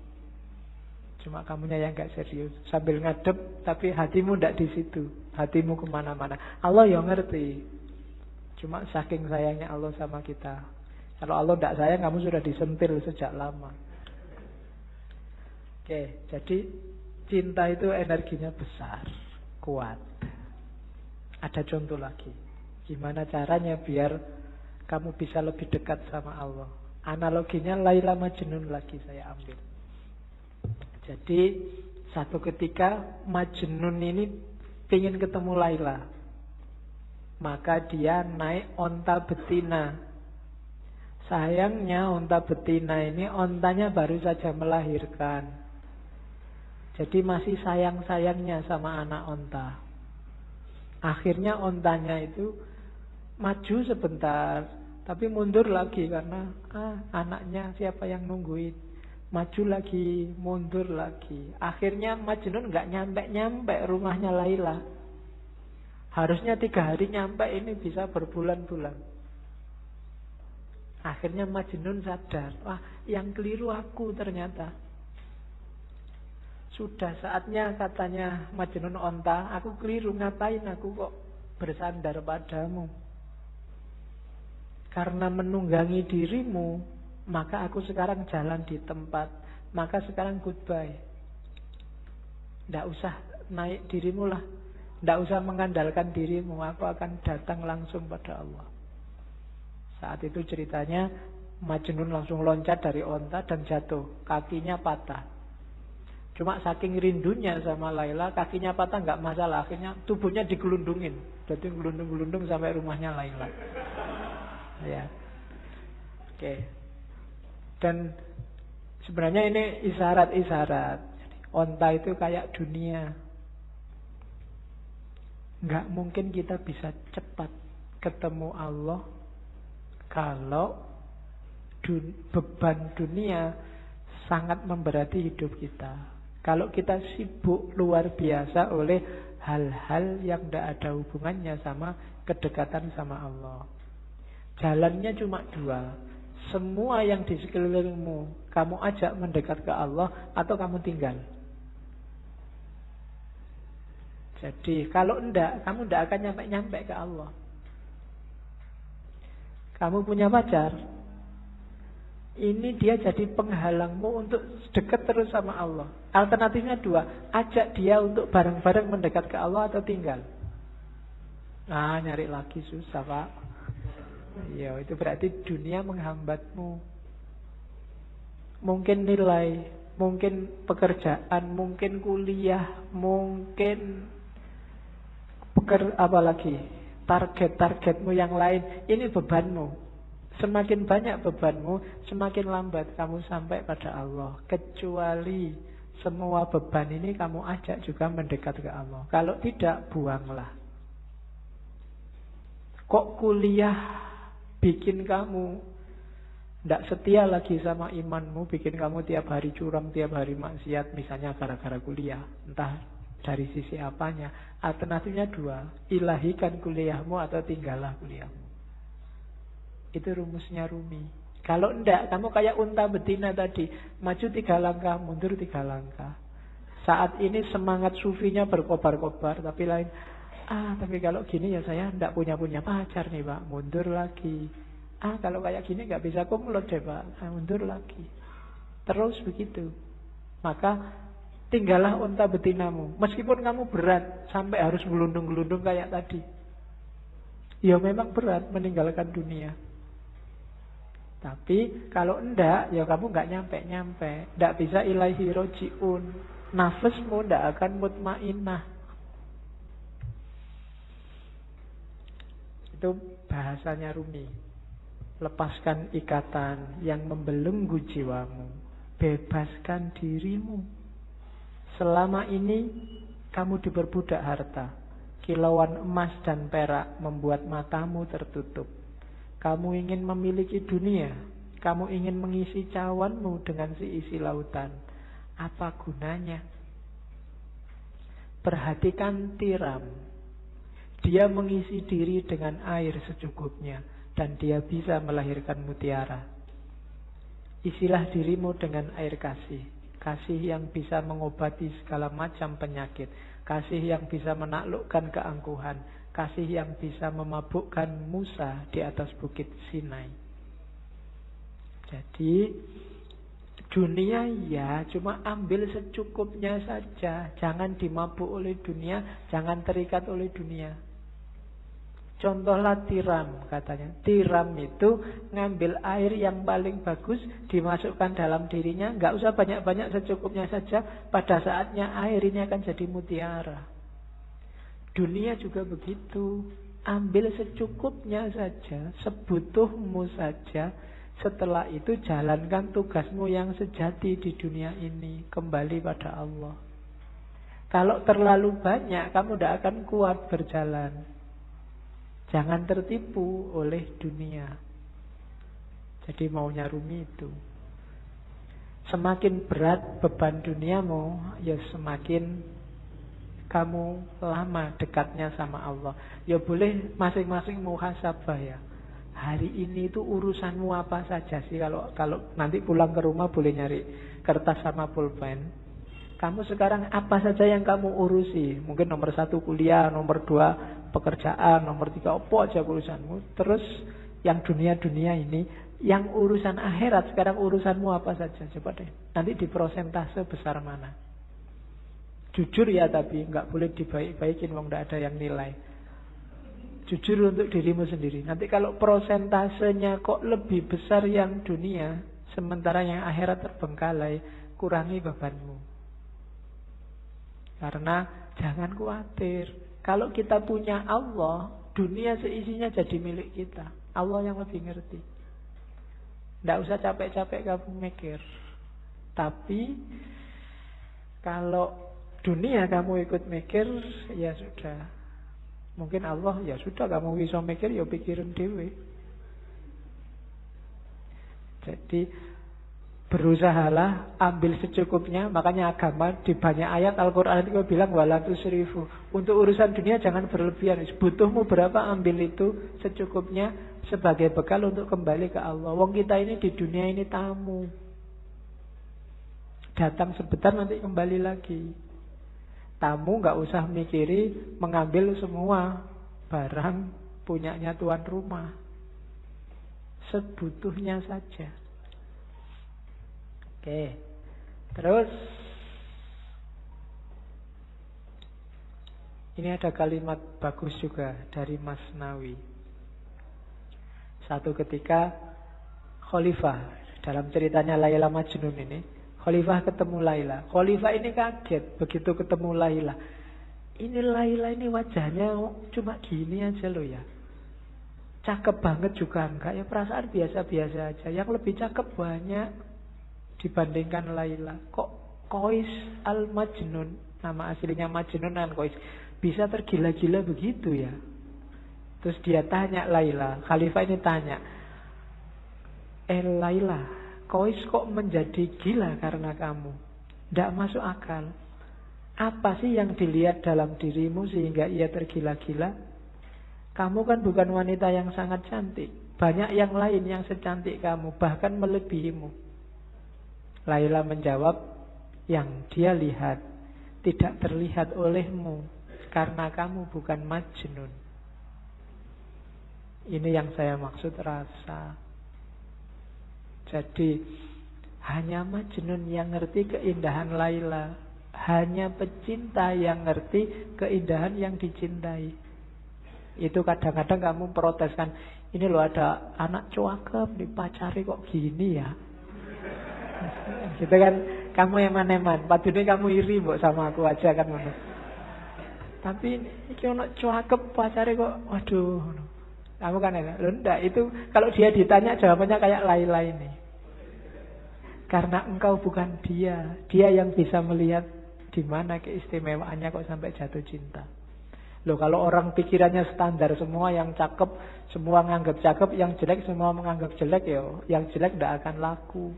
Cuma kamunya yang gak serius, sambil ngadep tapi hatimu ndak di situ, hatimu kemana-mana. Allah yang ngerti, cuma saking sayangnya Allah sama kita. Kalau Allah tidak sayang, kamu sudah disentil sejak lama. Oke, jadi cinta itu energinya besar, kuat. Ada contoh lagi. Gimana caranya biar kamu bisa lebih dekat sama Allah? Analoginya Laila Majnun lagi saya ambil. Jadi satu ketika Majnun ini ingin ketemu Laila. Maka dia naik onta betina. Sayangnya onta betina ini ontanya baru saja melahirkan. Jadi masih sayang-sayangnya sama anak onta. Akhirnya ontanya itu maju sebentar, tapi mundur lagi karena anaknya siapa yang nungguin. Maju lagi, mundur lagi. Akhirnya Majnun nggak nyampe rumahnya Laila. Harusnya 3 hari nyampe, ini bisa berbulan-bulan. Akhirnya Majnun sadar, wah yang keliru aku ternyata. Sudah saatnya katanya Majnun onta, aku keliru, ngapain aku kok bersandar padamu. Karena menunggangi dirimu, maka aku sekarang jalan di tempat, maka sekarang goodbye. Tidak usah naik dirimu lah, tidak usah mengandalkan dirimu, aku akan datang langsung pada Allah. Saat itu ceritanya Majnun langsung loncat dari onta dan jatuh, kakinya patah. Cuma saking rindunya sama Laila, kakinya patah nggak masalah, akhirnya tubuhnya digelundungin, jadi gelundung-gelundung sampai rumahnya Laila. Ya, oke. Dan sebenarnya ini isyarat-isyarat. Onta itu kayak dunia. Nggak mungkin kita bisa cepat ketemu Allah kalau beban dunia sangat memberati hidup kita. Kalau kita sibuk luar biasa oleh hal-hal yang tidak ada hubungannya sama kedekatan sama Allah. Jalannya cuma 2. Semua yang di sekelilingmu kamu ajak mendekat ke Allah, atau kamu tinggal. Jadi kalau enggak, kamu enggak akan nyampe-nyampe ke Allah. Kamu punya pacar, Ini dia jadi penghalangmu untuk dekat terus sama Allah. Alternatifnya dua, ajak dia untuk bareng-bareng mendekat ke Allah atau tinggal. Nah, nyari lagi susah, Pak. Ya, itu berarti dunia menghambatmu. Mungkin nilai, mungkin pekerjaan, mungkin kuliah, mungkin apalagi target-targetmu yang lain. Ini bebanmu. Semakin banyak bebanmu, semakin lambat kamu sampai pada Allah. Kecuali semua beban ini kamu ajak juga mendekat ke Allah. Kalau tidak, buanglah. Kok kuliah bikin kamu tidak setia lagi sama imanmu, bikin kamu tiap hari curang, tiap hari maksiat, misalnya gara-gara kuliah. Entah dari sisi apanya. Alternatifnya dua, ilahikan kuliahmu atau tinggallah kuliahmu. Itu rumusnya Rumi. Kalau enggak, kamu kayak unta betina tadi, maju 3 langkah, mundur 3 langkah. Saat ini semangat sufinya berkobar-kobar, tapi lain, tapi kalau gini ya saya enggak punya pacar nih Pak, mundur lagi. Kalau kayak gini enggak bisa kumlot deh Pak, mundur lagi. Terus begitu. Maka tinggallah unta betinamu. Meskipun kamu berat, sampai harus gelundung-gelundung kayak tadi. Ya memang berat meninggalkan dunia. Tapi kalau enggak, ya kamu enggak nyampe-nyampe. Enggak bisa ilaihi roji'un. Nafasmu enggak akan mutmainnah. Itu bahasanya Rumi. Lepaskan ikatan yang membelenggu jiwamu. Bebaskan dirimu. Selama ini kamu diperbudak harta. Kilauan emas dan perak membuat matamu tertutup. Kamu ingin memiliki dunia. Kamu ingin mengisi cawanmu dengan seisi lautan. Apa gunanya? Perhatikan tiram. Dia mengisi diri dengan air secukupnya. Dan dia bisa melahirkan mutiara. Isilah dirimu dengan air kasih. Kasih yang bisa mengobati segala macam penyakit. Kasih yang bisa menaklukkan keangkuhan. Kasih yang bisa memabukkan Musa di atas bukit Sinai. Jadi dunia ya cuma ambil secukupnya saja. Jangan dimabuk oleh dunia. Jangan terikat oleh dunia. Contohlah tiram katanya. Tiram itu ngambil air yang paling bagus, dimasukkan dalam dirinya. Nggak usah banyak-banyak, secukupnya saja. Pada saatnya air ini akan jadi mutiara. Dunia juga begitu. Ambil secukupnya saja, sebutuhmu saja. Setelah itu jalankan tugasmu yang sejati di dunia ini. Kembali pada Allah. Kalau terlalu banyak, kamu tidak akan kuat berjalan. Jangan tertipu oleh dunia. Jadi maunya Rumi itu. Semakin berat beban duniamu, ya semakin kamu lama dekatnya sama Allah. Ya boleh masing-masing muhasabah ya. Hari ini itu urusanmu apa saja sih? Kalau nanti pulang ke rumah boleh nyari kertas sama pulpen. Kamu sekarang apa saja yang kamu urusi? Mungkin nomor 1 kuliah, nomor 2 pekerjaan, nomor 3 apa aja urusanmu. Terus yang dunia-dunia ini, yang urusan akhirat sekarang urusanmu apa saja? Coba deh. Nanti di prosentase besar mana? Jujur ya, tapi nggak boleh dibaik-baikin, wong nggak ada yang nilai. Jujur untuk dirimu sendiri. Nanti kalau prosentasenya kok lebih besar yang dunia, sementara yang akhirat terbengkalai, kurangi bebanmu. Karena jangan khawatir, kalau kita punya Allah, dunia seisinya jadi milik kita. Allah yang lebih ngerti. Nggak usah capek-capek kamu mikir. Tapi kalau dunia kamu ikut mikir, ya sudah. Mungkin Allah, ya sudah kamu bisa mikir, ya pikirin dewe. Jadi berusahalah ambil secukupnya. Makanya agama di banyak ayat Al-Quran itu bilang wala tusrifu. Untuk urusan dunia jangan berlebihan. Butuhmu berapa, ambil itu secukupnya sebagai bekal untuk kembali ke Allah. Wong kita ini di dunia ini tamu. Datang sebentar nanti kembali lagi. Tamu nggak usah mikiri mengambil semua barang punyanya tuan rumah. Sebutuhnya saja. Oke. Terus ini ada kalimat bagus juga dari Mas Nawi. Satu ketika Khalifah, dalam ceritanya Laila Majnun ini, Khalifah ketemu Laila. Khalifah ini kaget begitu ketemu Laila. Ini Laila ini wajahnya cuma gini aja loh ya. Cakep banget juga enggak ya, perasaan biasa-biasa aja. Yang lebih cakep banyak dibandingkan Laila. Kok Qais al-Majnun, nama aslinya Majnun dan Qais, bisa tergila-gila begitu ya? Terus dia tanya Laila, Khalifah ini tanya, Laila, Qais kok menjadi gila karena kamu? Tidak masuk akal. Apa sih yang dilihat dalam dirimu sehingga ia tergila-gila? Kamu kan bukan wanita yang sangat cantik. Banyak yang lain yang secantik kamu, bahkan melebihimu. Laila menjawab, yang dia lihat tidak terlihat olehmu karena kamu bukan Majnun. Ini yang saya maksud rasa. Jadi hanya Majnun yang ngerti keindahan Laila. Hanya pecinta yang ngerti keindahan yang dicintai. Itu kadang-kadang kamu proteskan, ini loh ada anak cakep dipacari kok gini ya. Gitu kan, kamu eman-eman, padahal kamu iri mbok sama aku aja kan. Tapi iki ono cakep pacare kok waduh. Kamu kan enak. Loh enggak, itu kalau dia ditanya jawabannya kayak Laila ini. Karena engkau bukan dia. Dia yang bisa melihat di mana keistimewaannya kok sampai jatuh cinta. Loh kalau orang pikirannya standar, semua yang cakep, semua menganggap cakep, yang jelek semua menganggap jelek, ya yang jelek tidak akan laku.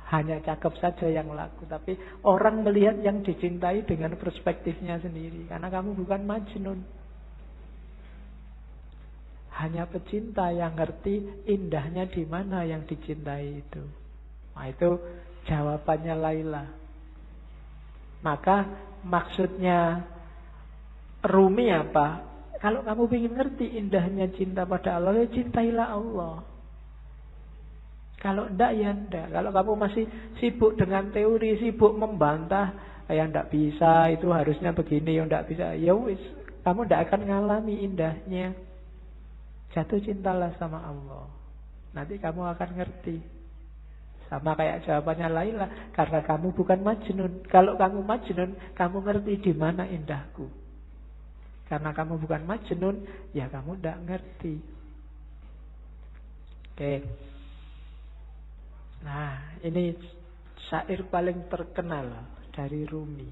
Hanya cakep saja yang laku. Tapi orang melihat yang dicintai dengan perspektifnya sendiri. Karena kamu bukan Majnun. Hanya pecinta yang ngerti indahnya di mana yang dicintai itu. Nah itu jawabannya Laila. Maka maksudnya Rumi apa? Kalau kamu ingin ngerti indahnya cinta pada Allah, ya cintailah Allah. Kalau enggak, ya enggak. Kalau kamu masih sibuk dengan teori, sibuk membantah, ya enggak bisa, itu harusnya begini, ya enggak bisa. Ya wis, kamu enggak akan ngalami indahnya. Jatuh cintalah sama Allah. Nanti kamu akan ngerti. Sama kayak jawabannya Laila, karena kamu bukan Majnun. Kalau kamu Majnun, kamu ngerti di mana indahku. Karena kamu bukan Majnun, ya kamu enggak ngerti. Oke. Nah, ini syair paling terkenal dari Rumi.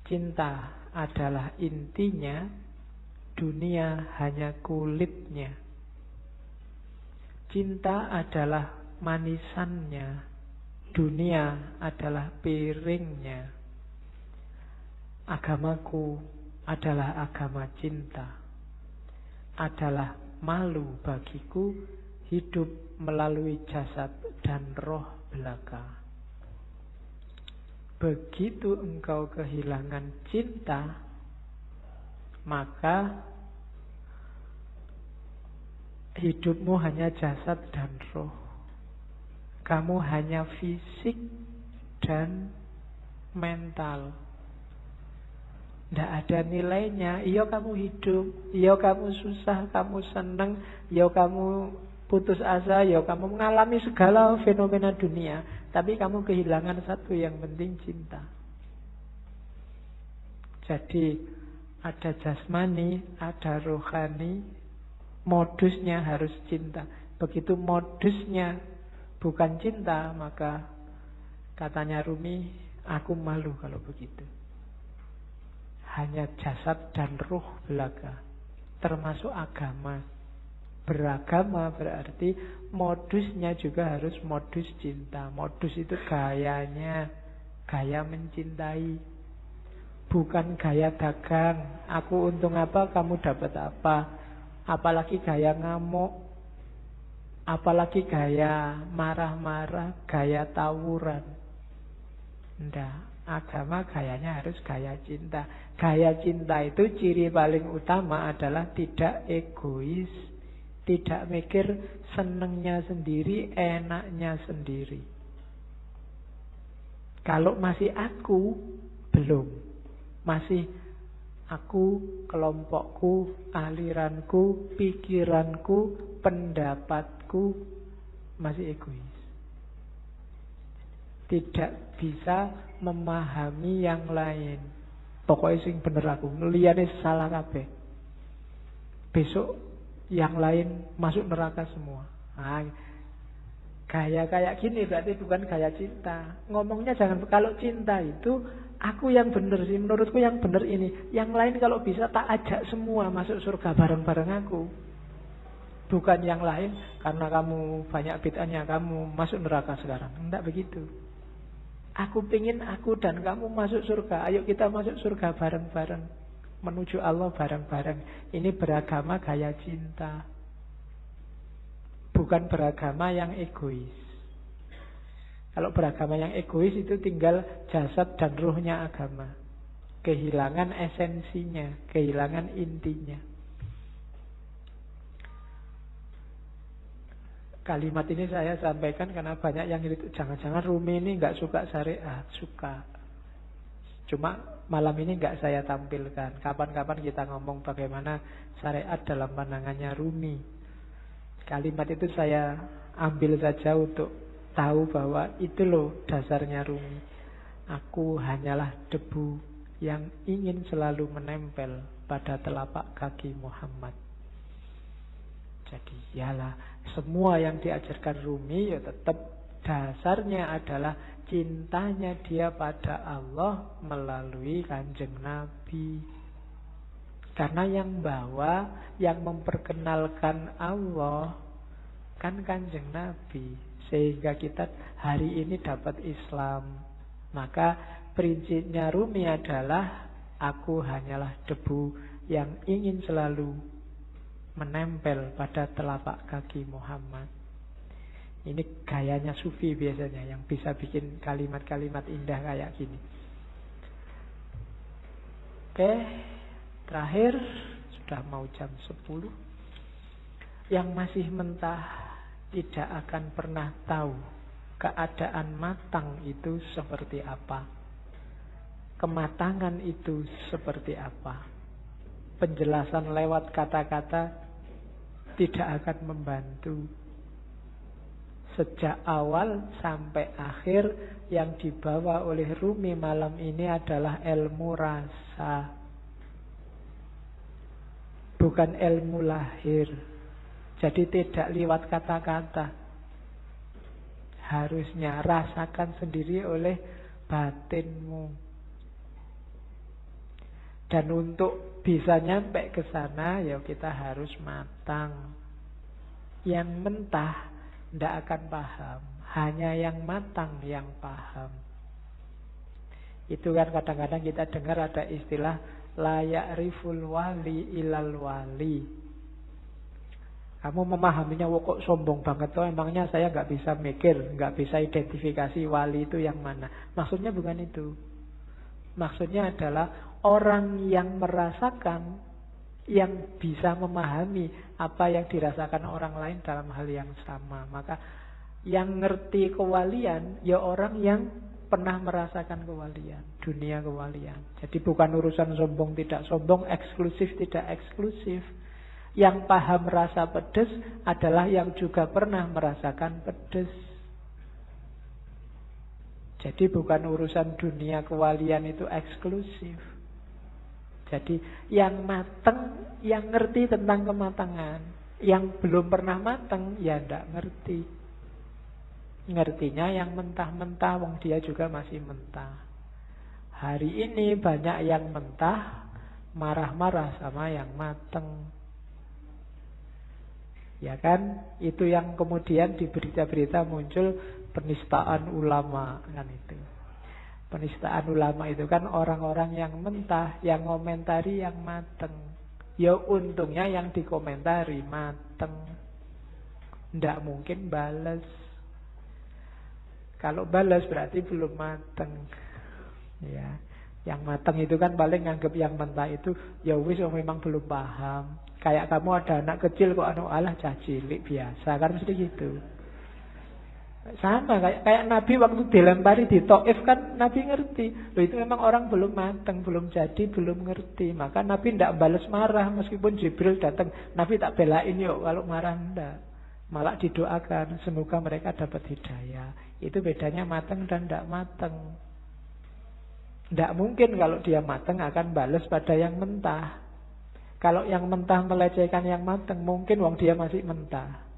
Cinta adalah intinya, dunia hanya kulitnya. Cinta adalah manisannya, dunia adalah piringnya. Agamaku adalah agama cinta. Adalah malu bagiku hidup melalui jasad dan roh belaka. Begitu engkau kehilangan cinta, maka hidupmu hanya jasad dan roh. Kamu hanya fisik dan mental. Tidak ada nilainya. Iya kamu hidup, iya kamu susah, kamu senang, iya kamu putus asa, ya kamu mengalami segala fenomena dunia. Tapi kamu kehilangan satu yang penting, cinta. Jadi ada jasmani, ada rohani. Modusnya harus cinta. Begitu modusnya bukan cinta, maka katanya Rumi, aku malu kalau begitu. Hanya jasad dan roh belaka. Termasuk agama. Beragama berarti modusnya juga harus modus cinta. Modus itu gayanya, gaya mencintai. Bukan gaya dagang. Aku untung apa, kamu dapat apa. Apalagi gaya ngamuk, apalagi gaya marah-marah, gaya tawuran. Nggak. Agama gayanya harus gaya cinta. Gaya cinta itu ciri paling utama adalah tidak egois, Tidak mikir senengnya sendiri, enaknya sendiri. Kalau masih aku, belum. Masih aku, kelompokku, aliranku, pikiranku, pendapatku, masih egois. Tidak bisa memahami yang lain. Pokoknya sing bener aku, liyane salah kabeh. Besok yang lain masuk neraka semua. Nah, gaya kayak gini berarti bukan gaya cinta. Ngomongnya jangan, kalau cinta itu aku yang bener sih, menurutku yang bener ini. Yang lain kalau bisa tak ajak semua masuk surga bareng-bareng aku. Bukan yang lain karena kamu banyak bid'ahnya kamu masuk neraka sekarang. Enggak begitu. Aku pingin aku dan kamu masuk surga. Ayo kita masuk surga bareng-bareng. Menuju Allah bareng-bareng. Ini beragama gaya cinta. Bukan beragama yang egois. Kalau beragama yang egois itu tinggal jasad dan ruhnya agama. Kehilangan esensinya, kehilangan intinya. Kalimat ini saya sampaikan karena banyak yang itu, jangan-jangan Rumi ini nggak suka syariat. Suka. Cuma malam ini nggak saya tampilkan. Kapan-kapan kita ngomong bagaimana syariat dalam pandangannya Rumi. Kalimat itu saya ambil saja untuk tahu bahwa itu loh dasarnya Rumi. Aku hanyalah debu yang ingin selalu menempel pada telapak kaki Muhammad. Jadi yalah, semua yang diajarkan Rumi ya tetap dasarnya adalah cintanya dia pada Allah melalui Kanjeng Nabi. Karena yang bawa, yang memperkenalkan Allah kan Kanjeng Nabi. Sehingga kita hari ini dapat Islam. Maka prinsipnya Rumi adalah aku hanyalah debu yang ingin selalu menempel pada telapak kaki Muhammad. Ini gayanya sufi biasanya, yang bisa bikin kalimat-kalimat indah kayak gini. Oke, terakhir, sudah mau jam 10. Yang masih mentah tidak akan pernah tahu keadaan matang itu seperti apa. Kematangan itu seperti apa. Penjelasan lewat kata-kata tidak akan membantu. Sejak awal sampai akhir yang dibawa oleh Rumi malam ini adalah ilmu rasa, bukan ilmu lahir. Jadi tidak lewat kata-kata. Harusnya rasakan sendiri oleh batinmu. Dan untuk bisa nyampe ke sana, ya kita harus matang. Yang mentah tidak akan paham. Hanya yang matang yang paham. Itu kan kadang-kadang kita dengar ada istilah la ya'riful wali ilal wali. Kamu memahaminya, kok sombong banget tuh. Emangnya saya nggak bisa mikir, nggak bisa identifikasi wali itu yang mana. Maksudnya bukan itu. Maksudnya adalah orang yang merasakan, yang bisa memahami apa yang dirasakan orang lain dalam hal yang sama. Maka yang ngerti kewalian, ya orang yang pernah merasakan kewalian, dunia kewalian. Jadi bukan urusan sombong tidak sombong, eksklusif tidak eksklusif. Yang paham rasa pedes adalah yang juga pernah merasakan pedes. Jadi bukan urusan dunia kewalian itu eksklusif. Jadi yang mateng, yang ngerti tentang kematangan. Yang belum pernah mateng, ya tidak ngerti. Ngertinya yang mentah-mentah, wong dia juga masih mentah. Hari ini banyak yang mentah, marah-marah sama yang mateng. Ya kan, itu yang kemudian di berita-berita muncul penistaan ulama kan itu. Penistaan ulama itu kan orang-orang yang mentah, yang komentari yang mateng. Ya untungnya yang dikomentari mateng. Ndak mungkin balas. Kalau balas berarti belum mateng. Ya, yang mateng itu kan paling nganggap yang mentah itu ya wis memang belum paham. Kayak kamu ada anak kecil kok alah cah cilik biasa kan mesti gitu. Sama kayak Nabi waktu dilempari di Taif kan Nabi ngerti. Loh itu memang orang belum matang, belum jadi, belum ngerti. Maka Nabi tidak balas marah meskipun Jibril datang. Nabi tak belain yuk kalau marah enggak. Malah didoakan semoga mereka dapat hidayah. Itu bedanya matang dan tidak matang. Tidak mungkin kalau dia matang akan balas pada yang mentah. Kalau yang mentah melecehkan yang matang, mungkin wong dia masih mentah.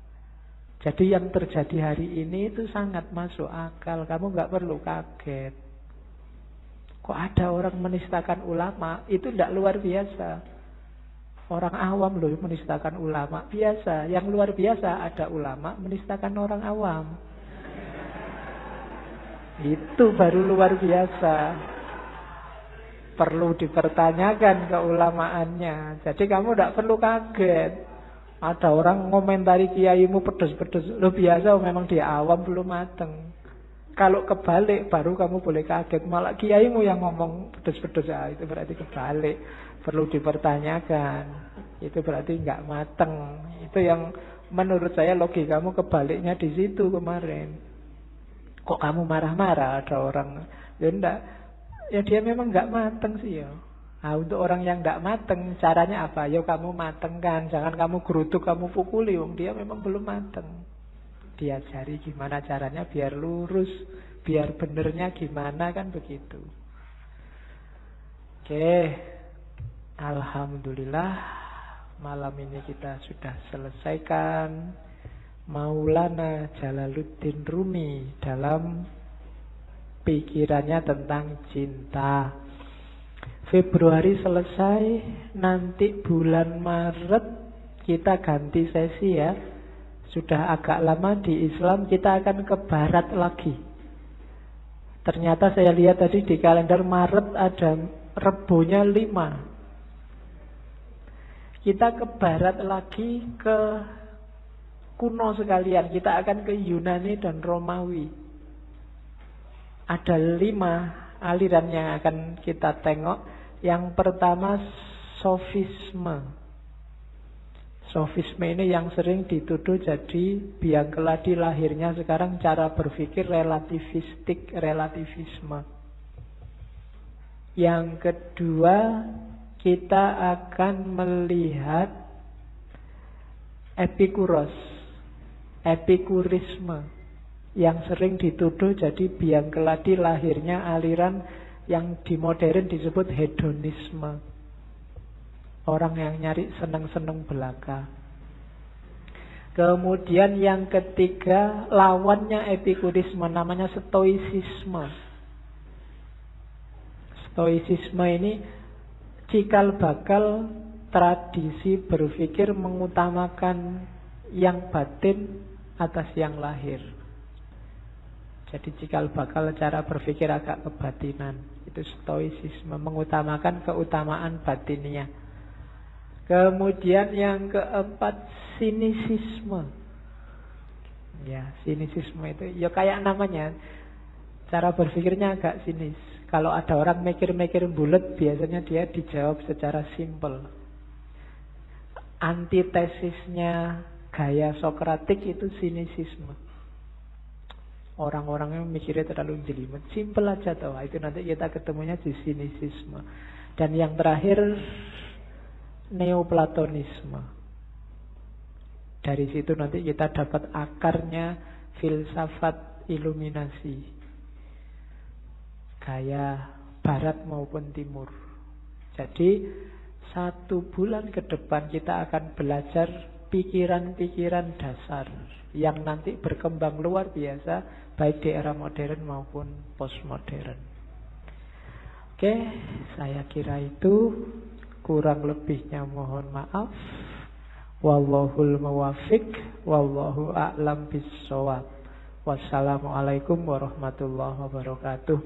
Jadi yang terjadi hari ini itu sangat masuk akal. Kamu nggak perlu kaget. Kok ada orang menistakan ulama? Itu tidak luar biasa. Orang awam loh menistakan ulama. Biasa. Yang luar biasa ada ulama menistakan orang awam. Itu baru luar biasa. Perlu dipertanyakan keulamaannya. Jadi kamu tidak perlu kaget. Ada orang ngomentari kiaimu pedes-pedes. Lo biasa memang dia awam belum mateng. Kalau kebalik baru kamu boleh kaget. Malah kiaimu yang ngomong pedes-pedes. Itu berarti kebalik. Perlu dipertanyakan. Itu berarti nggak mateng. Itu yang menurut saya logikamu kebaliknya di situ kemarin. Kok kamu marah-marah ada orang? Ya enggak. Ya dia memang nggak mateng sih ya. Nah, untuk orang yang tidak mateng, caranya apa? Ya kamu matengkan, jangan kamu gerutuk, kamu pukuli. Wong dia memang belum mateng. Diajari gimana caranya biar lurus, biar benernya gimana kan begitu. Oke, alhamdulillah malam ini kita sudah selesaikan Maulana Jalaluddin Rumi dalam pikirannya tentang cinta. Februari selesai, nanti bulan Maret kita ganti sesi ya. Sudah agak lama di Islam, kita akan ke barat lagi. Ternyata saya lihat tadi di kalender Maret ada Rebonya 5. Kita ke barat lagi, ke kuno sekalian. Kita akan ke Yunani dan Romawi. Ada 5 aliran yang akan kita tengok. Yang pertama sofisme. Sofisme ini yang sering dituduh jadi biang keladi lahirnya sekarang cara berpikir relativisme. Yang kedua, kita akan melihat epikurisme yang sering dituduh jadi biang keladi lahirnya aliran yang di modern disebut hedonisme. Orang yang nyari seneng-seneng belaka. Kemudian yang ketiga, lawannya epikurisme namanya stoicisme. Stoicisme ini cikal bakal tradisi berpikir mengutamakan yang batin atas yang lahir. Jadi cikal bakal cara berpikir agak kebatinan. Itu stoicisme, mengutamakan keutamaan batinnya. Kemudian yang keempat, sinisisme. Ya, sinisisme itu ya kayak namanya, cara berpikirnya agak sinis. Kalau ada orang mikir-mikir bulat, biasanya dia dijawab secara simpel. Antitesisnya gaya Sokratik itu sinisisme. Orang-orang yang mikirnya terlalu jelimet, simpel aja toh. Itu nanti kita ketemunya di sinisisme. Dan yang terakhir, neoplatonisme. Dari situ nanti kita dapat akarnya filsafat iluminasi, gaya barat maupun timur. Jadi 1 bulan ke depan kita akan belajar pikiran-pikiran dasar yang nanti berkembang luar biasa, baik di era modern maupun postmodern. Oke, saya kira itu. Kurang lebihnya mohon maaf. Wallahul muwaffiq, wallahu a'lam bissawab. Wassalamualaikum warahmatullahi wabarakatuh.